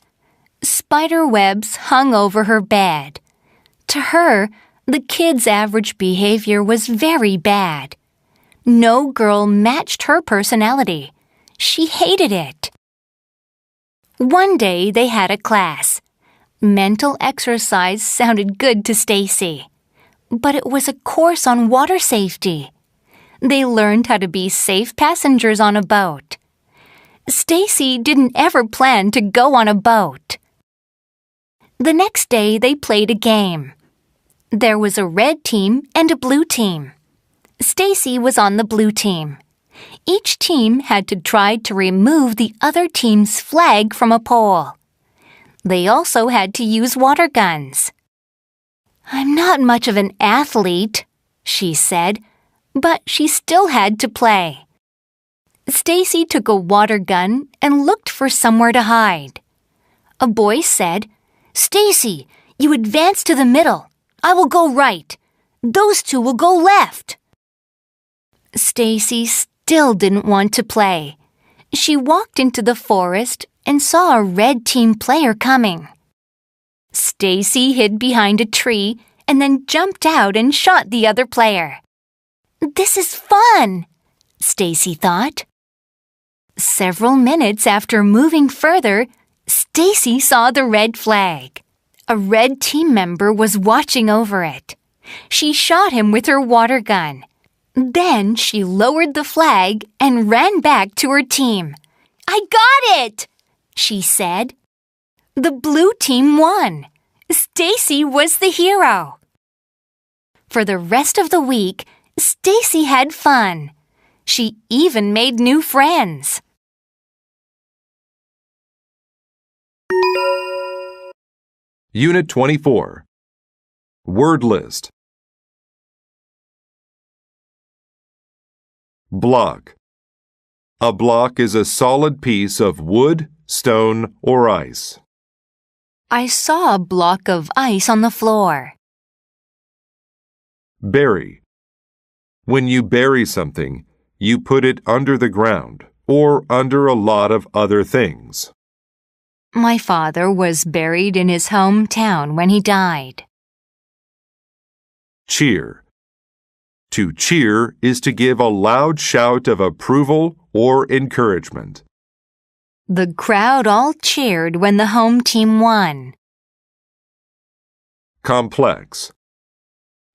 Spider webs hung over her bed. To her, the kids' average behavior was very bad. No girl matched her personality. She hated it. One day they had a class. Mental exercise sounded good to Stacy, but it was a course on water safety. They learned how to be safe passengers on a boat. Stacy didn't ever plan to go on a boat. The next day they played a game. There was a red team and a blue team. Stacy was on the blue team. Each team had to try to remove the other team's flag from a pole. They also had to use water guns. "I'm not much of an athlete," she said, but she still had to play. Stacy took a water gun and looked for somewhere to hide. A boy said, "Stacy, you advance to the middle. I will go right. Those two will go left." Stacy still didn't want to play. She walked into the forest and saw a red team player coming. Stacy hid behind a tree and then jumped out and shot the other player. "This is fun," Stacy thought. Several minutes after moving further, Stacy saw the red flag. A red team member was watching over it. She shot him with her water gun. Then she lowered the flag and ran back to her team. "I got it!" she said. The blue team won. Stacy was the hero. For the rest of the week, Stacy had fun. She even made new friends. Unit 24. Word list. Block. A block is a solid piece of wood, stone, or ice. I saw a block of ice on the floor. Bury. When you bury something, you put it under the ground or under a lot of other things. My father was buried in his hometown when he died. Cheer. To cheer is to give a loud shout of approval or encouragement. The crowd all cheered when the home team won. Complex.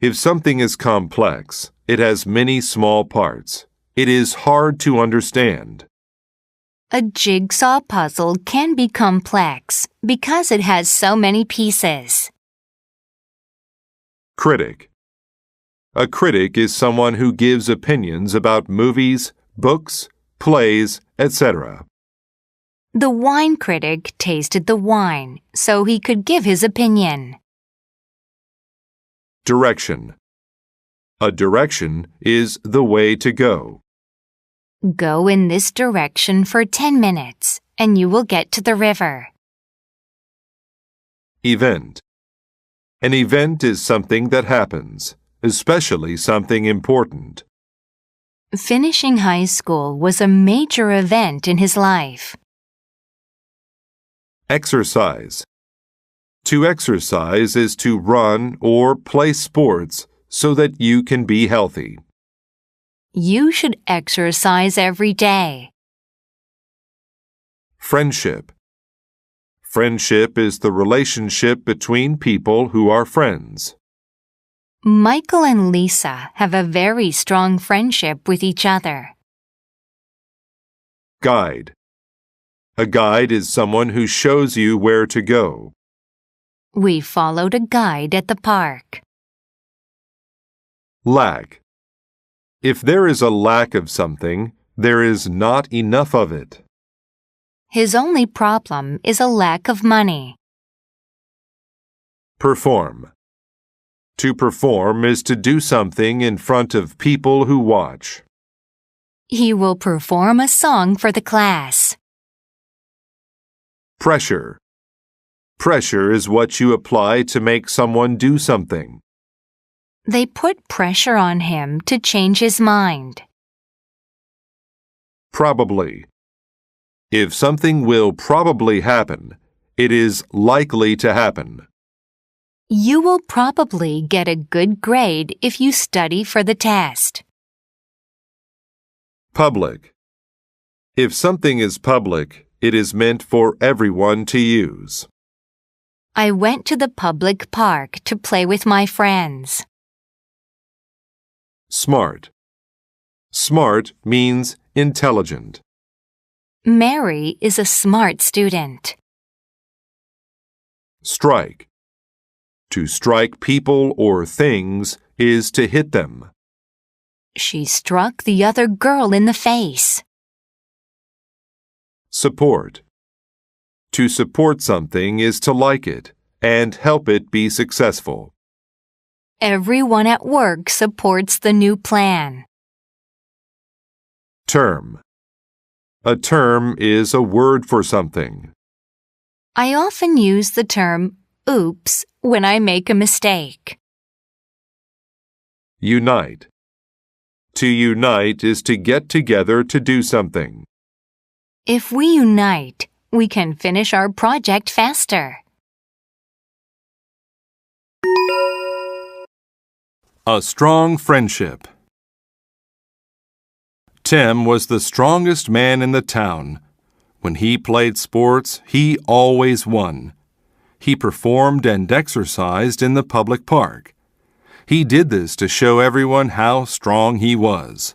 If something is complex, it has many small parts. It is hard to understand. A jigsaw puzzle can be complex because it has so many pieces. Critic. A critic is someone who gives opinions about movies, books, plays, etc. The wine critic tasted the wine so he could give his opinion. Direction. A direction is the way to go. Go in this direction for 10 minutes and you will get to the river. Event. An event is something that happens, especially something important. Finishing high school was a major event in his life. Exercise. To exercise is to run or play sports so that you can be healthy. You should exercise every day. Friendship. Friendship is the relationship between people who are friends. Michael and Lisa have a very strong friendship with each other. Guide. A guide is someone who shows you where to go. We followed a guide at the park. Lack. If there is a lack of something, there is not enough of it. His only problem is a lack of money. Perform. To perform is to do something in front of people who watch. He will perform a song for the class. Pressure. Pressure is what you apply to make someone do something. They put pressure on him to change his mind. Probably. If something will probably happen, it is likely to happen. You will probably get a good grade if you study for the test. Public. If something is public, it is meant for everyone to use. I went to the public park to play with my friends. Smart. Smart means intelligent. Mary is a smart student. Strike. To strike people or things is to hit them. She struck the other girl in the face. Support. To support something is to like it and help it be successful. Everyone at work supports the new plan. Term. A term is a word for something. I often use the term oops when I make a mistake. Unite. To unite is to get together to do something. If we unite, we can finish our project faster. A strong friendship. Tim was the strongest man in the town. When he played sports, he always won. He performed and exercised in the public park. He did this to show everyone how strong he was.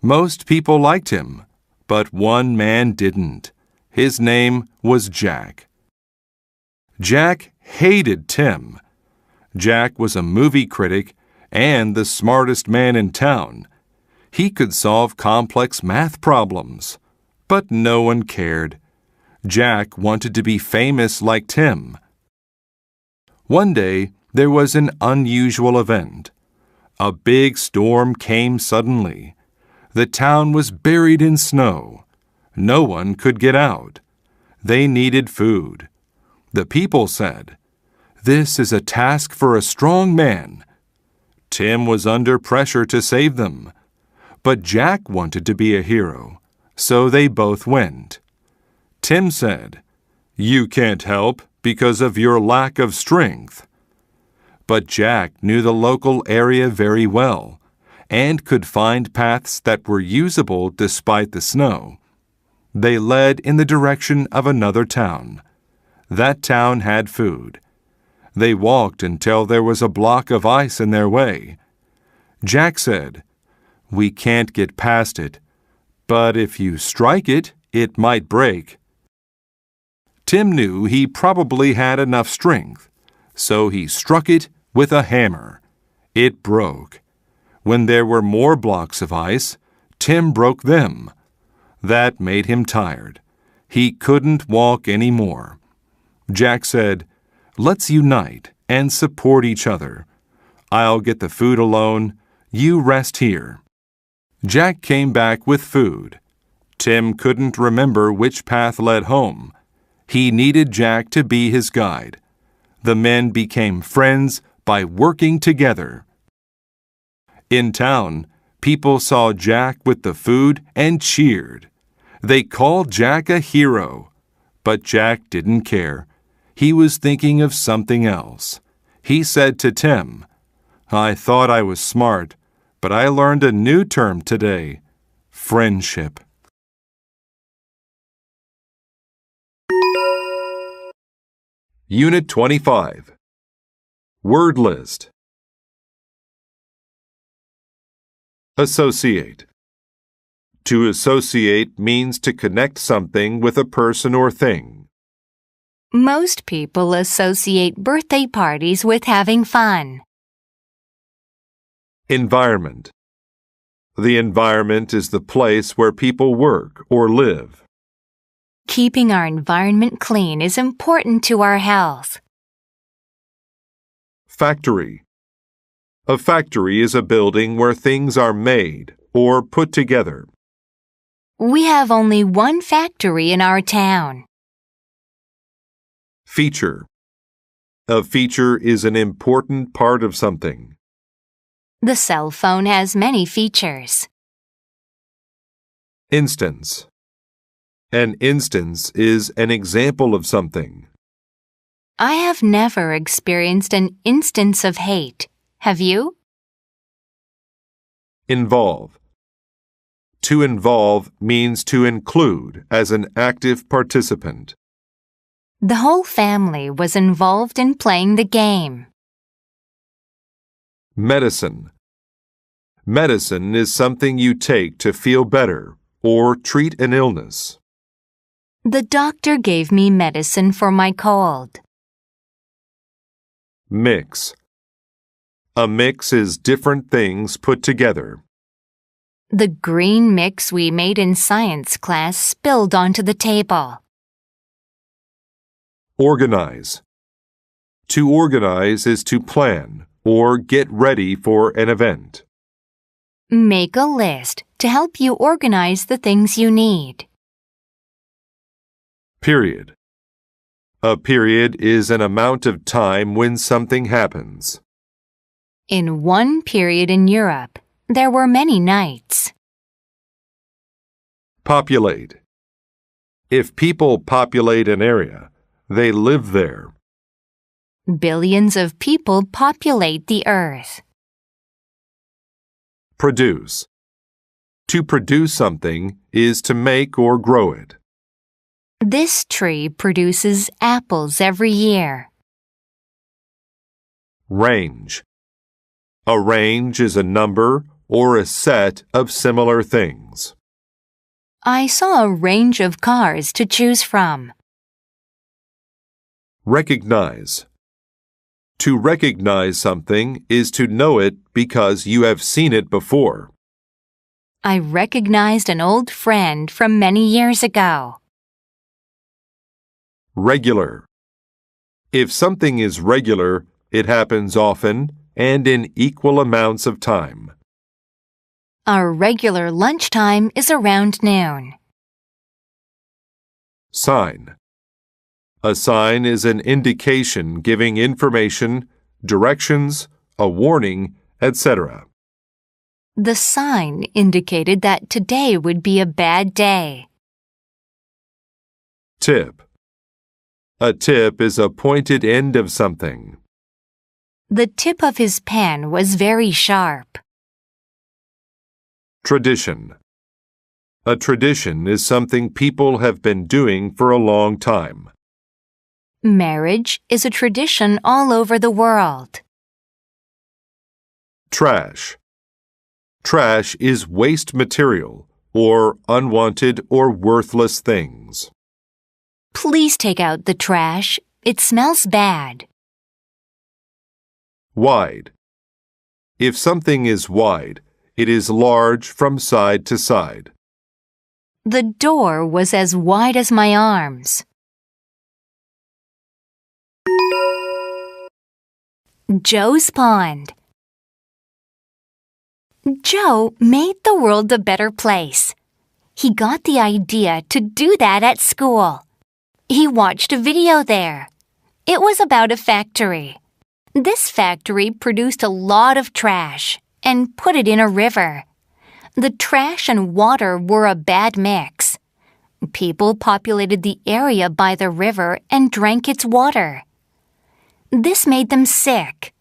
Most people liked him, but one man didn't. His name was Jack. Jack hated Tim. Jack was a movie critic and the smartest man in town. He could solve complex math problems, but no one cared. Jack wanted to be famous like Tim. One day, there was an unusual event. A big storm came suddenly. The town was buried in snow. No one could get out. They needed food. The people said, "This is a task for a strong man." Tim was under pressure to save them. But Jack wanted to be a hero, so they both went. Tim said, "You can't help because of your lack of strength." But Jack knew the local area very well and could find paths that were usable despite the snow. They led in the direction of another town. That town had food. They walked until there was a block of ice in their way. Jack said, "We can't get past it, but if you strike it, it might break." Tim knew he probably had enough strength, so he struck it with a hammer. It broke. When there were more blocks of ice, Tim broke them. That made him tired. He couldn't walk any more. Jack said, "Let's unite and support each other. I'll get the food alone. You rest here." Jack came back with food. Tim couldn't remember which path led home. He needed Jack to be his guide. The men became friends by working together. In town, people saw Jack with the food and cheered. They called Jack a hero, but Jack didn't care. He was thinking of something else. He said to Tim, "I thought I was smart, but I learned a new term today, friendship." Unit 25. Word list. Associate. To associate means to connect something with a person or thing. Most people associate birthday parties with having fun. Environment. The environment is the place where people work or live. Keeping our environment clean is important to our health. Factory. A factory is a building where things are made or put together. We have only one factory in our town. Feature. A feature is an important part of something. The cell phone has many features. Instance. An instance is an example of something. I have never experienced an instance of hate. Have you? Involve. To involve means to include as an active participant. The whole family was involved in playing the game. Medicine. Medicine is something you take to feel better or treat an illness. The doctor gave me medicine for my cold. Mix. A mix is different things put together. The green mix we made in science class spilled onto the table. Organize. To organize is to plan or get ready for an event. Make a list to help you organize the things you need. Period. A period is an amount of time when something happens. In one period in Europe, there were many nights. Populate. If people populate an area, they live there. Billions of people populate the earth. Produce. To produce something is to make or grow it. This tree produces apples every year. Range. A range is a number or a set of similar things. I saw a range of cars to choose from. Recognize. To recognize something is to know it because you have seen it before. I recognized an old friend from many years ago. Regular. If something is regular, it happens often and in equal amounts of time. Our regular lunchtime is around noon. Sign. A sign is an indication giving information, directions, a warning, etc. The sign indicated that today would be a bad day. Tip. A tip is a pointed end of something. The tip of his pen was very sharp. Tradition. A tradition is something people have been doing for a long time. Marriage is a tradition all over the world. Trash. Trash is waste material or unwanted or worthless things. Please take out the trash. It smells bad. Wide. If something is wide, it is large from side to side. The door was as wide as my arms. Joe's Pond. Joe made the world a better place. He got the idea to do that at school. He watched a video there. It was about a factory. This factory produced a lot of trash and put it in a river. The trash and water were a bad mix. People populated the area by the river and drank its water. This made them sick.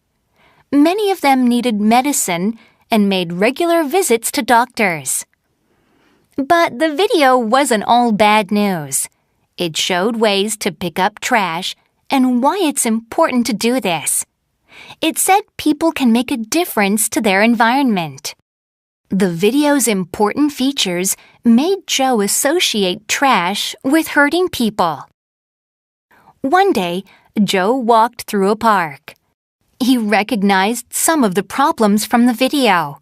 Many of them needed medicine and made regular visits to doctors. But the video wasn't all bad news. It showed ways to pick up trash and why it's important to do this. It said people can make a difference to their environment. The video's important features made Joe associate trash with hurting people. One day, Joe walked through a park. He recognized some of the problems from the video.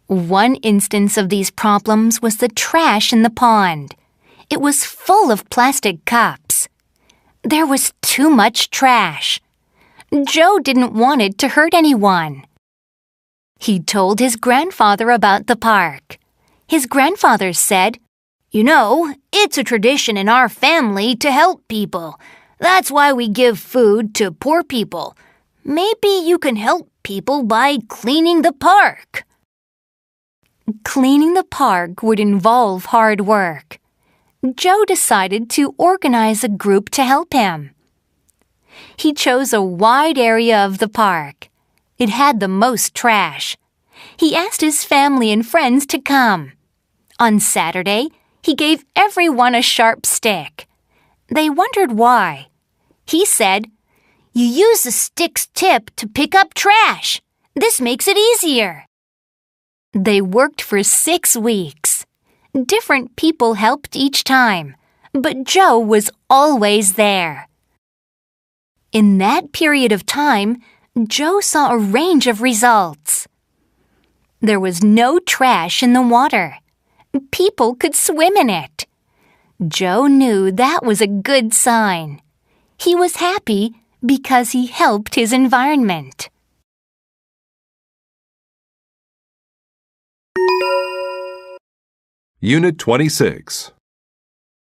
One instance of these problems was the trash in the pond. It was full of plastic cups. There was too much trash. Joe didn't want it to hurt anyone. He told his grandfather about the park. His grandfather said, "You know, it's a tradition in our family to help people. That's why we give food to poor people. Maybe you can help people by cleaning the park." Cleaning the park would involve hard work. Joe decided to organize a group to help him. He chose a wide area of the park. It had the most trash. He asked his family and friends to come. On Saturday, he gave everyone a sharp stick. They wondered why. He said, "You use the stick's tip to pick up trash. This makes it easier." They worked for 6 weeks. Different people helped each time, but Joe was always there. In that period of time, Joe saw a range of results. There was no trash in the water. People could swim in it. Joe knew that was a good sign. He was happy because he helped his environment. Unit 26.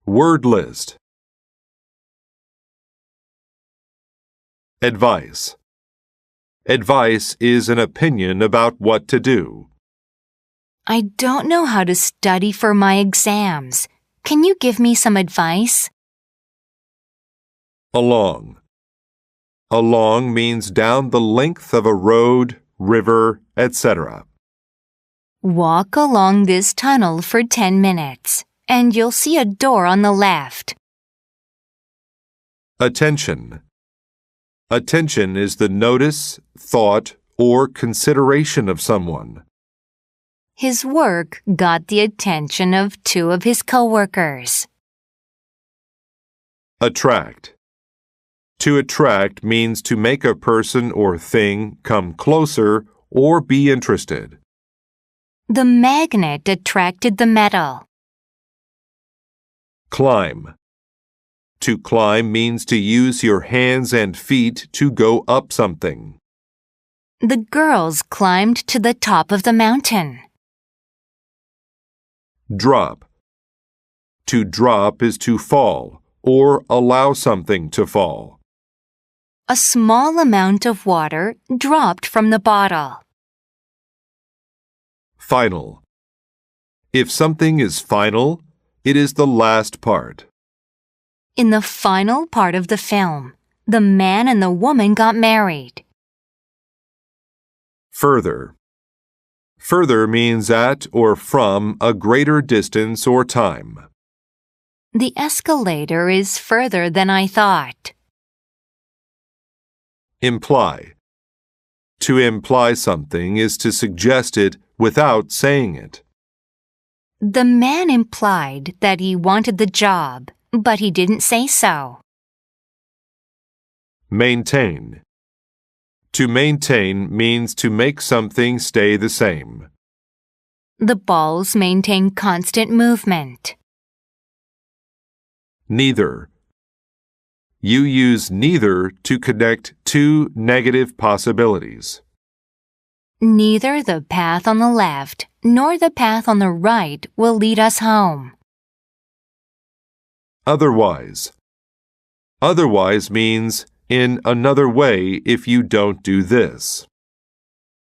Word list. Advice. Advice is an opinion about what to do. I don't know how to study for my exams. Can you give me some advice? Along. Along means down the length of a road, river, etc. Walk along this tunnel for 10 minutes, and you'll see a door on the left. Attention. Attention is the notice, thought, or consideration of someone. His work got the attention of 2 of his coworkers. Attract. To attract means to make a person or thing come closer or be interested. The magnet attracted the metal. Climb. To climb means to use your hands and feet to go up something. The girls climbed to the top of the mountain. Drop. To drop is to fall or allow something to fall. A small amount of water dropped from the bottle. Final. If something is final, it is the last part. In the final part of the film, the man and the woman got married. Further. Further means at or from a greater distance or time. The escalator is further than I thought. Imply. To imply something is to suggest it without saying it. The man implied that he wanted the job, but he didn't say so. Maintain. To maintain means to make something stay the same. The balls maintain constant movement. Neither. You use neither to connect 2 negative possibilities. Neither the path on the left nor the path on the right will lead us home. Otherwise. Otherwise means in another way if you don't do this.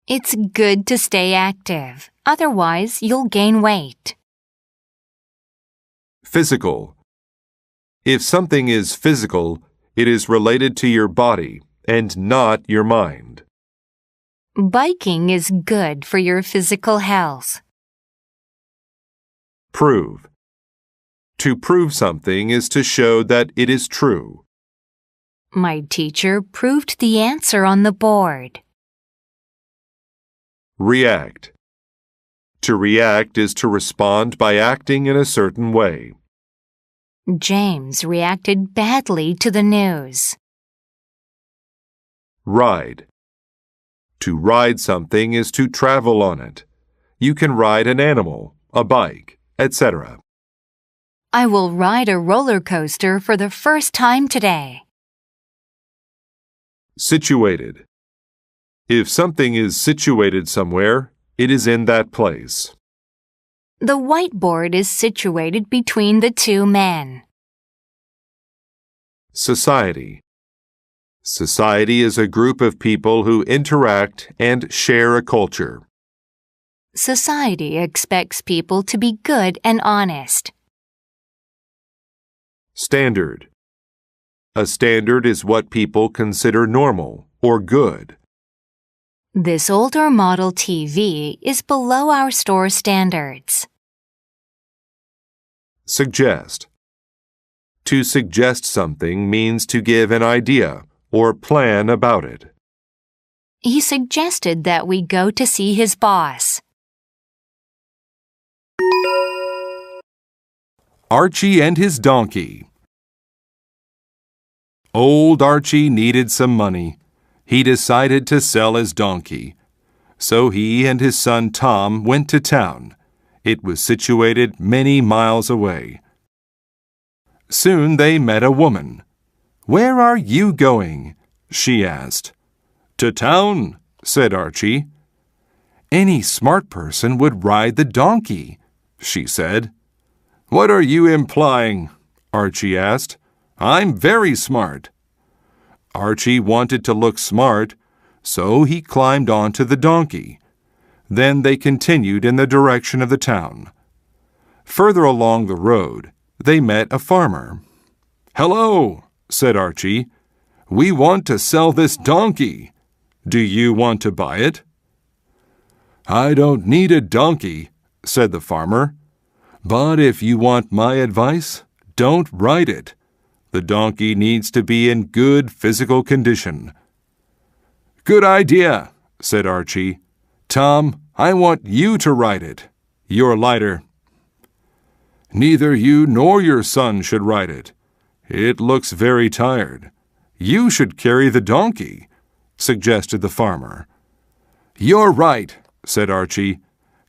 It's good to stay active, otherwise you'll gain weight. Physical. If something is physical, it is related to your body and not your mind. Biking is good for your physical health. Prove. To prove something is to show that it is true. My teacher proved the answer on the board. React. To react is to respond by acting in a certain way. James reacted badly to the news. Ride. To ride something is to travel on it. You can ride an animal, a bike, etc. I will ride a roller coaster for the first time today. Situated. If something is situated somewhere, it is in that place. The whiteboard is situated between the two men. Society. Society is a group of people who interact and share a culture. Society expects people to be good and honest. Standard. A standard is what people consider normal or good. This older model TV is below our store standards. Suggest. To suggest something means to give an idea or plan about it. He suggested that we go to see his boss. Archie and his donkey. Old Archie needed some money. He decided to sell his donkey. So he and his son Tom went to town. It was situated many miles away. Soon they met a woman. "Where are you going?" she asked. "To town," said Archie. "Any smart person would ride the donkey," she said. "What are you implying?" Archie asked. "I'm very smart." Archie wanted to look smart, so he climbed onto the donkey. Then they continued in the direction of the town. Further along the road, they met a farmer. "Hello," said Archie. "We want to sell this donkey. Do you want to buy it?" "I don't need a donkey," said the farmer. "But if you want my advice, don't ride it. The donkey needs to be in good physical condition." "Good idea," said Archie. "Tom, I want you to ride it. You're lighter." "Neither you nor your son should ride it. It looks very tired. You should carry the donkey," suggested the farmer. "You're right," said Archie.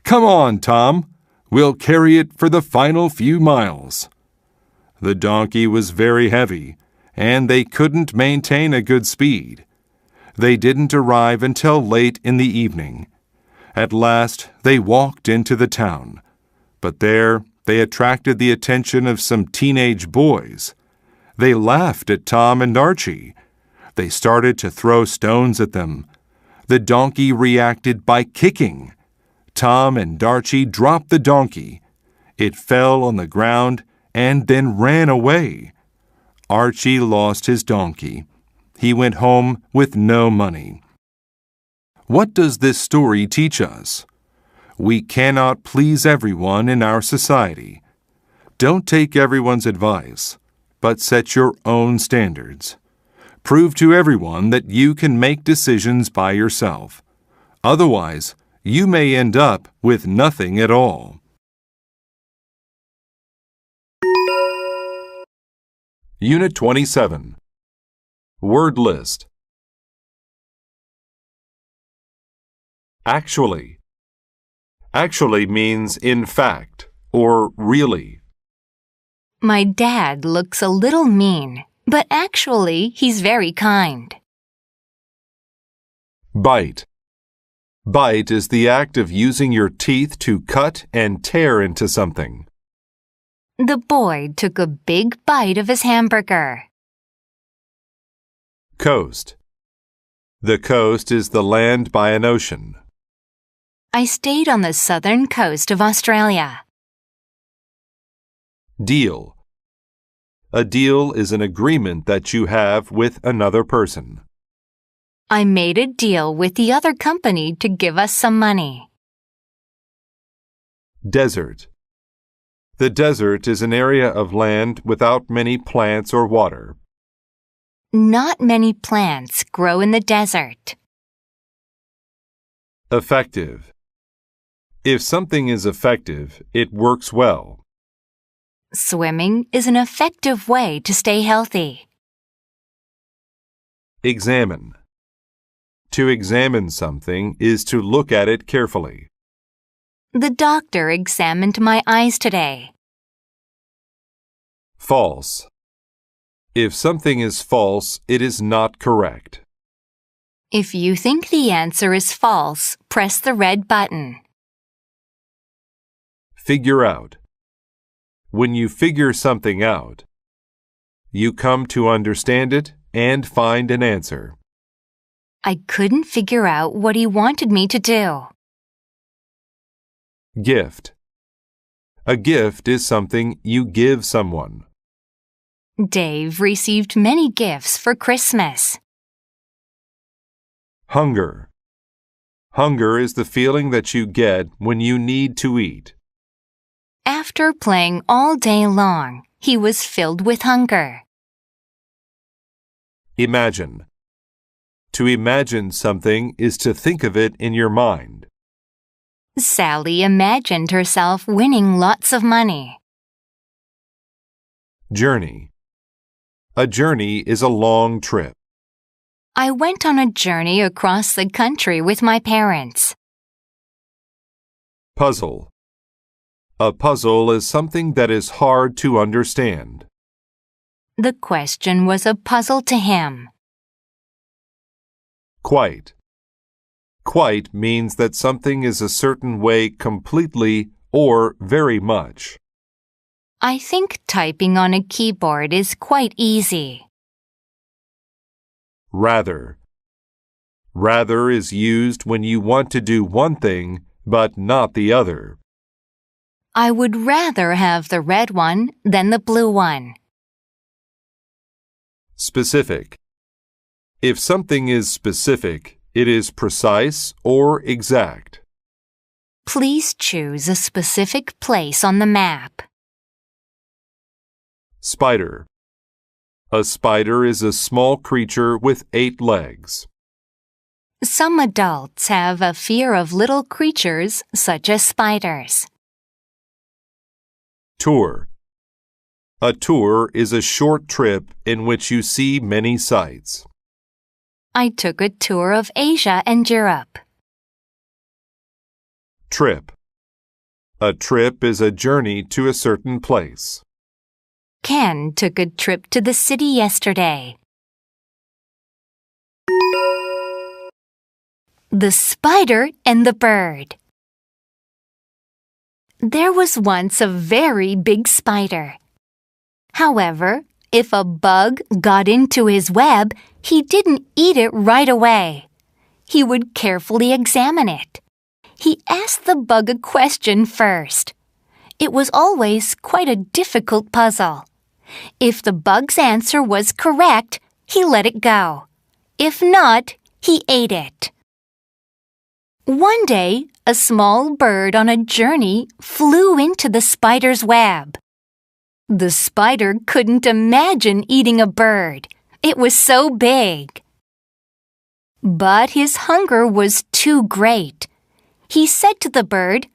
"Come on, Tom. We'll carry it for the final few miles." The donkey was very heavy, and they couldn't maintain a good speed. They didn't arrive until late in the evening. At last, they walked into the town. But there, they attracted the attention of some teenage boys. They laughed at Tom and Archie. They started to throw stones at them. The donkey reacted by kicking. Tom and Archie dropped the donkey. It fell on the ground and then ran away. Archie lost his donkey. He went home with no money. What does this story teach us? We cannot please everyone in our society. Don't take everyone's advice, but set your own standards. Prove to everyone that you can make decisions by yourself. Otherwise, you may end up with nothing at all. Unit 27. Word list. Actually. Actually means in fact or really. My dad looks a little mean, but actually he's very kind. Bite. Bite is the act of using your teeth to cut and tear into something. The boy took a big bite of his hamburger. Coast. The coast is the land by an ocean. I stayed on the southern coast of Australia. Deal. A deal is an agreement that you have with another person. I made a deal with the other company to give us some money. Desert. The desert is an area of land without many plants or water. Not many plants grow in the desert. Effective. If something is effective, it works well. Swimming is an effective way to stay healthy. Examine. To examine something is to look at it carefully. The doctor examined my eyes today. False. If something is false, it is not correct. If you think the answer is false, press the red button. Figure out. When you figure something out, you come to understand it and find an answer. I couldn't figure out what he wanted me to do. Gift. A gift is something you give someone. Dave received many gifts for Christmas. Hunger. Hunger is the feeling that you get when you need to eat. After playing all day long, he was filled with hunger. Imagine. To imagine something is to think of it in your mind. Sally imagined herself winning lots of money. Journey. A journey is a long trip. I went on a journey across the country with my parents. Puzzle. A puzzle is something that is hard to understand. The question was a puzzle to him. Quite. Quite means that something is a certain way completely or very much. I think typing on a keyboard is quite easy. Rather. Rather is used when you want to do one thing but not the other. I would rather have the red one than the blue one. Specific. If something is specific, it is precise or exact. Please choose a specific place on the map. Spider. A spider is a small creature with 8 legs. Some adults have a fear of little creatures such as spiders. Tour. A tour is a short trip in which you see many sights. I took a tour of Asia and Europe. Trip. A trip is a journey to a certain place. Ken took a trip to the city yesterday. The Spider and the Bird. There was once a very big spider. However, if a bug got into his web, he didn't eat it right away. He would carefully examine it. He asked the bug a question first. It was always quite a difficult puzzle. If the bug's answer was correct, he let it go. If not, he ate it. One day, a small bird on a journey flew into the spider's web. The spider couldn't imagine eating a bird. It was so big. But his hunger was too great. He said to the bird,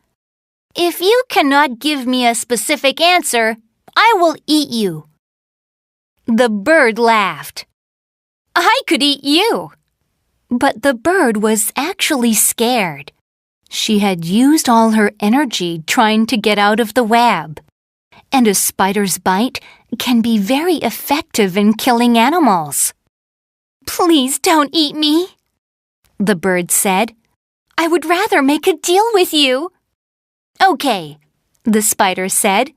"If you cannot give me a specific answer, I will eat you." The bird laughed. "I could eat you." But the bird was actually scared. She had used all her energy trying to get out of the web. And a spider's bite can be very effective in killing animals. "Please don't eat me," the bird said. "I would rather make a deal with you." "Okay," the spider said.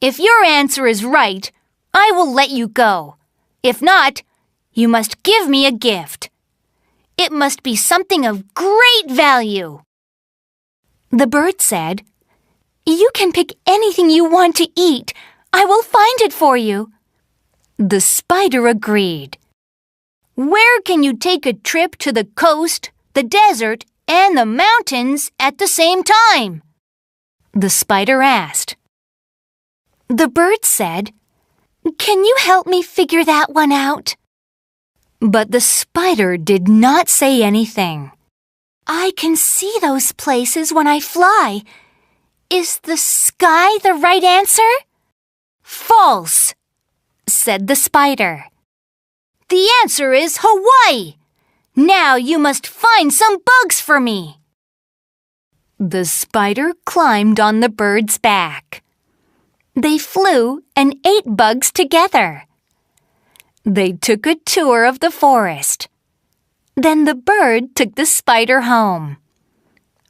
"If your answer is right, I will let you go. If not, you must give me a gift. It must be something of great value." The bird said, "You can pick anything you want to eat. I will find it for you." The spider agreed. "Where can you take a trip to the coast, the desert, and the mountains at the same time?" the spider asked. The bird said, "Can you help me figure that one out?" But the spider did not say anything. "I can see those places when I fly. Is the sky the right answer?" "False," said the spider. "The answer is Hawaii. Now you must find some bugs for me." The spider climbed on the bird's back. They flew and ate bugs together. They took a tour of the forest. Then the bird took the spider home.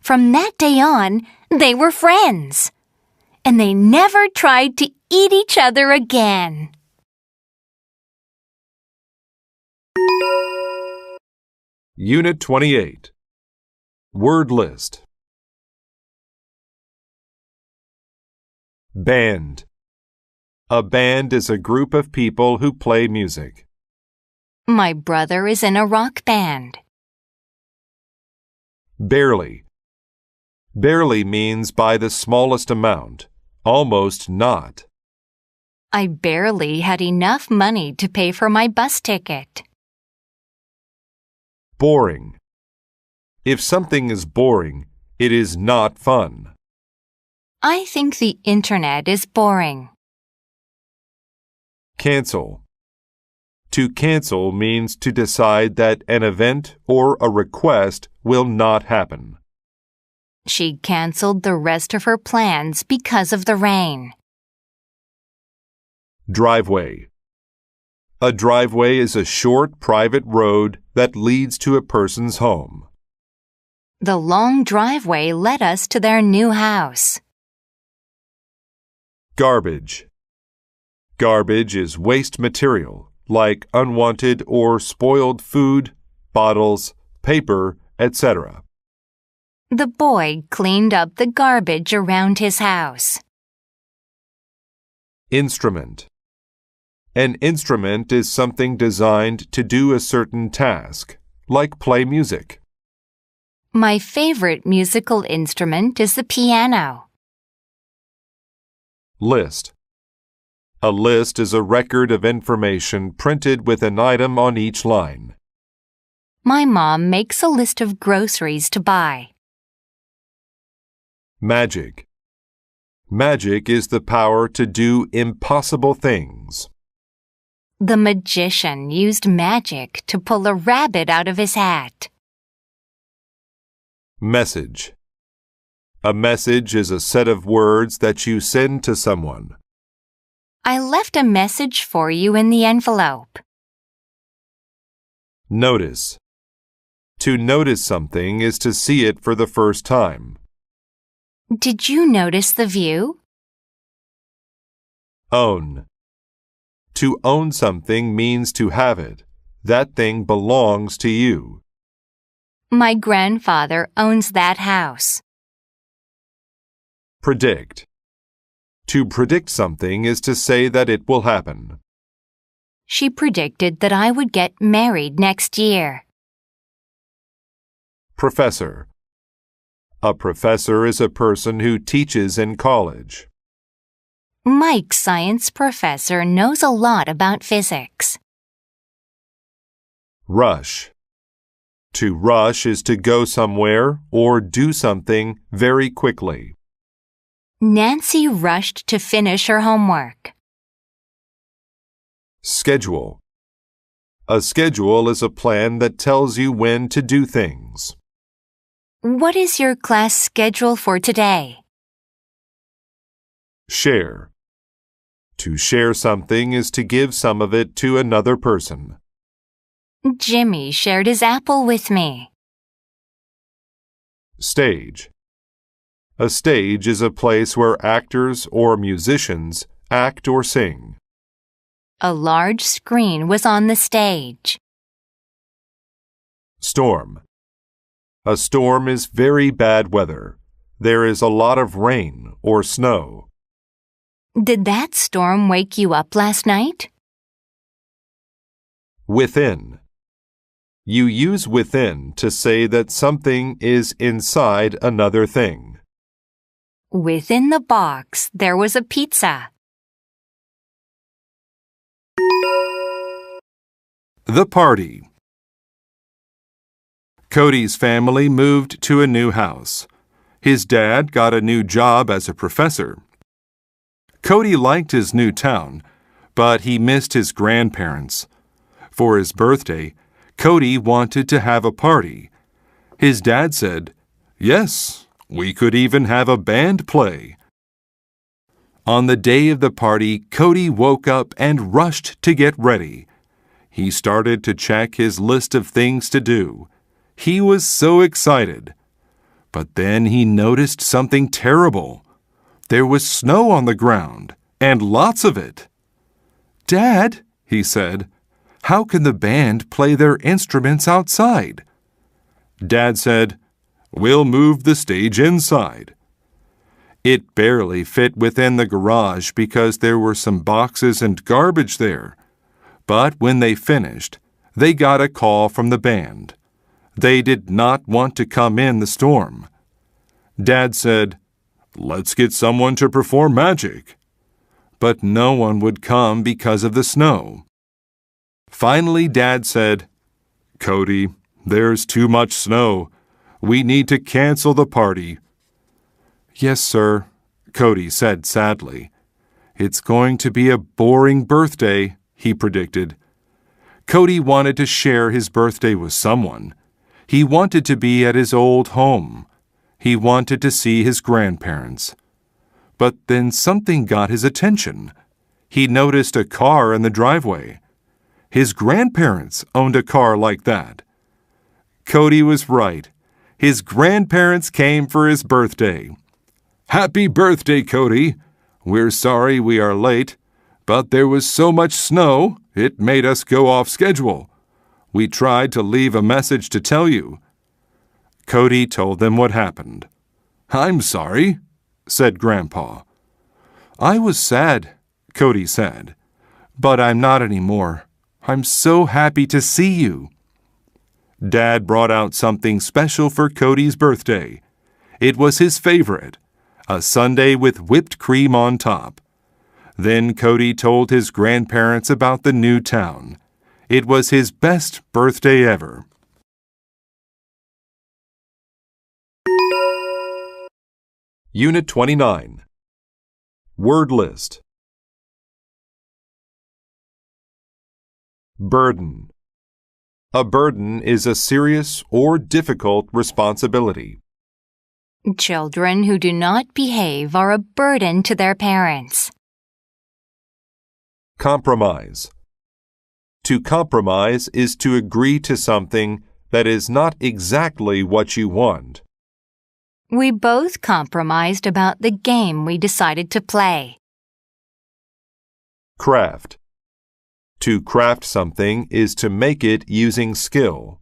From that day on, they were friends. And they never tried to eat each other again. Unit 28. Word list. Band. A band is a group of people who play music. My brother is in a rock band. Barely. Barely means by the smallest amount, almost not. I barely had enough money to pay for my bus ticket. Boring. If something is boring, it is not fun. I think the internet is boring. Cancel. To cancel means to decide that an event or a request will not happen. She canceled the rest of her plans because of the rain. Driveway. A driveway is a short private road that leads to a person's home. The long driveway led us to their new house. Garbage. Garbage is waste material, like unwanted or spoiled food, bottles, paper, etc. The boy cleaned up the garbage around his house. Instrument. An instrument is something designed to do a certain task, like play music. My favorite musical instrument is the piano. List. A list is a record of information printed with an item on each line. My mom makes a list of groceries to buy. Magic. Magic is the power to do impossible things. The magician used magic to pull a rabbit out of his hat. Message. A message is a set of words that you send to someone. I left a message for you in the envelope. Notice. To notice something is to see it for the first time. Did you notice the view? Own. To own something means to have it. That thing belongs to you. My grandfather owns that house. Predict. To predict something is to say that it will happen. She predicted that I would get married next year. Professor. A professor is a person who teaches in college. Mike's science professor knows a lot about physics. Rush. To rush is to go somewhere or do something very quickly. Nancy rushed to finish her homework. Schedule. A schedule is a plan that tells you when to do things. What is your class schedule for today? Share. To share something is to give some of it to another person. Jimmy shared his apple with me. Stage. A stage is a place where actors or musicians act or sing. A large screen was on the stage. Storm. A storm is very bad weather. There is a lot of rain or snow. Did that storm wake you up last night? Within. You use within to say that something is inside another thing. Within the box, there was a pizza. The party. Cody's family moved to a new house. His dad got a new job as a professor. Cody liked his new town, but he missed his grandparents. For his birthday, Cody wanted to have a party. His dad said, "Yes, we could even have a band play." On the day of the party, Cody woke up and rushed to get ready. He started to check his list of things to do. He was so excited. But then he noticed something terrible. There was snow on the ground, and lots of it. "Dad," he said, "how can the band play their instruments outside?" Dad said, "We'll move the stage inside." It barely fit within the garage because there were some boxes and garbage there. But when they finished, they got a call from the band. They did not want to come in the storm. Dad said, "Let's get someone to perform magic." But no one would come because of the snow. Finally, Dad said, "Cody, there's too much snow. We need to cancel the party." "Yes, sir," Cody said sadly. "It's going to be a boring birthday," he predicted. Cody wanted to share his birthday with someone. He wanted to be at his old home. He wanted to see his grandparents. But then something got his attention. He noticed a car in the driveway. His grandparents owned a car like that. Cody was right. His grandparents came for his birthday. "Happy birthday, Cody. We're sorry we are late, but there was so much snow, it made us go off schedule. We tried to leave a message to tell you." Cody told them what happened. "I'm sorry," said Grandpa. "I was sad," Cody said, "but I'm not anymore. I'm so happy to see you." Dad brought out something special for Cody's birthday. It was his favorite, a sundae with whipped cream on top. Then Cody told his grandparents about the new town. It was his best birthday ever. Unit 29. Word list. Burden. A burden is a serious or difficult responsibility. Children who do not behave are a burden to their parents. Compromise. To compromise is to agree to something that is not exactly what you want. We both compromised about the game we decided to play. Craft. To craft something is to make it using skill.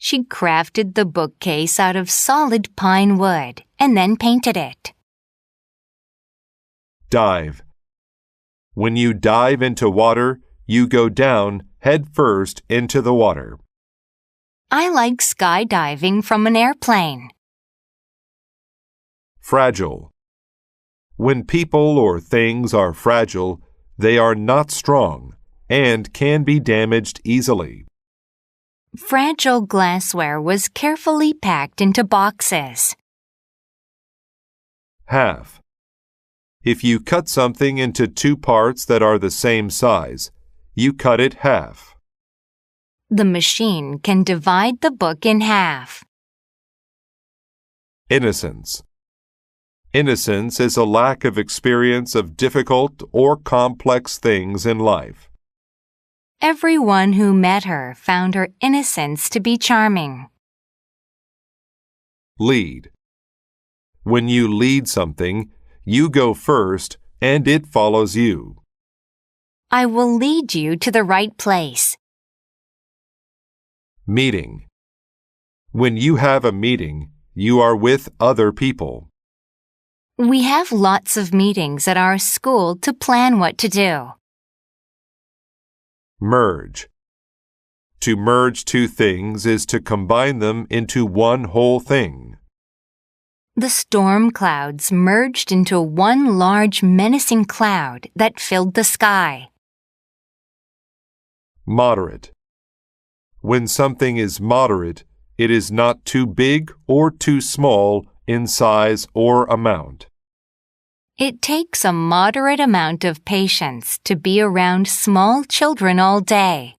She crafted the bookcase out of solid pine wood and then painted it. Dive. When you dive into water, you go down head first into the water. I like skydiving from an airplane. Fragile. When people or things are fragile, they are not strong and can be damaged easily. Fragile glassware was carefully packed into boxes. Half. If you cut something into two parts that are the same size, you cut it half. The machine can divide the book in half. Innocence. Innocence is a lack of experience of difficult or complex things in life. Everyone who met her found her innocence to be charming. Lead. When you lead something, you go first and it follows you. I will lead you to the right place. Meeting. When you have a meeting, you are with other people. We have lots of meetings at our school to plan what to do. Merge. To merge two things is to combine them into one whole thing. The storm clouds merged into one large menacing cloud that filled the sky. Moderate. When something is moderate, it is not too big or too small in size or amount. It takes a moderate amount of patience to be around small children all day.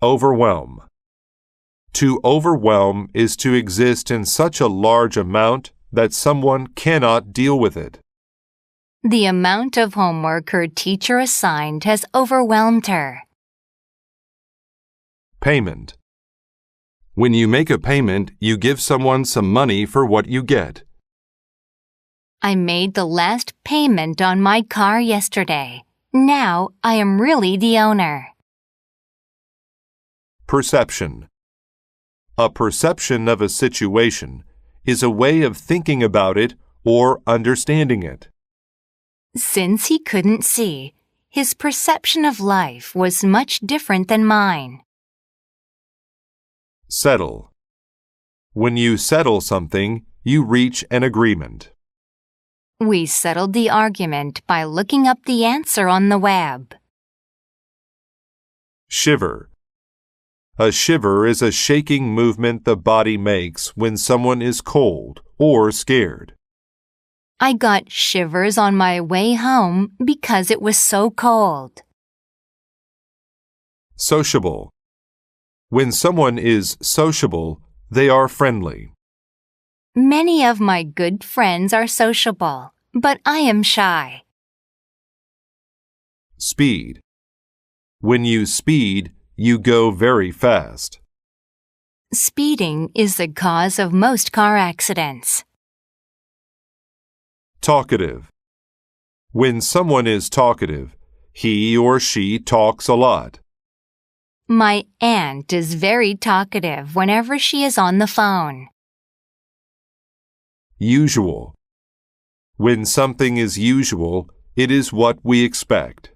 Overwhelm. To overwhelm is to exist in such a large amount that someone cannot deal with it. The amount of homework her teacher assigned has overwhelmed her. Payment. When you make a payment, you give someone some money for what you get. I made the last payment on my car yesterday. Now I am really the owner. Perception. A perception of a situation is a way of thinking about it or understanding it. Since he couldn't see, his perception of life was much different than mine. Settle. When you settle something, you reach an agreement. We settled the argument by looking up the answer on the web. Shiver. A shiver is a shaking movement the body makes when someone is cold or scared. I got shivers on my way home because it was so cold. Sociable. When someone is sociable, they are friendly. Many of my good friends are sociable, but I am shy. Speed. When you speed, you go very fast. Speeding is the cause of most car accidents. Talkative. When someone is talkative, he or she talks a lot. My aunt is very talkative whenever she is on the phone. Usual. When something is usual, it is what we expect.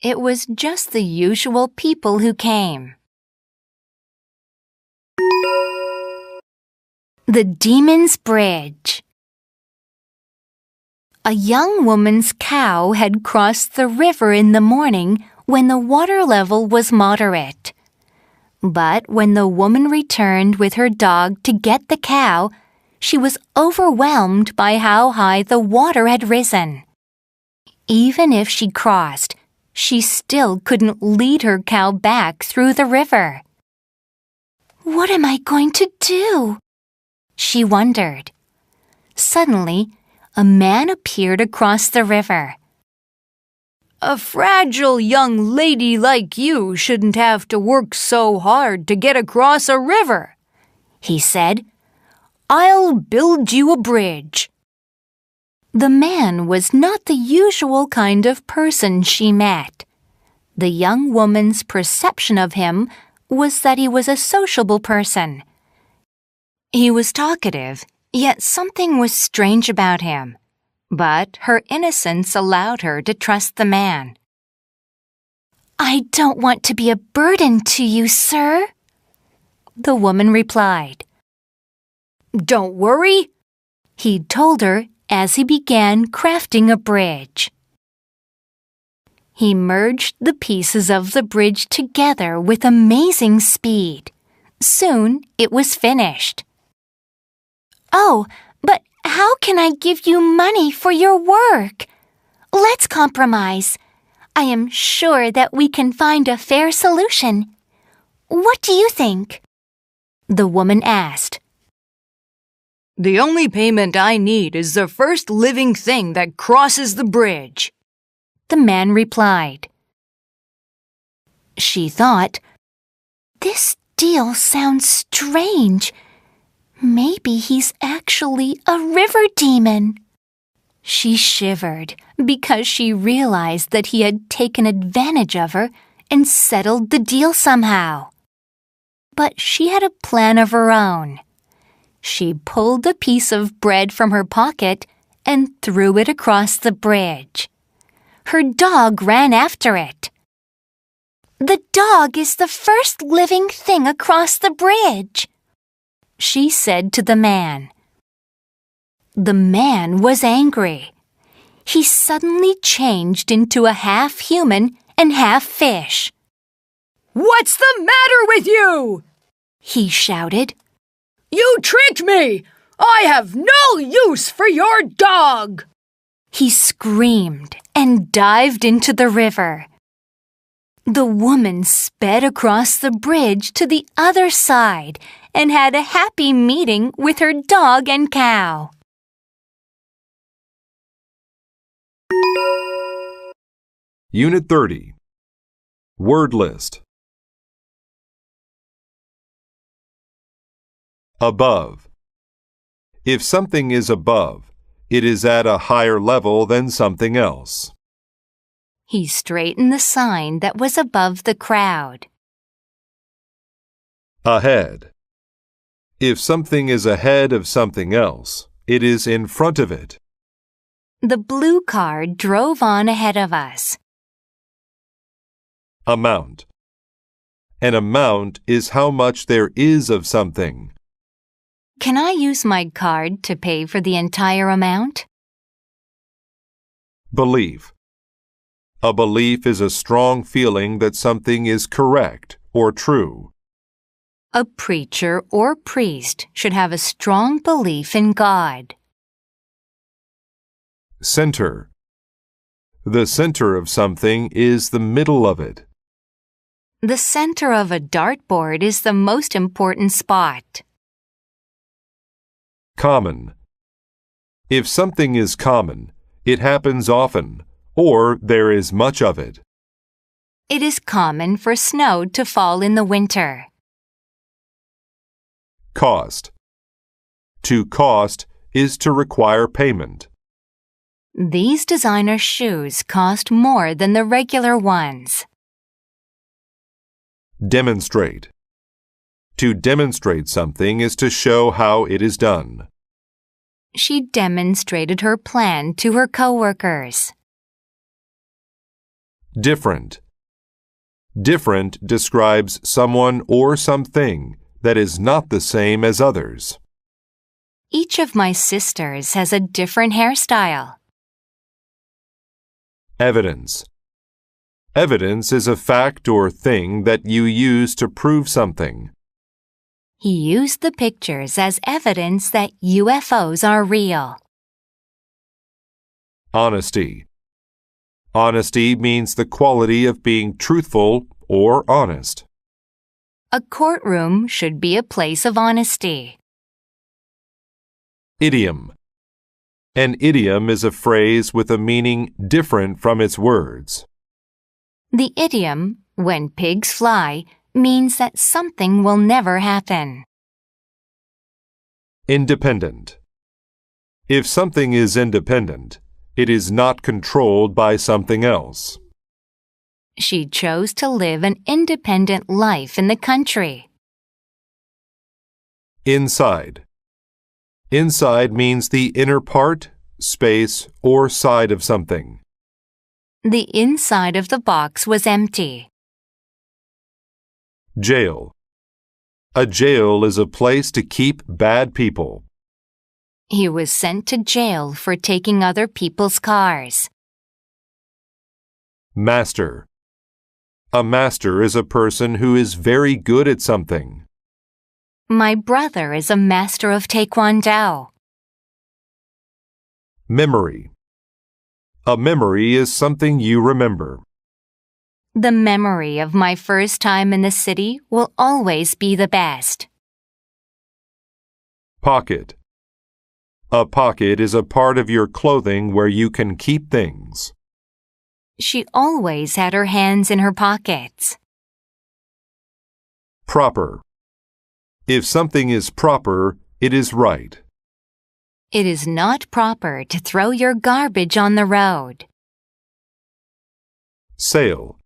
It was just the usual people who came. The Demon's Bridge. A young woman's cow had crossed the river in the morning when the water level was moderate. But when the woman returned with her dog to get the cow, she was overwhelmed by how high the water had risen. Even if she crossed, she still couldn't lead her cow back through the river. What am I going to do? She wondered. Suddenly, a man appeared across the river. A fragile young lady like you shouldn't have to work so hard to get across a river, he said. I'll build you a bridge. The man was not the usual kind of person she met. The young woman's perception of him was that he was a sociable person. He was talkative, yet something was strange about him. But her innocence allowed her to trust the man. I don't want to be a burden to you, sir, the woman replied. Don't worry, he told her as he began crafting a bridge. He merged the pieces of the bridge together with amazing speed. Soon it was finished. Oh, but how can I give you money for your work? Let's compromise. I am sure that we can find a fair solution. What do you think? The woman asked. The only payment I need is the first living thing that crosses the bridge, the man replied. She thought, this deal sounds strange. Maybe he's actually a river demon. She shivered because she realized that he had taken advantage of her and settled the deal somehow. But she had a plan of her own. She pulled a piece of bread from her pocket and threw it across the bridge. Her dog ran after it. The dog is the first living thing across the bridge, she said to the man. The man was angry. He suddenly changed into a half-human and half-fish. What's the matter with you? He shouted. You tricked me! I have no use for your dog! He screamed and dived into the river. The woman sped across the bridge to the other side and had a happy meeting with her dog and cow. Unit 30. Word list. Above. If something is above, it is at a higher level than something else. He straightened the sign that was above the crowd. Ahead. If something is ahead of something else, it is in front of it. The blue car drove on ahead of us. Amount. An amount is how much there is of something. Can I use my card to pay for the entire amount? Belief. A belief is a strong feeling that something is correct or true. A preacher or priest should have a strong belief in God. Center. The center of something is the middle of it. The center of a dartboard is the most important spot. Common. If something is common, it happens often, or there is much of it. It is common for snow to fall in the winter. Cost. To cost is to require payment. These designer shoes cost more than the regular ones. Demonstrate. To demonstrate something is to show how it is done. She demonstrated her plan to her coworkers. Different. Different describes someone or something that is not the same as others. Each of my sisters has a different hairstyle. Evidence. Evidence is a fact or thing that you use to prove something. He used the pictures as evidence that UFOs are real. Honesty. Honesty means the quality of being truthful or honest. A courtroom should be a place of honesty. Idiom. An idiom is a phrase with a meaning different from its words. The idiom, when pigs fly, means that something will never happen. Independent. If something is independent, it is not controlled by something else. She chose to live an independent life in the country. Inside. Inside means the inner part, space, or side of something. The inside of the box was empty. Jail. A jail is a place to keep bad people. He was sent to jail for taking other people's cars. Master. A master is a person who is very good at something. My brother is a master of Taekwondo. Memory. A memory is something you remember. The memory of my first time in the city will always be the best. Pocket. A pocket is a part of your clothing where you can keep things. She always had her hands in her pockets. Proper. If something is proper, it is right. It is not proper to throw your garbage on the road. Sale.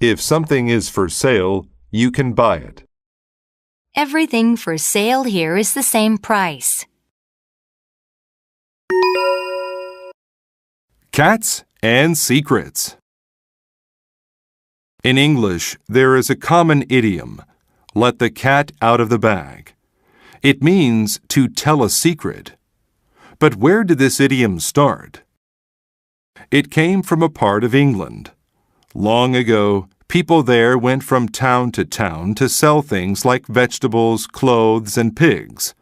If something is for sale, you can buy it. Everything for sale here is the same price. Cats and secrets. In English, there is a common idiom, let the cat out of the bag. It means to tell a secret. But where did this idiom start? It came from a part of England. Long ago, people there went from town to sell things like vegetables, clothes, and pigs.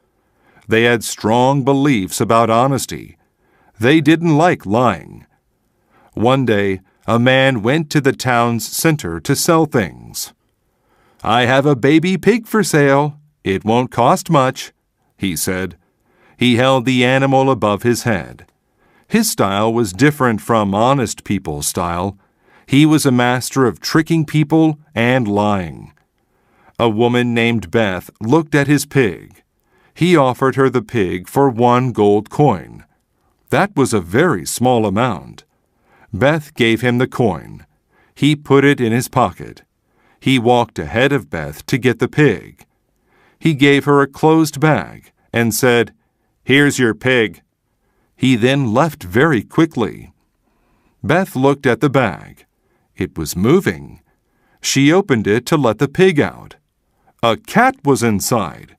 They had strong beliefs about honesty. They didn't like lying. One day, a man went to the town's center to sell things. "I have a baby pig for sale. It won't cost much," he said. He held the animal above his head. His style was different from honest people's style. He was a master of tricking people and lying. A woman named Beth looked at his pig. He offered her the pig for 1 gold coin. That was a very small amount. Beth gave him the coin. He put it in his pocket. He walked ahead of Beth to get the pig. He gave her a closed bag and said, "Here's your pig." He then left very quickly. Beth looked at the bag. It was moving. She opened it to let the pig out. A cat was inside.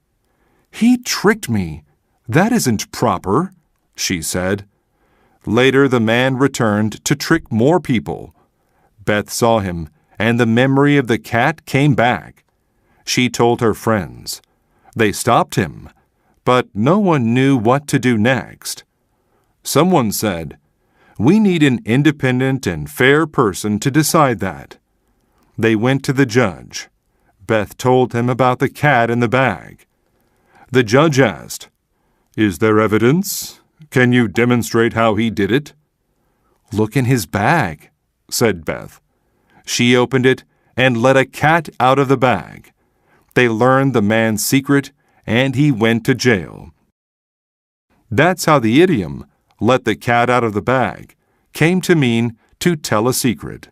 "He tricked me. That isn't proper," she said. Later, the man returned to trick more people. Beth saw him, and the memory of the cat came back. She told her friends. They stopped him, but no one knew what to do next. Someone said, "We need an independent and fair person to decide that." They went to the judge. Beth told him about the cat in the bag. The judge asked, "Is there evidence? Can you demonstrate how he did it?" "Look in his bag," said Beth. She opened it and let a cat out of the bag. They learned the man's secret, and he went to jail. That's how the idiom, "let the cat out of the bag," came to mean to tell a secret.